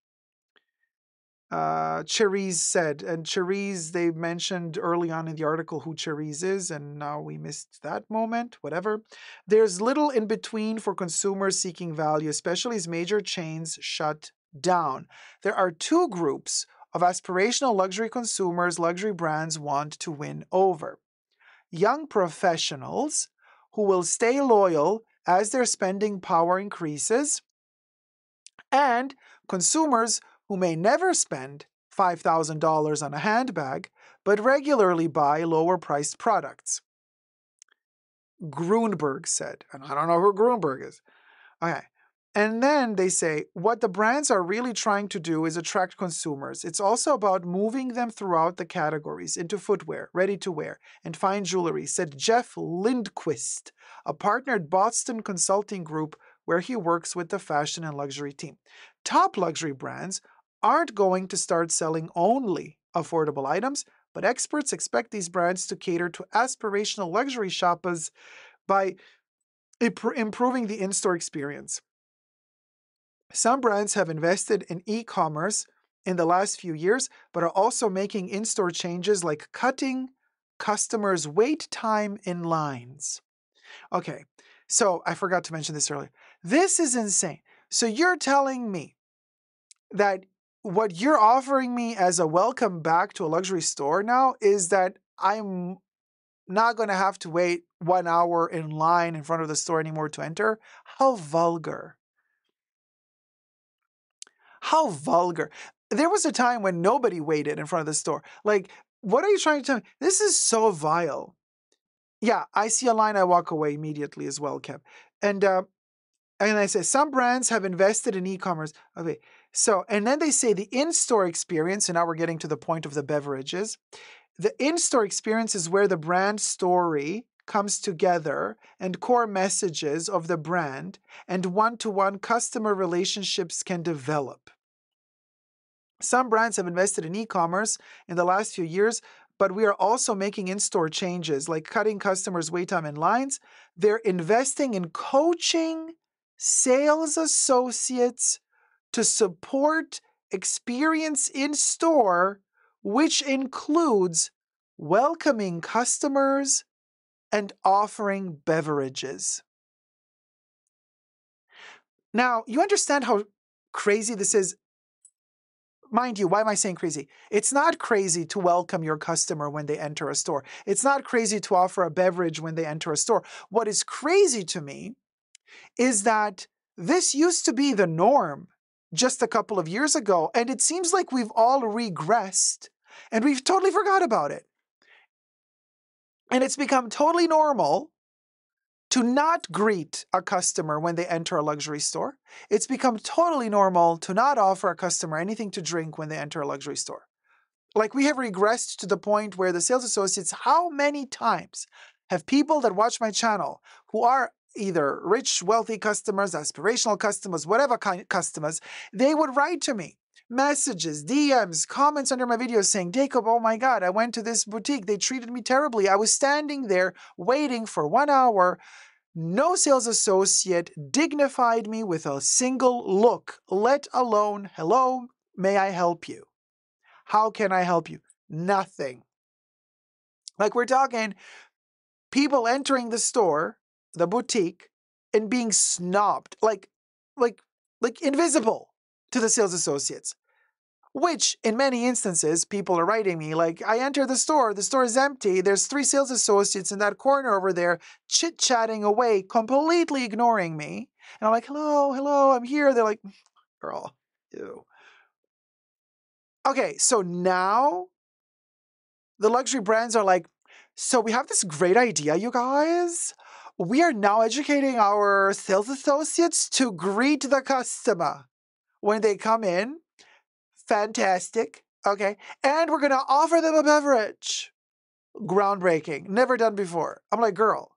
Cherise said, and Cherise, they mentioned early on in the article who Cherise is, and now we missed that moment, whatever. There's little in between for consumers seeking value, especially as major chains shut down. There are two groups of aspirational luxury consumers luxury brands want to win over. Young professionals who will stay loyal as their spending power increases, and consumers who may never spend $5,000 on a handbag, but regularly buy lower-priced products. Grunberg said, and I don't know who Grunberg is. Okay. And then they say, what the brands are really trying to do is attract consumers. It's also about moving them throughout the categories into footwear, ready-to-wear, and fine jewelry, said Jeff Lindquist, a partner at Boston Consulting Group, where he works with the fashion and luxury team. Top luxury brands aren't going to start selling only affordable items, but experts expect these brands to cater to aspirational luxury shoppers by improving the in-store experience. Some brands have invested in e-commerce in the last few years, but are also making in-store changes like cutting customers' wait time in lines. Okay, so I forgot to mention this earlier. This is insane. So you're telling me that what you're offering me as a welcome back to a luxury store now is that I'm not going to have to wait 1 hour in line in front of the store anymore to enter? How vulgar. How vulgar. There was a time when nobody waited in front of the store. Like, what are you trying to tell me? This is so vile. Yeah, I see a line, I walk away immediately as well, Kev. And I say, some brands have invested in e-commerce. Okay, so, and then they say the in-store experience, and now we're getting to the point of the beverages. The in-store experience is where the brand story comes together and core messages of the brand and one-to-one customer relationships can develop. Some brands have invested in e-commerce in the last few years, but we are also making in-store changes like cutting customers' wait time in lines. They're investing in coaching sales associates to support experience in store, which includes welcoming customers and offering beverages. Now, you understand how crazy this is? Mind you, why am I saying crazy? It's not crazy to welcome your customer when they enter a store. It's not crazy to offer a beverage when they enter a store. What is crazy to me is that this used to be the norm just a couple of years ago, and it seems like we've all regressed and we've totally forgot about it. And it's become totally normal to not greet a customer when they enter a luxury store. It's become totally normal to not offer a customer anything to drink when they enter a luxury store. Like, we have regressed to the point where the sales associates, how many times have people that watch my channel who are either rich, wealthy customers, aspirational customers, whatever kind of customers, they would write to me messages, DMs, comments under my videos saying, Dacob, oh my God, I went to this boutique. They treated me terribly. I was standing there waiting for 1 hour. No sales associate dignified me with a single look, let alone, hello, may I help you? How can I help you? Nothing. Like, we're talking people entering the store, the boutique, and being snobbed, like invisible to the sales associates. Which, in many instances, people are writing me, like, I enter the store is empty, there's 3 sales associates in that corner over there, chit-chatting away, completely ignoring me. And I'm like, hello, I'm here. They're like, girl, ew. Okay, so now the luxury brands are like, so we have this great idea, you guys. We are now educating our sales associates to greet the customer when they come in. Fantastic. Okay. And we're going to offer them a beverage. Groundbreaking. Never done before. I'm like, girl,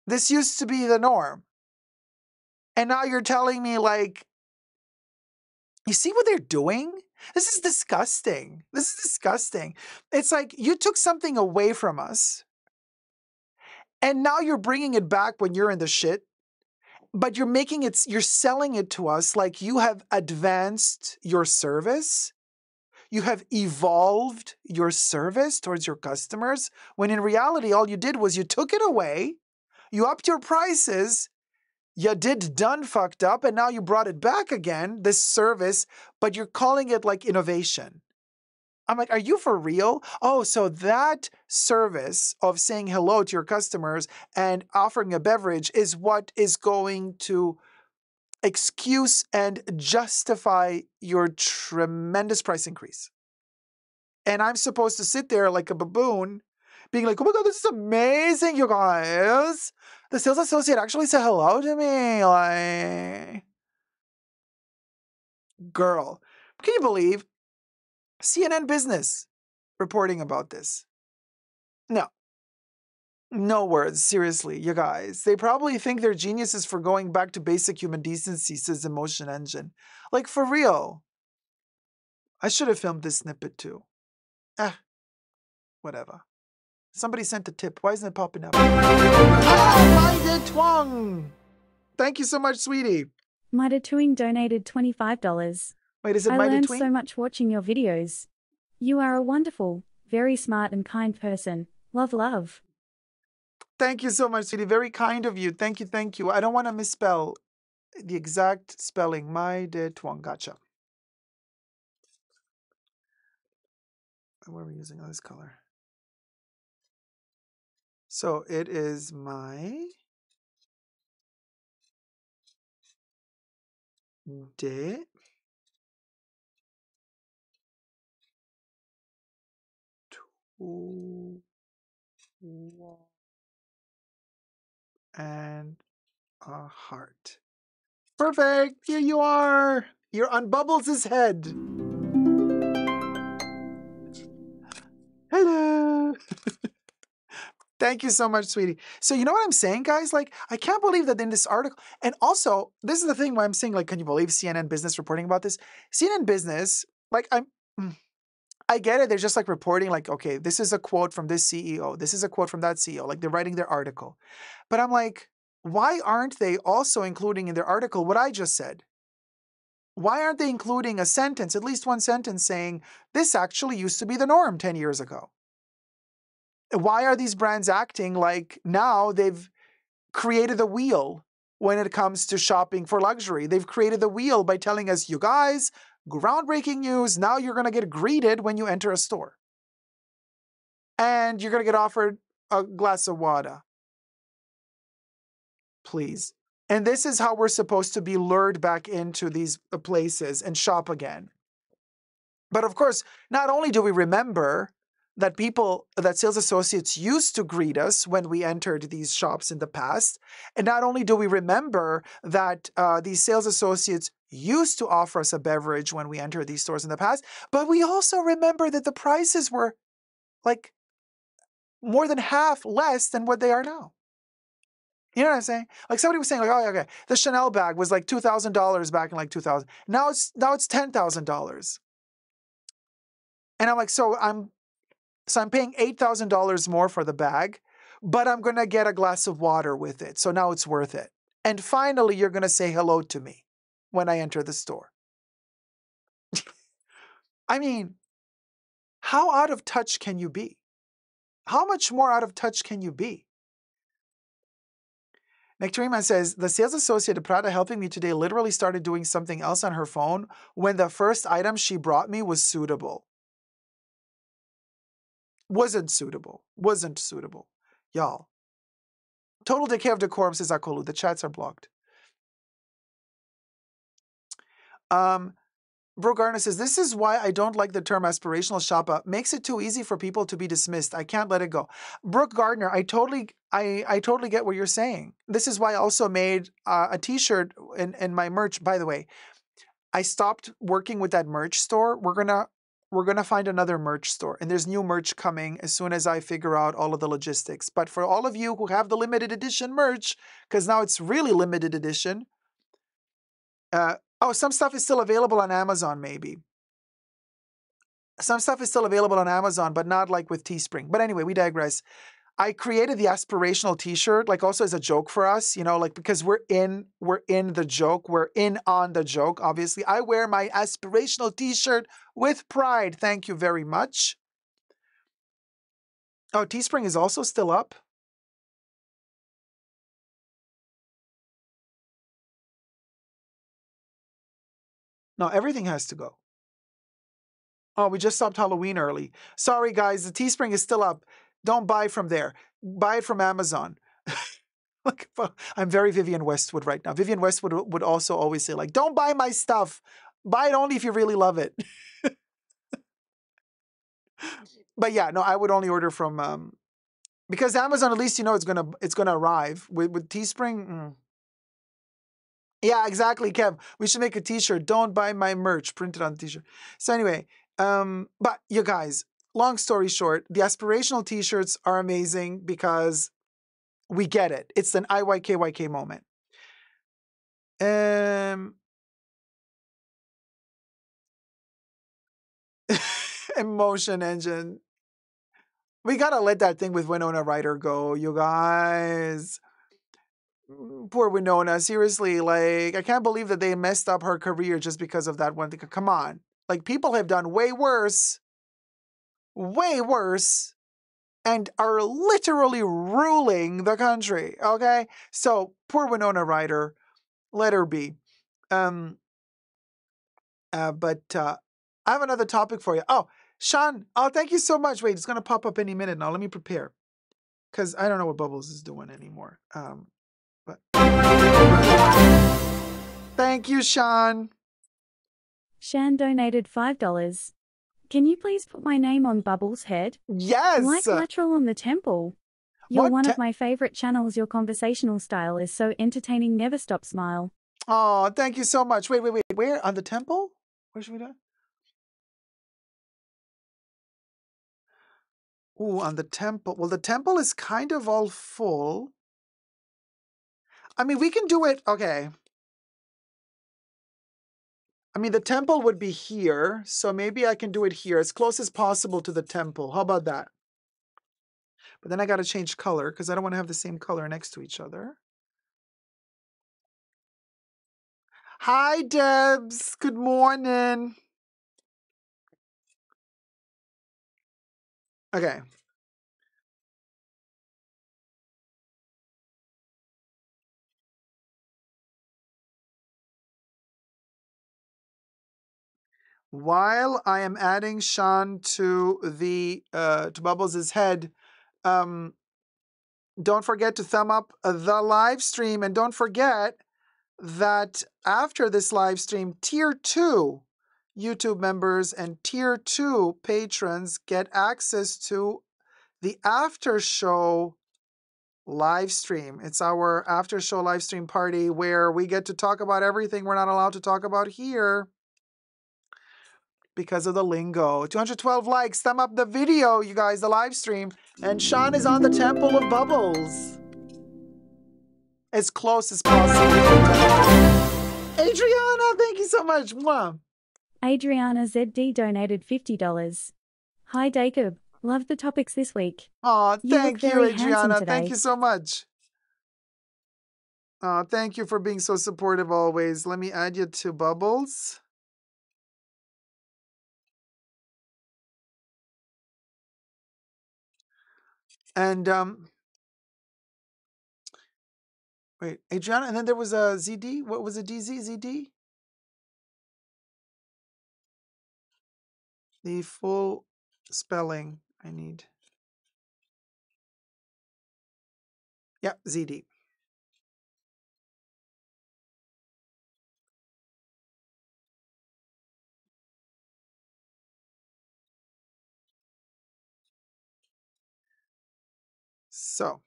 this used to be the norm. And now you're telling me, like, you see what they're doing? This is disgusting. This is disgusting. It's like you took something away from us, and now you're bringing it back when you're in the shit, but you're selling it to us like you have advanced your service. You have evolved your service towards your customers, when in reality, all you did was you took it away, you upped your prices, you did done fucked up, and now you brought it back again, this service, but you're calling it like innovation. I'm like, are you for real? Oh, so that service of saying hello to your customers and offering a beverage is what is going to excuse and justify your tremendous price increase. And I'm supposed to sit there like a baboon, being like, oh my God, this is amazing, you guys. The sales associate actually said hello to me. Like, girl, can you believe CNN Business reporting about this? No words, seriously, you guys. They probably think they're geniuses for going back to basic human decency, says Emotion Engine. Like, for real. I should have filmed this snippet too. Whatever. Somebody sent a tip. Why isn't it popping up? Oh, Minded Twang! Thank you so much, sweetie. Mida Twing donated $25. Wait, is it I Minded learned Twang? so much watching your videos. You are a wonderful, very smart and kind person. Love, love. Thank you so much, sweetie. Very kind of you. Thank you, thank you. I don't want to misspell the exact spelling. Minded Twang. Gotcha. What are we using on this color? So it is my de and a heart. Perfect. Here you are. You're on Bubbles' head. Hello. Thank you so much, sweetie. So you know what I'm saying, guys? Like, I can't believe that in this article, and also, this is the thing why I'm saying, like, can you believe CNN Business reporting about this? CNN Business, like, I get it. They're just like reporting, like, okay, this is a quote from this CEO. This is a quote from that CEO. Like, they're writing their article. But I'm like, why aren't they also including in their article what I just said? Why aren't they including a sentence, at least one sentence saying, this actually used to be the norm 10 years ago? Why are these brands acting like now they've created the wheel when it comes to shopping for luxury? They've created the wheel by telling us, you guys, groundbreaking news, now you're going to get greeted when you enter a store. And you're going to get offered a glass of water. Please. And this is how we're supposed to be lured back into these places and shop again. But of course, not only do we remember that sales associates used to greet us when we entered these shops in the past. And not only do we remember that these sales associates used to offer us a beverage when we entered these stores in the past, but we also remember that the prices were like more than half less than what they are now. You know what I'm saying? Like somebody was saying, like, oh, okay, the Chanel bag was like $2,000 back in like 2000. Now it's $10,000. And I'm like, so I'm paying $8,000 more for the bag, but I'm gonna get a glass of water with it. So now it's worth it. And finally, you're gonna say hello to me when I enter the store. I mean, how out of touch can you be? How much more out of touch can you be? Nectarine says, the sales associate at Prada helping me today literally started doing something else on her phone when the first item she brought me was suitable. Wasn't suitable. Y'all. Total decay of decorum, says Akolu. The chats are blocked. Brooke Gardner says, this is why I don't like the term aspirational shopper. Makes it too easy for people to be dismissed. I can't let it go. Brooke Gardner, I totally get what you're saying. This is why I also made a t-shirt in my merch. By the way, I stopped working with that merch store. We're gonna find another merch store, and there's new merch coming as soon as I figure out all of the logistics. But for all of you who have the limited edition merch, because now it's really limited edition, some stuff is still available on Amazon, maybe. Some stuff is still available on Amazon, but not like with Teespring. But anyway, we digress. I created the aspirational t-shirt, like also as a joke for us, you know, like because we're in the joke, we're in on the joke, obviously. I wear my aspirational t-shirt with pride. Thank you very much. Oh, Teespring is also still up. No, everything has to go. Oh, we just stopped Halloween early. Sorry, guys. The Teespring is still up. Don't buy from there. Buy it from Amazon. I'm very Vivienne Westwood right now. Vivienne Westwood would also always say, like, don't buy my stuff. Buy it only if you really love it. But yeah, no, I would only order from because Amazon, at least you know it's gonna arrive. With Teespring. Yeah, exactly, Kev. We should make a t-shirt. Don't buy my merch printed on the t-shirt. So anyway, but you guys, long story short, the aspirational t-shirts are amazing because we get it. It's an IYKYK moment. Emotion engine. We gotta let that thing with Winona Ryder go, you guys. Poor Winona, seriously, like, I can't believe that they messed up her career just because of that one thing. Come on. Like, people have done way worse, and are literally ruling the country, okay? So, poor Winona Ryder, let her be. But I have another topic for you. Oh, Sean, thank you so much. Wait, it's going to pop up any minute now. Let me prepare. Because I don't know what Bubbles is doing anymore. But thank you, Sean. Shan donated $5. Can you please put my name on Bubbles' head? Yes. Like lateral on the temple. You're one of my favorite channels. Your conversational style is so entertaining. Never stop smile. Oh, thank you so much. Wait. Where? On the temple? Where should we do? Ooh, on the temple. Well, the temple is kind of all full. I mean, we can do it. Okay. I mean, the temple would be here, so maybe I can do it here, as close as possible to the temple. How about that? But then I got to change color, because I don't want to have the same color next to each other. Hi, Debs. Good morning. Okay. While I am adding Sean to the to Bubbles' head, don't forget to thumb up the live stream, and don't forget that after this live stream, tier 2 YouTube members and tier 2 patrons get access to the after show live stream. It's our after show live stream party where we get to talk about everything we're not allowed to talk about here because of the lingo. 212 likes. Thumb up the video, you guys, the live stream. And Sean is on the Temple of Bubbles. As close as possible. Adriana, thank you so much. Mwah. Adriana ZD donated $50. Hi Dacob, love the topics this week. Oh, thank you, very handsome Adriana. today. Thank you so much. Thank you for being so supportive always. Let me add you to Bubbles. And wait, Adriana, and then there was a ZD. What was it? ZD? The full spelling I need. Yeah, ZD. So,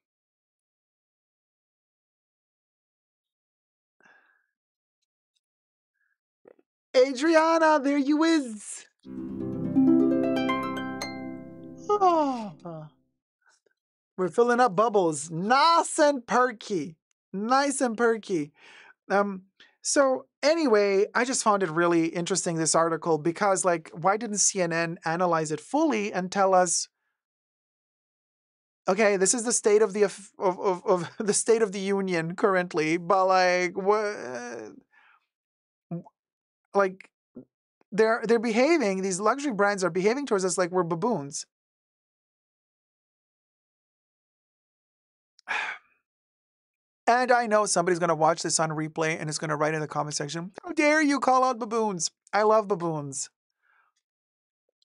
Adriana, there you is. Oh. We're filling up Bubbles. Nice and perky. Nice and perky. So anyway, I just found it really interesting, this article, because like, why didn't CNN analyze it fully and tell us, okay, this is the state of the of the state of the union currently, but like what, like they're behaving, these luxury brands are behaving towards us like we're baboons. And I know somebody's going to watch this on replay and is going to write in the comment section, how dare you call out baboons? I love baboons.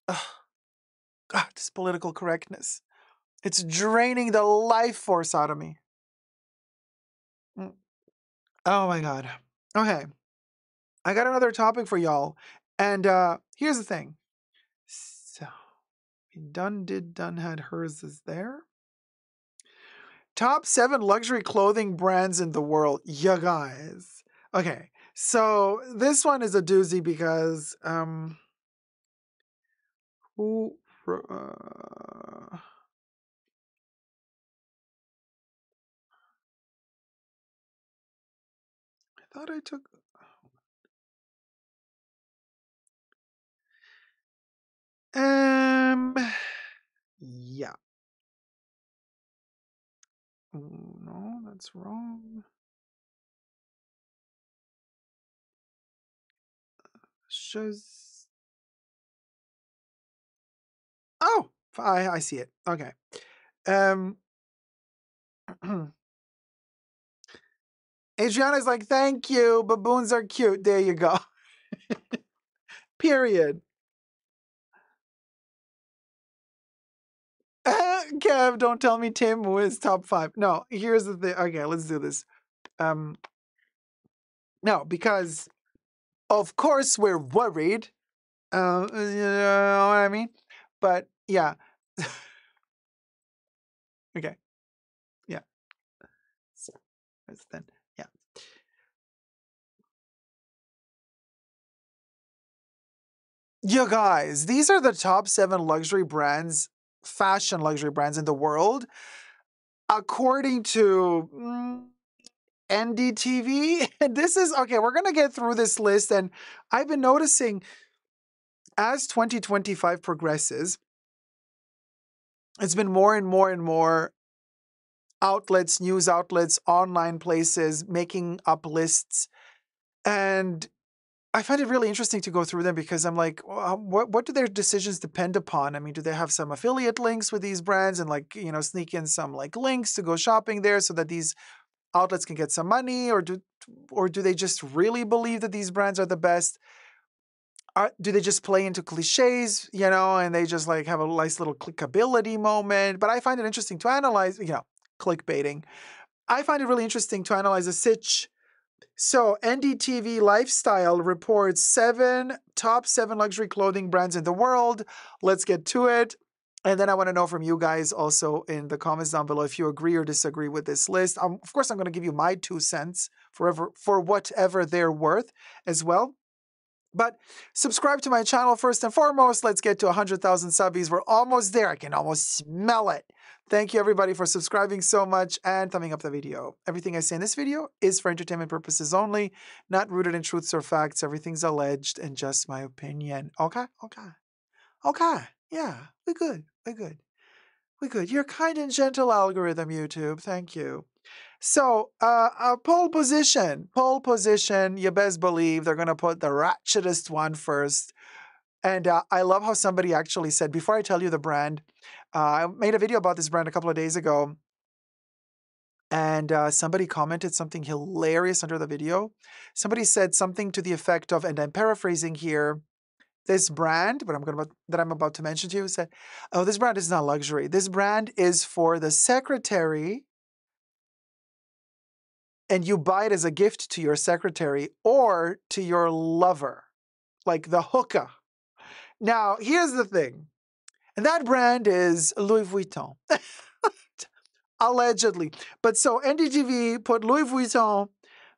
Ugh. God, this political correctness. It's draining the life force out of me. Oh my God. Okay. I got another topic for y'all. And here's the thing. So, done had hers is there. Top 7 luxury clothing brands in the world. You guys. Okay. So this one is a doozy because who I thought I took yeah. No, that's wrong. Shows. Oh, I see it. Okay. Adriana's like, thank you. Baboons are cute. There you go. Period. Kev, don't tell me Tim was top 5. No, here's the thing. Okay, let's do this. No, because of course we're worried. You know what I mean? But yeah. Okay. Yeah. So then, yeah. You guys, these are the top 7 luxury brands, fashion luxury brands in the world, according to NDTV. And this is, okay, we're going to get through this list. And I've been noticing as 2025 progresses, it's been more and more and more outlets, news outlets, online places making up lists. And I find it really interesting to go through them because I'm like, what do their decisions depend upon? I mean, do they have some affiliate links with these brands and like, you know, sneak in some like links to go shopping there so that these outlets can get some money, or do they just really believe that these brands are the best? Do they just play into cliches, you know, and they just like have a nice little clickability moment? But I find it interesting to analyze, you know, clickbaiting. I find it really interesting to analyze a sitch So NDTV Lifestyle reports top seven luxury clothing brands in the world. Let's get to it. And then I want to know from you guys also in the comments down below if you agree or disagree with this list. Of course, I'm going to give you my 2 cents for whatever they're worth as well. But subscribe to my channel first and foremost. Let's get to 100,000 subbies. We're almost there. I can almost smell it. Thank you everybody for subscribing so much and thumbing up the video. Everything I say in this video is for entertainment purposes only, not rooted in truths or facts. Everything's alleged and just my opinion. Okay? Okay. Yeah, we're good. We're good. You're kind and gentle algorithm, YouTube. Thank you. So, pole position. You best believe they're going to put the ratchetest one first. And I love how somebody actually said, before I tell you the brand, I made a video about this brand a couple of days ago. And somebody commented something hilarious under the video. Somebody said something to the effect of, and I'm paraphrasing here, this brand, that I'm about to mention to you, said, oh, this brand is not luxury. This brand is for the secretary, and you buy it as a gift to your secretary or to your lover, like the hookah. Now, here's the thing. And that brand is Louis Vuitton. Allegedly. But so NDTV put Louis Vuitton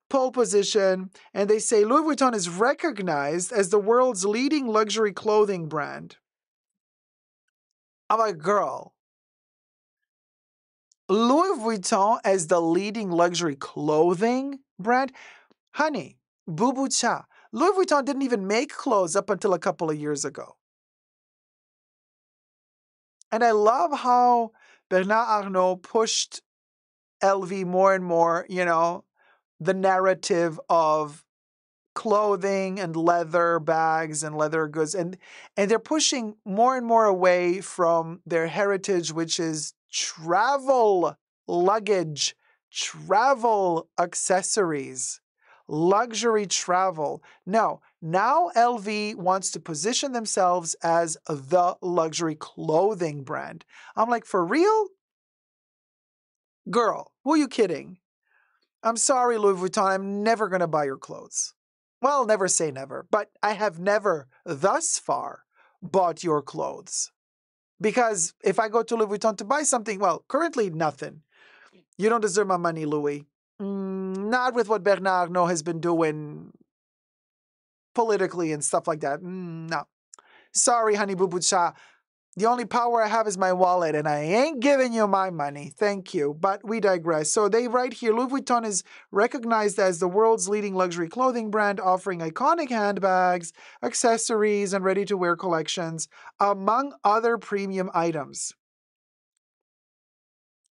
pole position, and they say Louis Vuitton is recognized as the world's leading luxury clothing brand. I'm like, girl, Louis Vuitton as the leading luxury clothing brand? Honey, boo-boo cha. Louis Vuitton didn't even make clothes up until a couple of years ago. And I love how Bernard Arnault pushed LV more and more, the narrative of clothing and leather bags and leather goods. And they're pushing more and more away from their heritage, which is travel luggage, travel accessories, luxury travel. No, now LV wants to position themselves as the luxury clothing brand. I'm like, for real? Girl, who are you kidding? I'm sorry, Louis Vuitton, I'm never going to buy your clothes. Well, never say never, but I have never thus far bought your clothes. Because if I go to Louis Vuitton to buy something, well, currently nothing. You don't deserve my money, Louis. Not with what Bernard Arnault has been doing politically and stuff like that. No. Sorry, honey boo boo cha. The only power I have is my wallet, and I ain't giving you my money. Thank you. But we digress. So they write here, Louis Vuitton is recognized as the world's leading luxury clothing brand, offering iconic handbags, accessories, and ready-to-wear collections, among other premium items.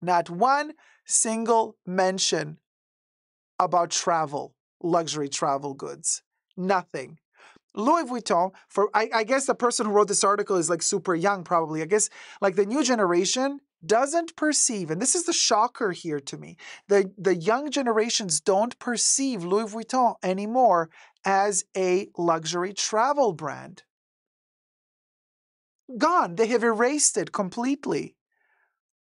Not one single mention about travel, luxury travel goods. Nothing. Louis Vuitton, I guess the person who wrote this article is like super young probably. I guess like the new generation doesn't perceive, and this is the shocker here to me, the young generations don't perceive Louis Vuitton anymore as a luxury travel brand. Gone. They have erased it completely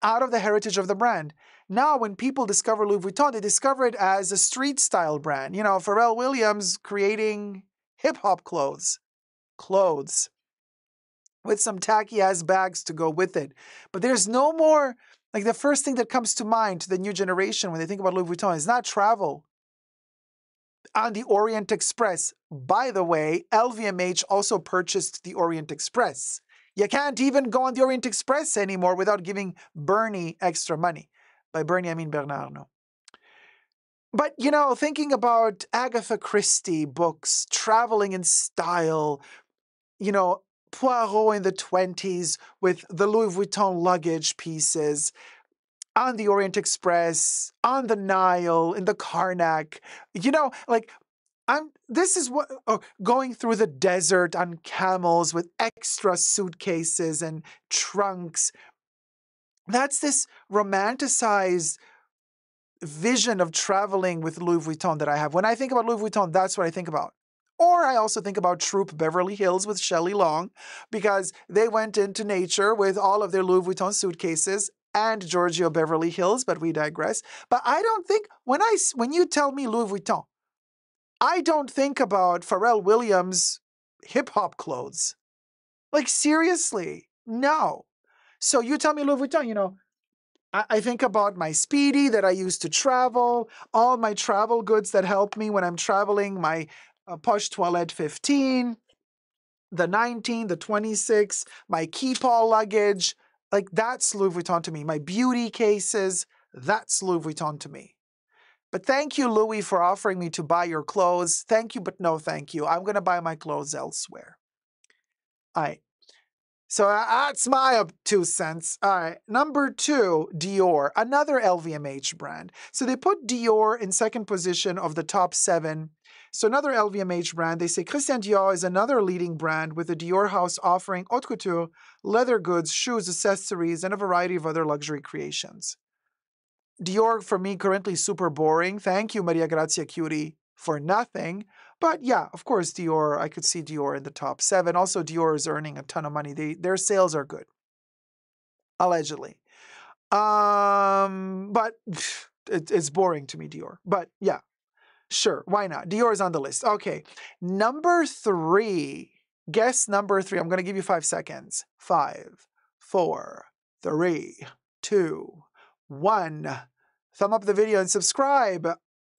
out of the heritage of the brand. Now, when people discover Louis Vuitton, they discover it as a street style brand. Pharrell Williams creating hip-hop clothes with some tacky ass bags to go with it. But there's no more, like the first thing that comes to mind to the new generation when they think about Louis Vuitton is not travel. On the Orient Express, by the way, LVMH also purchased the Orient Express. You can't even go on the Orient Express anymore without giving Bernie extra money. By Bernie, I mean Bernard Arnault. But, thinking about Agatha Christie books, traveling in style, Poirot in the 20s with the Louis Vuitton luggage pieces, on the Orient Express, on the Nile, in the Karnak, going through the desert on camels with extra suitcases and trunks. That's this romanticized vision of traveling with Louis Vuitton that I have. When I think about Louis Vuitton, that's what I think about. Or I also think about Troop Beverly Hills with Shelley Long, because they went into nature with all of their Louis Vuitton suitcases, and Giorgio Beverly Hills, but we digress. But I don't think, when you tell me Louis Vuitton, I don't think about Pharrell Williams hip hop clothes. Like, seriously, no. So you tell me Louis Vuitton, I think about my Speedy that I use to travel, all my travel goods that help me when I'm traveling, my Poche Toilette 15, the 19, the 26, my Keepall luggage. Like, that's Louis Vuitton to me. My beauty cases, that's Louis Vuitton to me. But thank you, Louis, for offering me to buy your clothes. Thank you, but no thank you. I'm going to buy my clothes elsewhere. All right. So that's my 2 cents. All right. Number 2, Dior, another LVMH brand. So they put Dior in second position of the top 7. So another LVMH brand. They say Christian Dior is another leading brand with the Dior house offering haute couture, leather goods, shoes, accessories, and a variety of other luxury creations. Dior, for me, currently super boring. Thank you, Maria Grazia Cutie, for nothing. But yeah, of course, Dior, I could see Dior in the top 7. Also, Dior is earning a ton of money. Their sales are good, allegedly. But it's boring to me, Dior. But yeah, sure, why not? Dior is on the list. Okay, number 3. Guess number 3. I'm going to give you 5 seconds. 5, 4, 3, 2, 1. Thumb up the video and subscribe.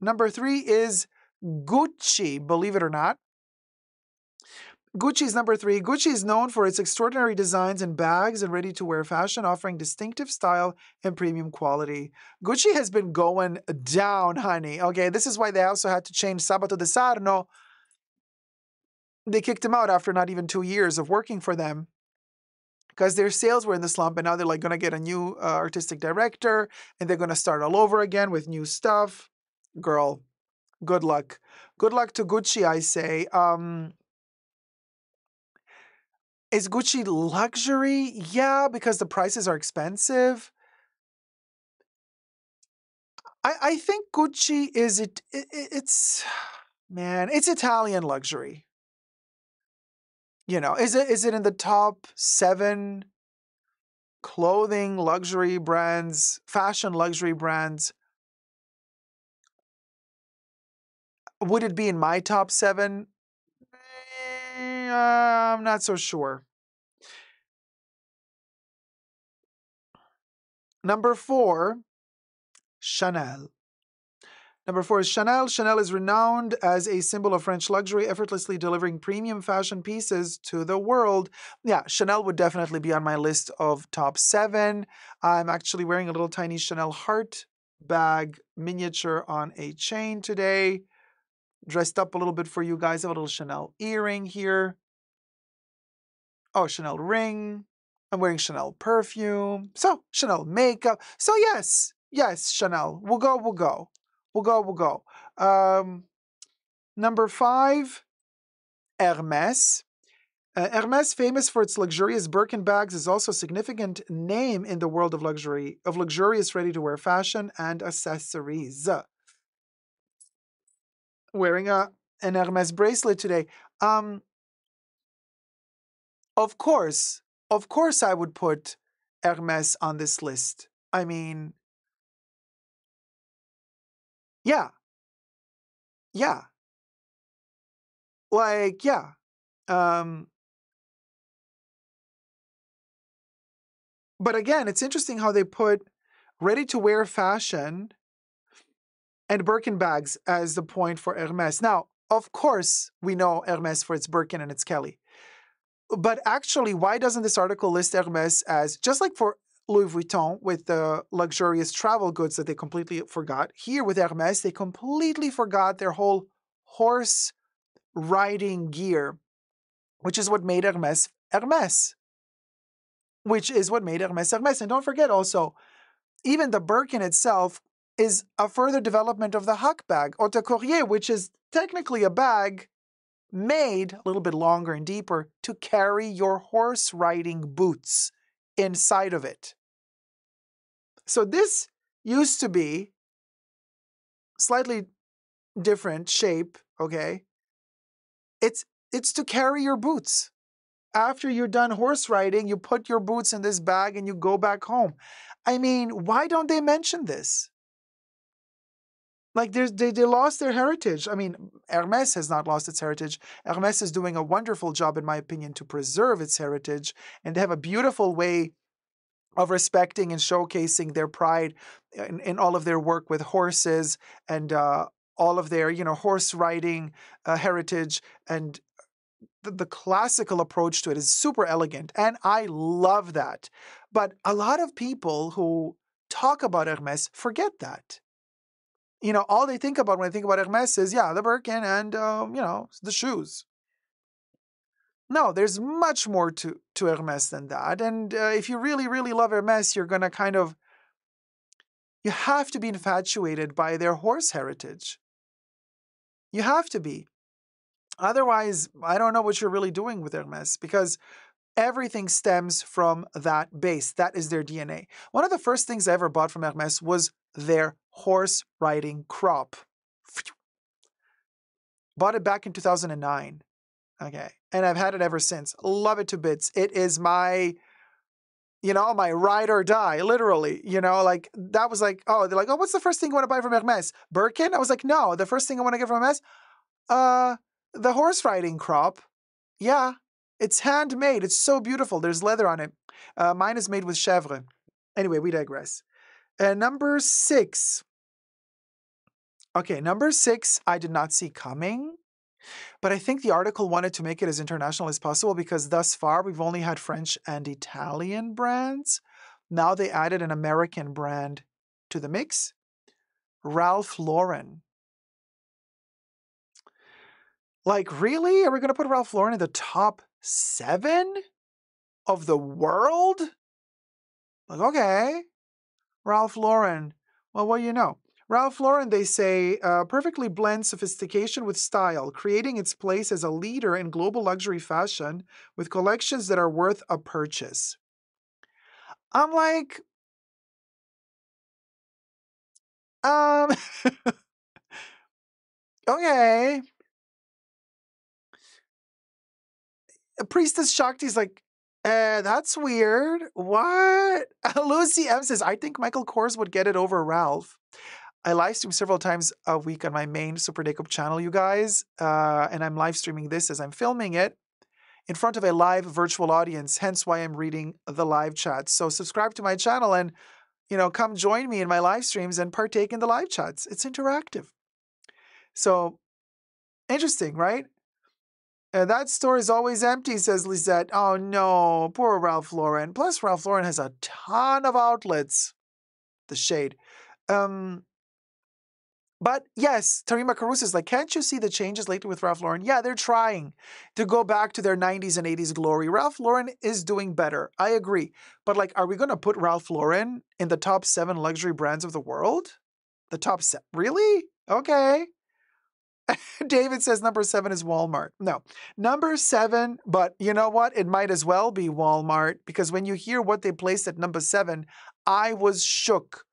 Number 3 is Gucci, believe it or not. Gucci is number 3. Gucci is known for its extraordinary designs in bags and ready-to-wear fashion, offering distinctive style and premium quality. Gucci has been going down, honey. Okay, this is why they also had to change Sabato de Sarno. They kicked him out after not even 2 years of working for them, because their sales were in the slump, and now they're like going to get a new artistic director, and they're going to start all over again with new stuff. Girl, good luck. Good luck to Gucci, I say. Is Gucci luxury? Yeah, because the prices are expensive. I think Gucci is it's man, it's Italian luxury. Is it in the top 7 clothing luxury brands, fashion luxury brands? Would it be in my top 7? I'm not so sure. Number 4, Chanel. Number 4 is Chanel. Chanel is renowned as a symbol of French luxury, effortlessly delivering premium fashion pieces to the world. Yeah, Chanel would definitely be on my list of top 7. I'm actually wearing a little tiny Chanel heart bag miniature on a chain today. Dressed up a little bit for you guys. I have a little Chanel earring here. Oh, Chanel ring. I'm wearing Chanel perfume. So, Chanel makeup. So, yes, Chanel. We'll go. Number 5, Hermes. Hermes, famous for its luxurious Birkin bags, is also a significant name in the world of luxurious ready-to-wear fashion and accessories. Wearing an Hermes bracelet today. Of course, I would put Hermes on this list. I mean, yeah. Like, yeah. But again, it's interesting how they put ready-to-wear fashion and Birkin bags as the point for Hermes. Now, of course, we know Hermes for its Birkin and its Kelly. But actually, why doesn't this article list Hermes as, just like for Louis Vuitton with the luxurious travel goods that they completely forgot, here with Hermes, they completely forgot their whole horse riding gear, which is what made Hermes Hermes. And don't forget also, even the Birkin itself is a further development of the Huck bag, Haute Courrier, which is technically a bag made a little bit longer and deeper to carry your horse riding boots inside of it. So this used to be slightly different shape, okay? It's to carry your boots. After you're done horse riding, you put your boots in this bag and you go back home. I mean, why don't they mention this? Like they lost their heritage. I mean, Hermes has not lost its heritage. Hermes is doing a wonderful job, in my opinion, to preserve its heritage, and they have a beautiful way of respecting and showcasing their pride in all of their work with horses and all of their, horse riding heritage. And the classical approach to it is super elegant. And I love that. But a lot of people who talk about Hermes forget that. All they think about when they think about Hermes is, the Birkin and, the shoes. No, there's much more to Hermes than that. And if you really, really love Hermes, you're going to you have to be infatuated by their horse heritage. You have to be. Otherwise, I don't know what you're really doing with Hermes, because everything stems from that base. That is their DNA. One of the first things I ever bought from Hermes was their horse riding crop. Bought it back in 2009. Okay. And I've had it ever since. Love it to bits. It is my ride or die, literally. That was like, oh, they're like, oh, what's the first thing you want to buy from Hermes? Birkin? I was like, no, the first thing I want to get from Hermes, the horse riding crop. Yeah, it's handmade. It's so beautiful. There's leather on it. Mine is made with chèvre. Anyway, we digress. Number 6. Okay, number 6, I did not see coming. But I think the article wanted to make it as international as possible, because thus far we've only had French and Italian brands. Now they added an American brand to the mix. Ralph Lauren. Like, really? Are we going to put Ralph Lauren in the top 7 of the world? Like, okay. Ralph Lauren. Well, what do you know? Ralph Lauren, they say, perfectly blends sophistication with style, creating its place as a leader in global luxury fashion with collections that are worth a purchase. I'm like, okay. Priestess Shakti's like, that's weird. What? Lucy M says, I think Michael Kors would get it over Ralph. I live stream several times a week on my main Super Dacob channel, you guys. And I'm live streaming this as I'm filming it in front of a live virtual audience, hence why I'm reading the live chat. So subscribe to my channel and, come join me in my live streams and partake in the live chats. It's interactive. So, interesting, right? That store is always empty, says Lisette. Oh no, poor Ralph Lauren. Plus, Ralph Lauren has a ton of outlets. The shade. But yes, Tarima Caruso is like, can't you see the changes lately with Ralph Lauren? Yeah, they're trying to go back to their 90s and 80s glory. Ralph Lauren is doing better. I agree. But like, are we going to put Ralph Lauren in the top 7 luxury brands of the world? The top 7? Really? Okay. David says number 7 is Walmart. No, number 7, but you know what? It might as well be Walmart, because when you hear what they placed at number 7, I was shook.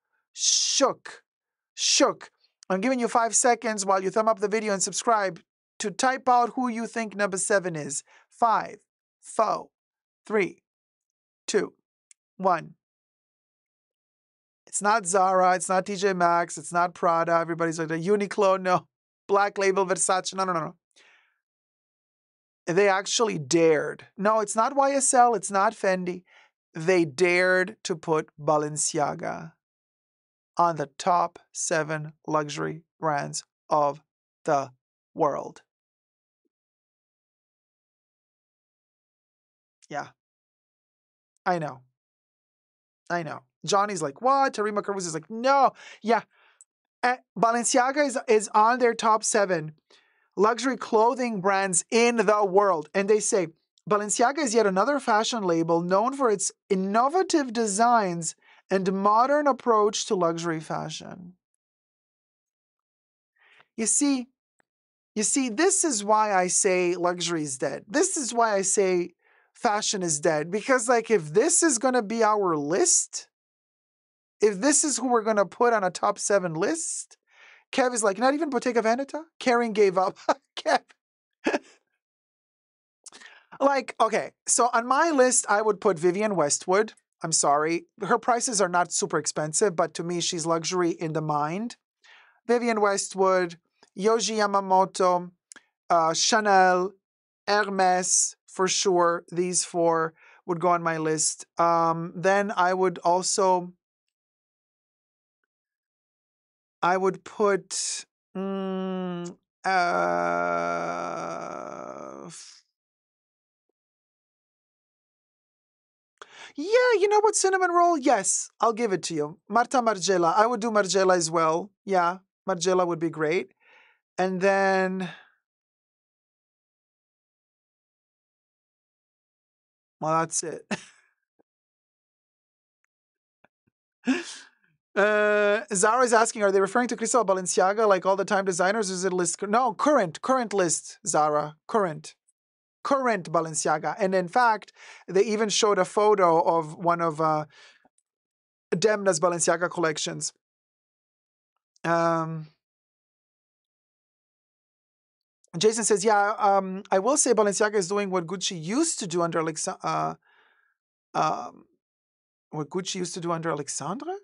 I'm giving you 5 seconds while you thumb up the video and subscribe to type out who you think number 7 is. 5, 4, 3, 2, 1. It's not Zara. It's not TJ Maxx. It's not Prada. Everybody's like, Uniqlo. No. Black Label, Versace. No. They actually dared. No, it's not YSL. It's not Fendi. They dared to put Balenciaga on the top 7 luxury brands of the world. Yeah. I know. Johnny's like, what? Tarima Caruso is like, no. Yeah. Balenciaga is on their top 7 luxury clothing brands in the world. And they say, Balenciaga is yet another fashion label known for its innovative designs and modern approach to luxury fashion. You see, this is why I say luxury is dead. This is why I say fashion is dead. Because like, if this is going to be our list, if this is who we're going to put on a top 7 list, Kev is like, not even Bottega Veneta? Karen gave up. Kev. Like, okay, so on my list, I would put Vivienne Westwood. I'm sorry. Her prices are not super expensive, but to me, she's luxury in the mind. Vivienne Westwood, Yohji Yamamoto, Chanel, Hermes, for sure. These four would go on my list. Then I would put, yeah, you know what? Cinnamon roll? Yes, I'll give it to you. Marta Margiela. I would do Margiela as well. Yeah, Margiela would be great. And then, well, that's it. Zara is asking, are they referring to Cristal Balenciaga like all the time designers? Or is it a list? No, current list, Zara. Current Balenciaga. And in fact, they even showed a photo of one of Demna's Balenciaga collections. Jason says, yeah, I will say Balenciaga is doing what Gucci used to do under Alexandra.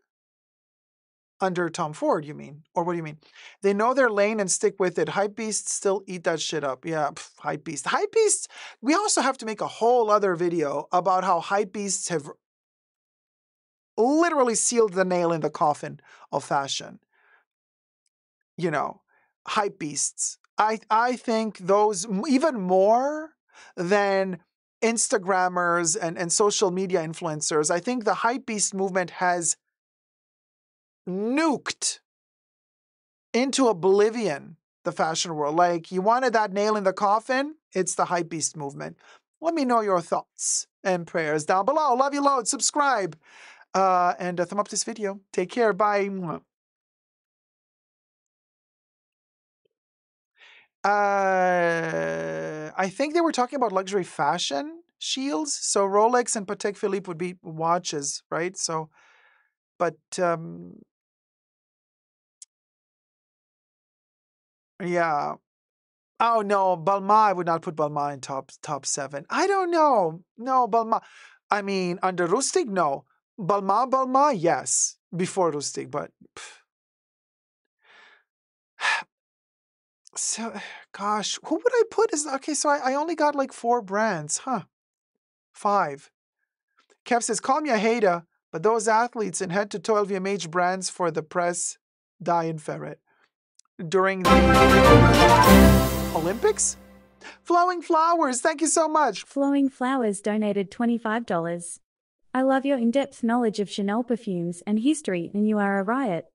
Under Tom Ford, you mean? Or what do you mean? They know their lane and stick with it. Hypebeasts still eat that shit up. Yeah, Hypebeasts. Hypebeasts, we also have to make a whole other video about how Hypebeasts have literally sealed the nail in the coffin of fashion. You know, Hypebeasts. I think those, even more than Instagrammers and social media influencers, I think the Hypebeast movement has nuked into oblivion the fashion world. Like, you wanted that nail in the coffin? It's the Hypebeast movement. Let me know your thoughts and prayers down below. Love you loads. Subscribe. And thumb up this video. Take care. Bye. I think they were talking about luxury fashion shields. So Rolex and Patek Philippe would be watches, right? So, but yeah. Oh no, Balmain. I would not put Balmain in top 7. I don't know. No, Balmain. I mean, under Rustic, no. Balmain, yes. Before Rustic, but so, gosh, who would I put as okay? So I only got like 4 brands, huh? 5. Kev says, call me a hater, but those athletes in head to toe LVMH brands for the press die in ferret during the Olympics. Flowing Flowers, thank you so much. Flowing Flowers donated $25. I love your in-depth knowledge of Chanel perfumes and history, and you are a riot.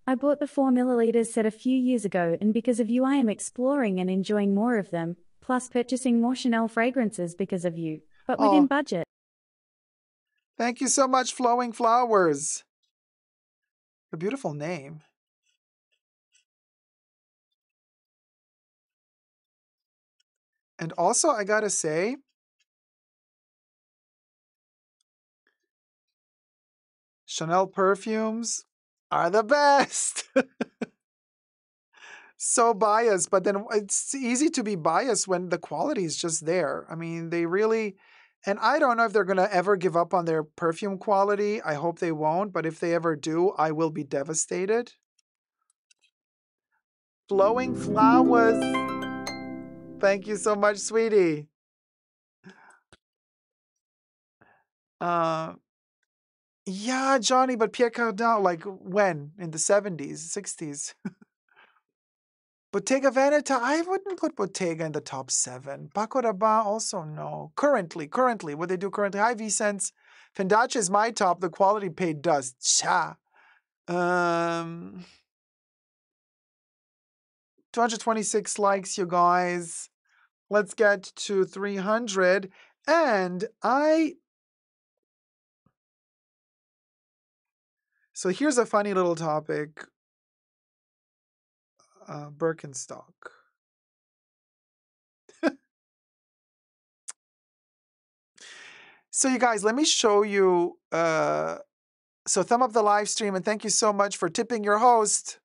I bought the 4ml set a few years ago, and because of you I am exploring and enjoying more of them, plus purchasing more Chanel fragrances because of you, but within budget. Thank you so much, Flowing Flowers. A beautiful name. And also, I gotta say, Chanel perfumes are the best. So biased, but then it's easy to be biased when the quality is just there. I mean, they really, and I don't know if they're going to ever give up on their perfume quality. I hope they won't, but if they ever do, I will be devastated. Flowing Flowers. Thank you so much, sweetie. Yeah, Johnny, but Pierre Cardin, like when? In the 70s, 60s? Bottega Veneta, I wouldn't put Bottega in the top 7. Paco Rabanne, also no. Currently, what they do currently. Hi, Vicens. Fendace is my top. The quality paid dust. Cha. 226 likes, you guys. Let's get to 300. And so here's a funny little topic. Birkenstock. So you guys, let me show you. So thumb up the live stream and thank you so much for tipping your host.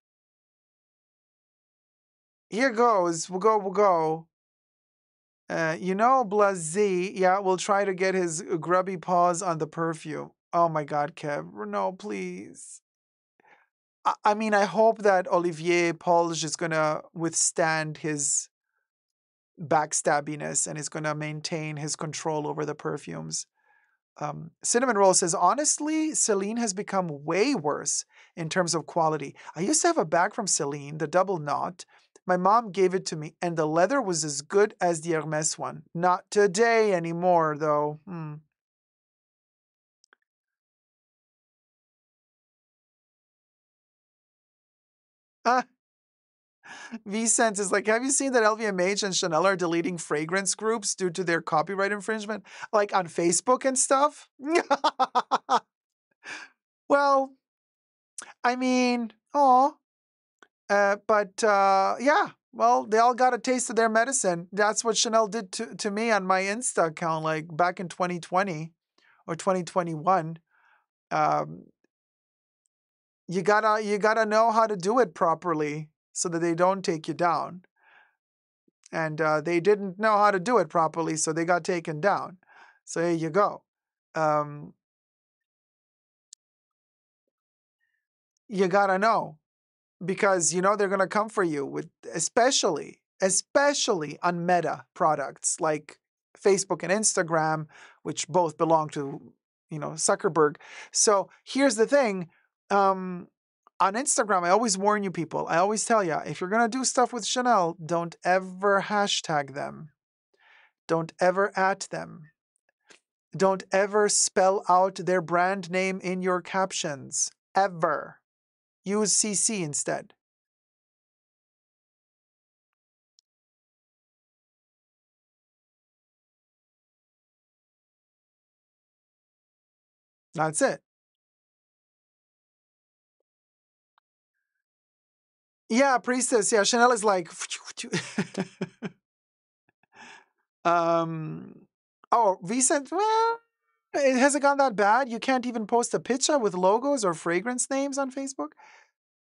Here goes. We'll go. You know, Blasi, yeah, we'll try to get his grubby paws on the perfume. Oh my God, Kev. No, please. I mean, I hope that Olivier Polge is going to withstand his backstabbiness and is going to maintain his control over the perfumes. Cinnamon Roll says, honestly, Celine has become way worse in terms of quality. I used to have a bag from Celine, the double knot. My mom gave it to me, and the leather was as good as the Hermes one. Not today anymore, though. Ah, V-Sense is like, have you seen that LVMH and Chanel are deleting fragrance groups due to their copyright infringement? Like on Facebook and stuff? Well, I mean, yeah. Well, they all got a taste of their medicine. That's what Chanel did to me on my Insta account, like back in 2020 or 2021. Um, you gotta know how to do it properly so that they don't take you down. And they didn't know how to do it properly, so they got taken down. So here you go. Um, you gotta know, because they're gonna come for you with especially on Meta products like Facebook and Instagram, which both belong to Zuckerberg. So here's the thing. On Instagram, I always warn you people. I always tell you, if you're gonna do stuff with Chanel, don't ever hashtag them. Don't ever at them. Don't ever spell out their brand name in your captions. Ever. Use CC instead. That's it. Yeah, Priestess. Yeah, Chanel is like. Vicent. Well, it hasn't gone that bad. You can't even post a picture with logos or fragrance names on Facebook.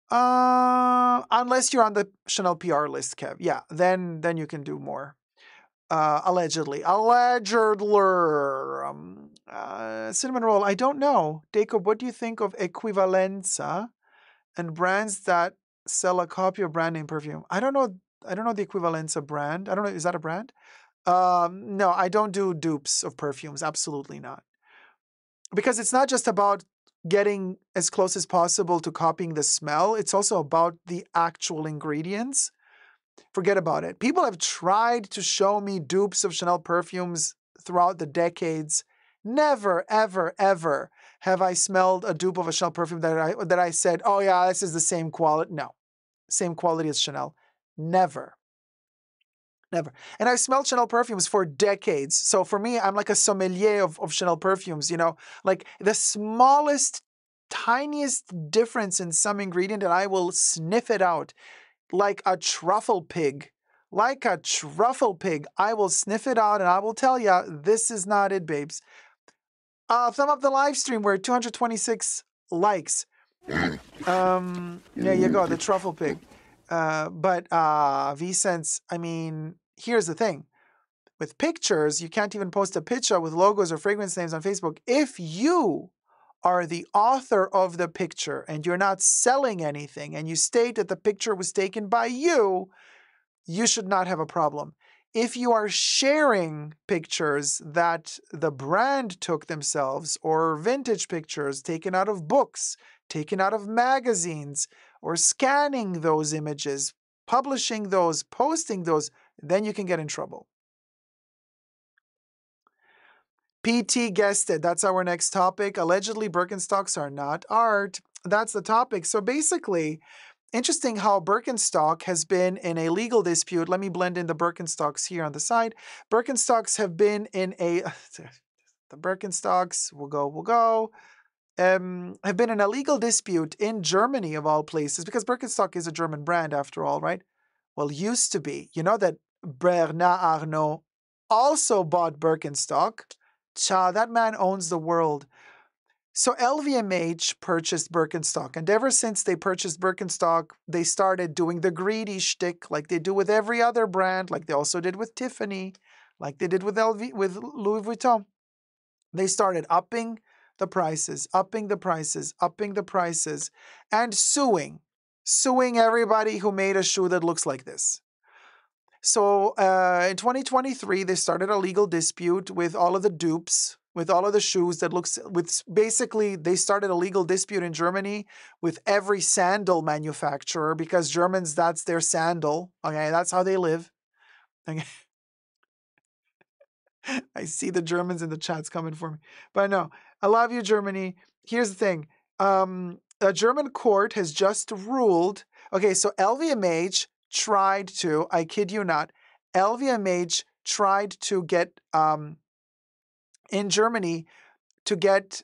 Unless you're on the Chanel PR list, Kev. Yeah, then you can do more. Allegedly. Cinnamon Roll, I don't know. Dacob, what do you think of equivalenza and brands that sell a copy of brand name perfume? I don't know the equivalenza brand. I don't know. Is that a brand? No, I don't do dupes of perfumes. Absolutely not. Because it's not just about getting as close as possible to copying the smell. It's also about the actual ingredients. Forget about it. People have tried to show me dupes of Chanel perfumes throughout the decades. Never, ever, ever have I smelled a dupe of a Chanel perfume that I said, oh yeah, this is the same quality. No, same quality as Chanel. Never. Never. And I've smelled Chanel perfumes for decades. So for me, I'm like a sommelier of Chanel perfumes, like the smallest, tiniest difference in some ingredient and I will sniff it out like a truffle pig. Like a truffle pig. I will sniff it out and I will tell you, this is not it, babes. Thumb up the live stream. We're at 226 likes. There you go, the truffle pig. But V-Sense, I mean, here's the thing. With pictures, you can't even post a picture with logos or fragrance names on Facebook. If you are the author of the picture and you're not selling anything and you state that the picture was taken by you, you should not have a problem. If you are sharing pictures that the brand took themselves or vintage pictures taken out of books, taken out of magazines, or scanning those images, publishing those, posting those, then you can get in trouble. PT guessed it. That's our next topic. Allegedly, Birkenstocks are not art. That's the topic. So basically, interesting how Birkenstock has been in a legal dispute. Let me blend in the Birkenstocks here on the side. Birkenstocks have been in a... The Birkenstocks, we'll go. Have been in a legal dispute in Germany, of all places, because Birkenstock is a German brand after all, right? Well, used to be. You know that Bernard Arnault also bought Birkenstock. Cha, that man owns the world. So LVMH purchased Birkenstock, and ever since they purchased Birkenstock, they started doing the greedy shtick like they do with every other brand, like they also did with Tiffany, like they did with Louis Vuitton. They started upping the prices, upping the prices, upping the prices, and suing everybody who made a shoe that looks like this. So in 2023, they started a legal dispute with all of the dupes, with all of the shoes that looks, with basically they started a legal dispute in Germany with every sandal manufacturer because Germans, that's their sandal. Okay, that's how they live. Okay. I see the Germans in the chats coming for me. But no, I love you, Germany. Here's the thing. A German court has just ruled. Okay, so LVMH tried to, I kid you not, LVMH tried to get, in Germany, to get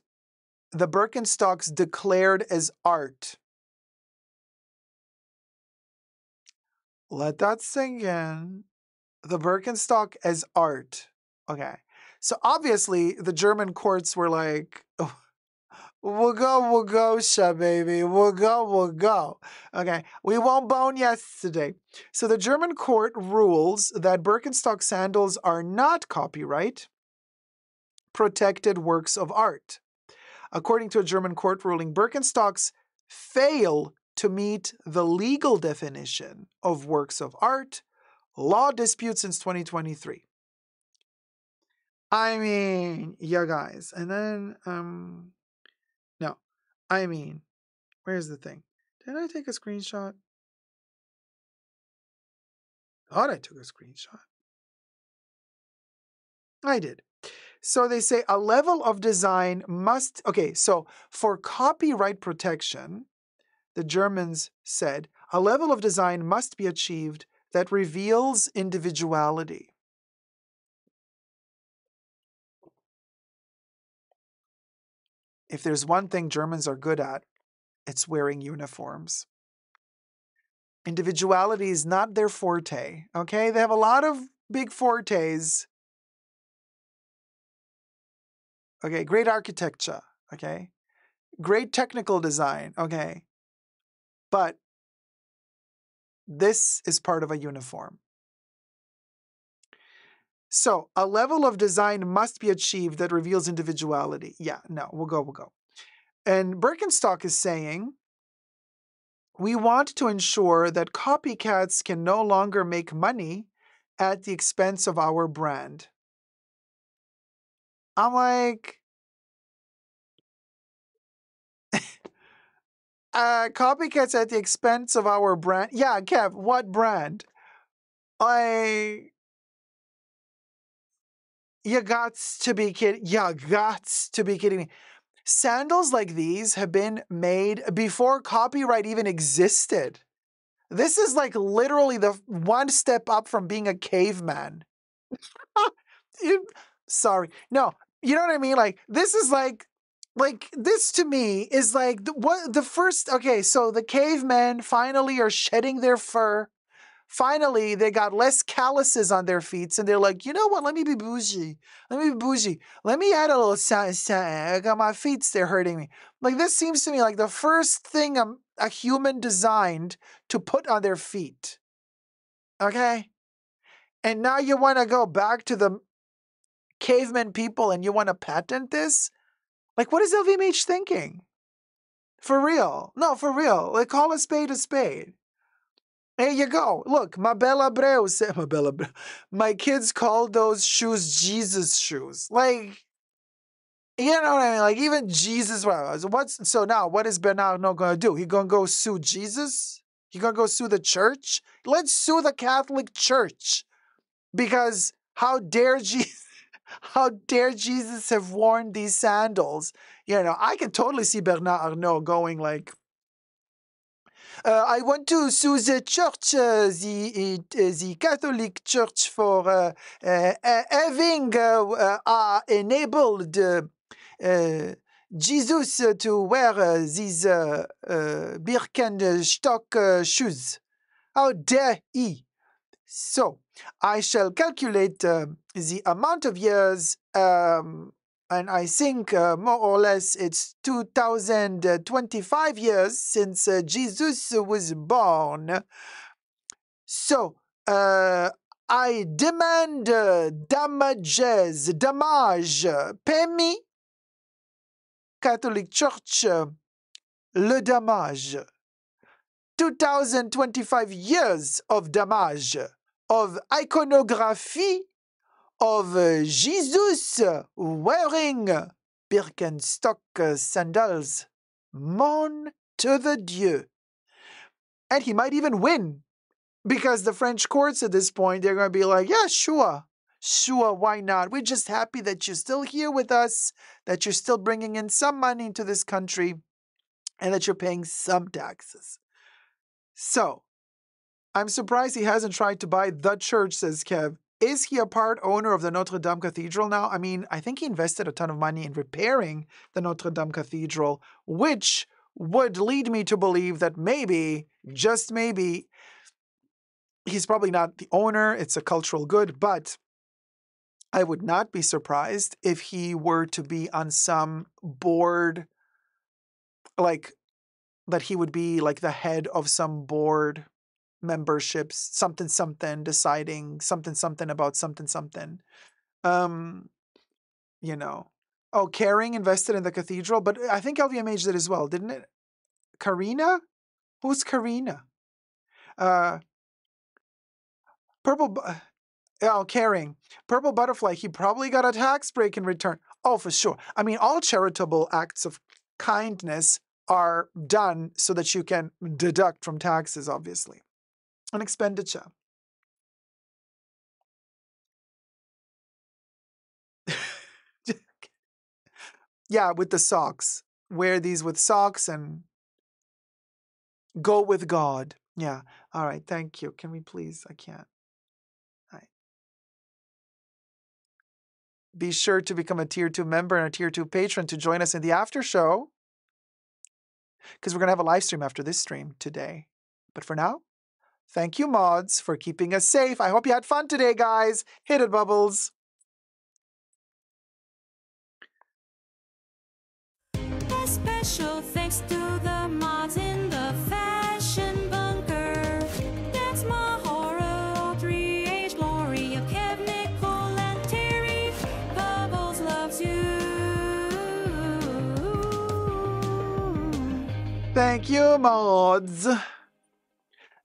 the Birkenstocks declared as art. Let that sink in. The Birkenstock as art. Okay. So obviously the German courts were like, oh, we'll go, sha baby. We'll go. Okay. We won't bone yesterday. So the German court rules that Birkenstock sandals are not copyright protected works of art. According to a German court ruling, Birkenstocks fail to meet the legal definition of works of art. Law dispute since 2023. I mean, yeah, guys. And then, no. I mean, where's the thing? Did I take a screenshot? Thought I took a screenshot. I did. So they say a level of design must, okay, so for copyright protection, the Germans said, a level of design must be achieved that reveals individuality. If there's one thing Germans are good at, it's wearing uniforms. Individuality is not their forte, okay? They have a lot of big fortes. Okay, great architecture, okay? Great technical design, okay? But this is part of a uniform. So a level of design must be achieved that reveals individuality. Yeah, no, we'll go. And Birkenstock is saying, we want to ensure that copycats can no longer make money at the expense of our brand. I'm like, copycats at the expense of our brand. Yeah, Kev, what brand? You got to be kidding. You got to be kidding me. Sandals like these have been made before copyright even existed. This is like literally the one step up from being a caveman. Sorry. No, you know what I mean? Like, this is like this to me is like the first, okay, so the cavemen finally are shedding their fur. Finally, they got less calluses on their feet, and they're like, you know what? Let me be bougie. Let me add a little something. I got my feet, they're hurting me. Like, this seems to me like the first thing a human designed to put on their feet. Okay? And now you want to go back to the caveman people and you want to patent this? Like, what is LVMH thinking? For real. No, for real. Like, call a spade a spade. There you go. Look, my kids called those shoes Jesus shoes. Like, you know what I mean? Like, even Jesus, so now what is Bernardo going to do? He going to go sue Jesus? He going to go sue the church? Let's sue the Catholic Church. Because how dare Jesus have worn these sandals? You know, I can totally see Bernard Arnault going like, I want to sue the church, the Catholic Church for having enabled Jesus to wear these Birkenstock shoes. How dare he? So, I shall calculate the amount of years, and I think more or less it's 2025 years since Jesus was born. So, I demand damage, pay me Catholic Church le damage. 2025 years of damage, of iconography, of Jesus wearing Birkenstock sandals. Mon to the Dieu. And he might even win, because the French courts at this point, they're going to be like, yeah, sure, why not? We're just happy that you're still here with us, that you're still bringing in some money into this country, and that you're paying some taxes. So, I'm surprised he hasn't tried to buy the church, says Kev. Is he a part owner of the Notre Dame Cathedral now? I mean, I think he invested a ton of money in repairing the Notre Dame Cathedral, which would lead me to believe that maybe, just maybe, he's probably not the owner. It's a cultural good, but I would not be surprised if he were to be on some board, like that he would be like the head of some board memberships, something, deciding something about something. You know. Oh, Caring invested in the cathedral, but I think LVMH did as well, didn't it? Karina? Who's Karina? Caring. Purple Butterfly, he probably got a tax break in return. Oh, for sure. I mean, all charitable acts of kindness are done so that you can deduct from taxes, obviously. An expenditure. Yeah, with the socks. Wear these with socks and go with God. Yeah. All right. Thank you. Can we please? I can't. All right. Be sure to become a Tier 2 member and a Tier 2 patron to join us in the after show, because we're going to have a live stream after this stream today. But for now, thank you, mods, for keeping us safe. I hope you had fun today, guys. Hit it, Bubbles. A special thanks to the mods in the fashion bunker. That's Mahora, Audrey, H, Gloria, Kev, Nicole, and Terry. Bubbles loves you. Thank you, mods.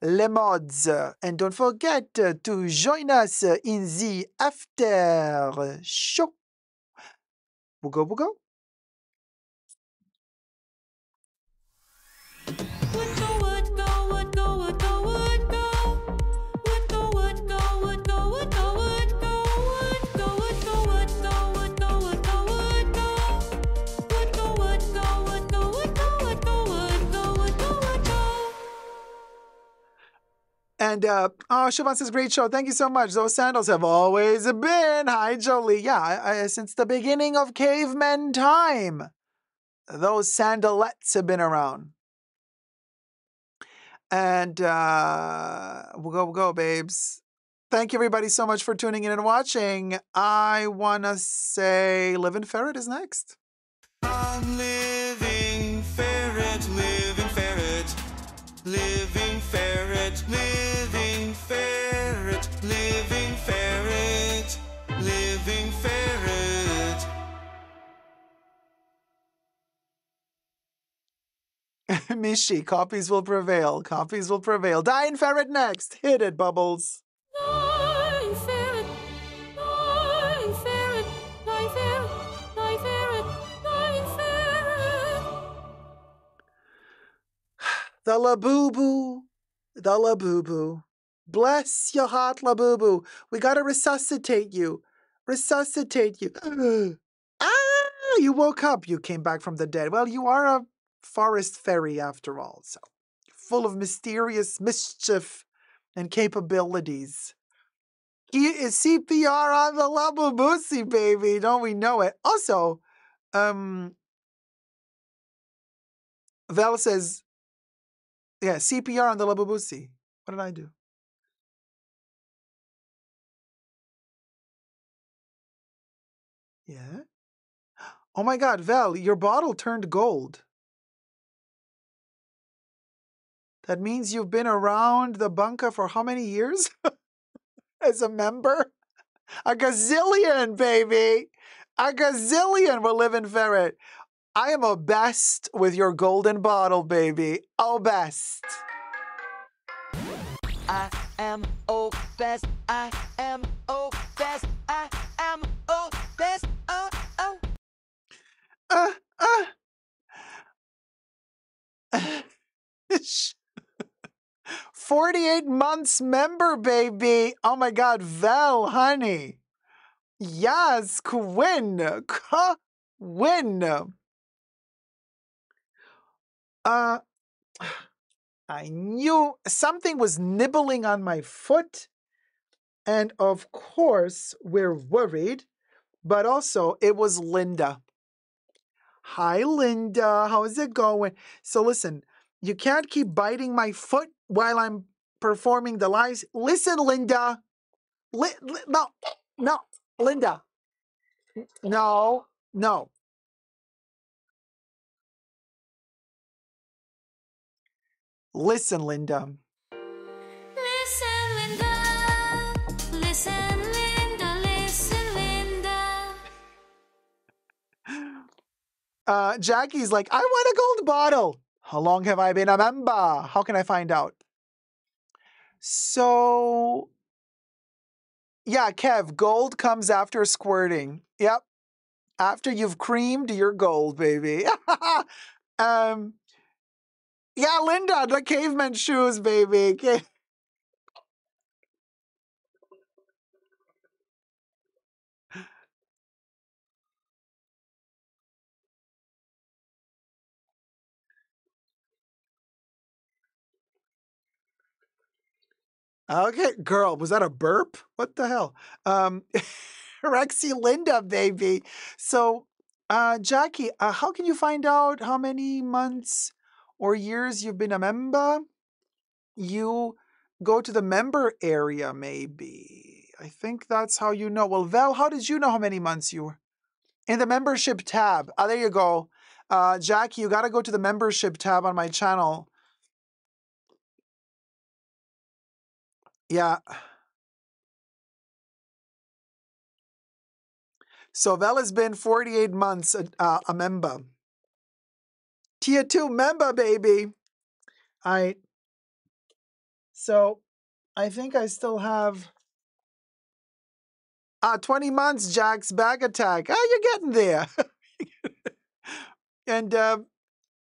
Les mods. And don't forget to join us in the after show. We'll go. And, Siobhan says, great show. Thank you so much. Those sandals have always been. Hi, Jolie. Yeah, since the beginning of cavemen time, those sandalettes have been around. And we'll go, babes. Thank you, everybody, so much for tuning in and watching. I want to say Living Ferret is next. I'm living ferret, living ferret. Living ferret, living ferret, living ferret, living ferret. Mishi, copies will prevail. Copies will prevail. Dying Ferret next. Hit it, Bubbles. Dying ferret, dying ferret, dying ferret, dying ferret, dying ferret. The Labubu. The Labubu. Bless your heart, Labubu. We gotta resuscitate you. Resuscitate you. You woke up. You came back from the dead. Well, you are a forest fairy after all, so full of mysterious mischief and capabilities. He is CPR on the Labubusi, baby. Don't we know it? Also, Val says, yeah, CPR on the Labubusi. What did I do? Yeah? Oh my God, Val, your bottle turned gold. That means you've been around the bunker for how many years? As a member? A gazillion, baby. A gazillion will live in Ferret. I am obsessed with your golden bottle, baby. Obsessed. I am obsessed. I am obsessed. I am obsessed. Oh, oh. Uh, uh. 48 months member, baby. Oh my God, Vel, honey. Yes, Quinn. Quinn. I knew something was nibbling on my foot. And of course, we're worried. But also, it was Linda. Hi, Linda. How's it going? So listen, you can't keep biting my foot while I'm performing the lives. Listen, Linda. No, Linda. No. Listen, Linda. Listen, Linda. Listen, Linda. Listen, Linda. Jackie's like, I want a gold bottle. How long have I been a member? How can I find out? So, yeah, Kev, gold comes after squirting. Yep. After you've creamed your gold, baby. Yeah, Linda, the caveman shoes, baby. Okay, girl, was that a burp? What the hell? Rexy Linda, baby. So, Jackie, how can you find out how many months or years you've been a member? You go to the member area, maybe. I think that's how you know. Well, Val, how did you know how many months you were? In the membership tab. There you go. Jackie, you got to go to the membership tab on my channel. Yeah. So Val has been 48 months a member. Tier 2 member, baby. So I think I still have 20 months, Jack's back attack. You're getting there. And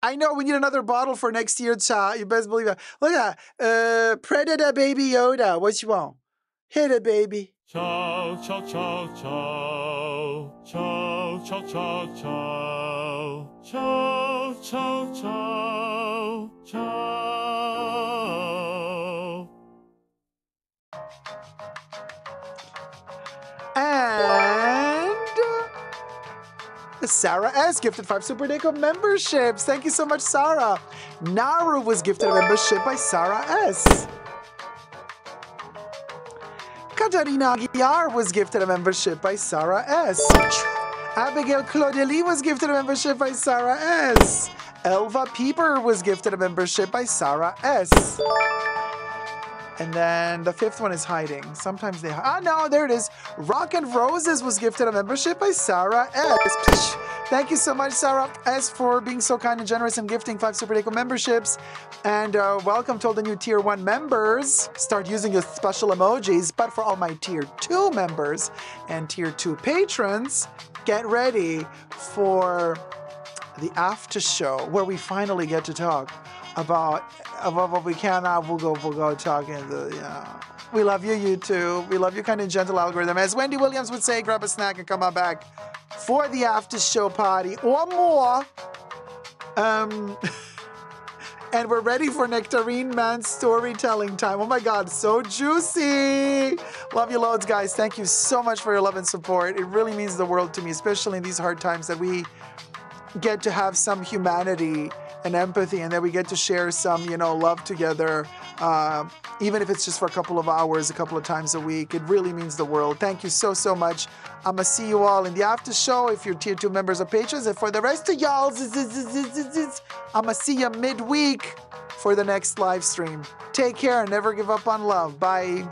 I know we need another bottle for next year, child. You best believe it. Look at that. Predator Baby Yoda. What you want? Hit it, baby. Ciao, ciao, ciao, ciao. Ciao, ciao, ciao, ciao. Ciao, ciao, ciao. Ciao. And Sarah S. gifted 5 Super Dacob memberships. Thank you so much, Sarah. Naru was gifted a membership by Sarah S. Katarina Aguiar was gifted a membership by Sarah S. Abigail Claudeli was gifted a membership by Sarah S. Elva Pieper was gifted a membership by Sarah S. And then the 5th one is hiding. Sometimes they no, there it is. Rock and Roses was gifted a membership by Sarah S. Thank you so much, Sarah S, for being so kind and generous and gifting 5 Super Dacob memberships. And welcome to all the new Tier 1 members. Start using your special emojis. But for all my Tier 2 members and Tier 2 patrons, get ready for the after show where we finally get to talk about what we can now. We'll go talking to, we love you, YouTube. We love you, kind and gentle algorithm. As Wendy Williams would say, grab a snack and come on back for the after show party or more. And we're ready for Nectarine Man's storytelling time. Oh my God, so juicy. Love you loads, guys. Thank you so much for your love and support. It really means the world to me, especially in these hard times, that we get to have some humanity and empathy, and then we get to share some, love together, even if it's just for a couple of hours, a couple of times a week. It really means the world. Thank you so, so much. I'm going to see you all in the after show if you're Tier 2 members or patrons, and for the rest of y'all, I'm going to see you midweek for the next live stream. Take care and never give up on love. Bye.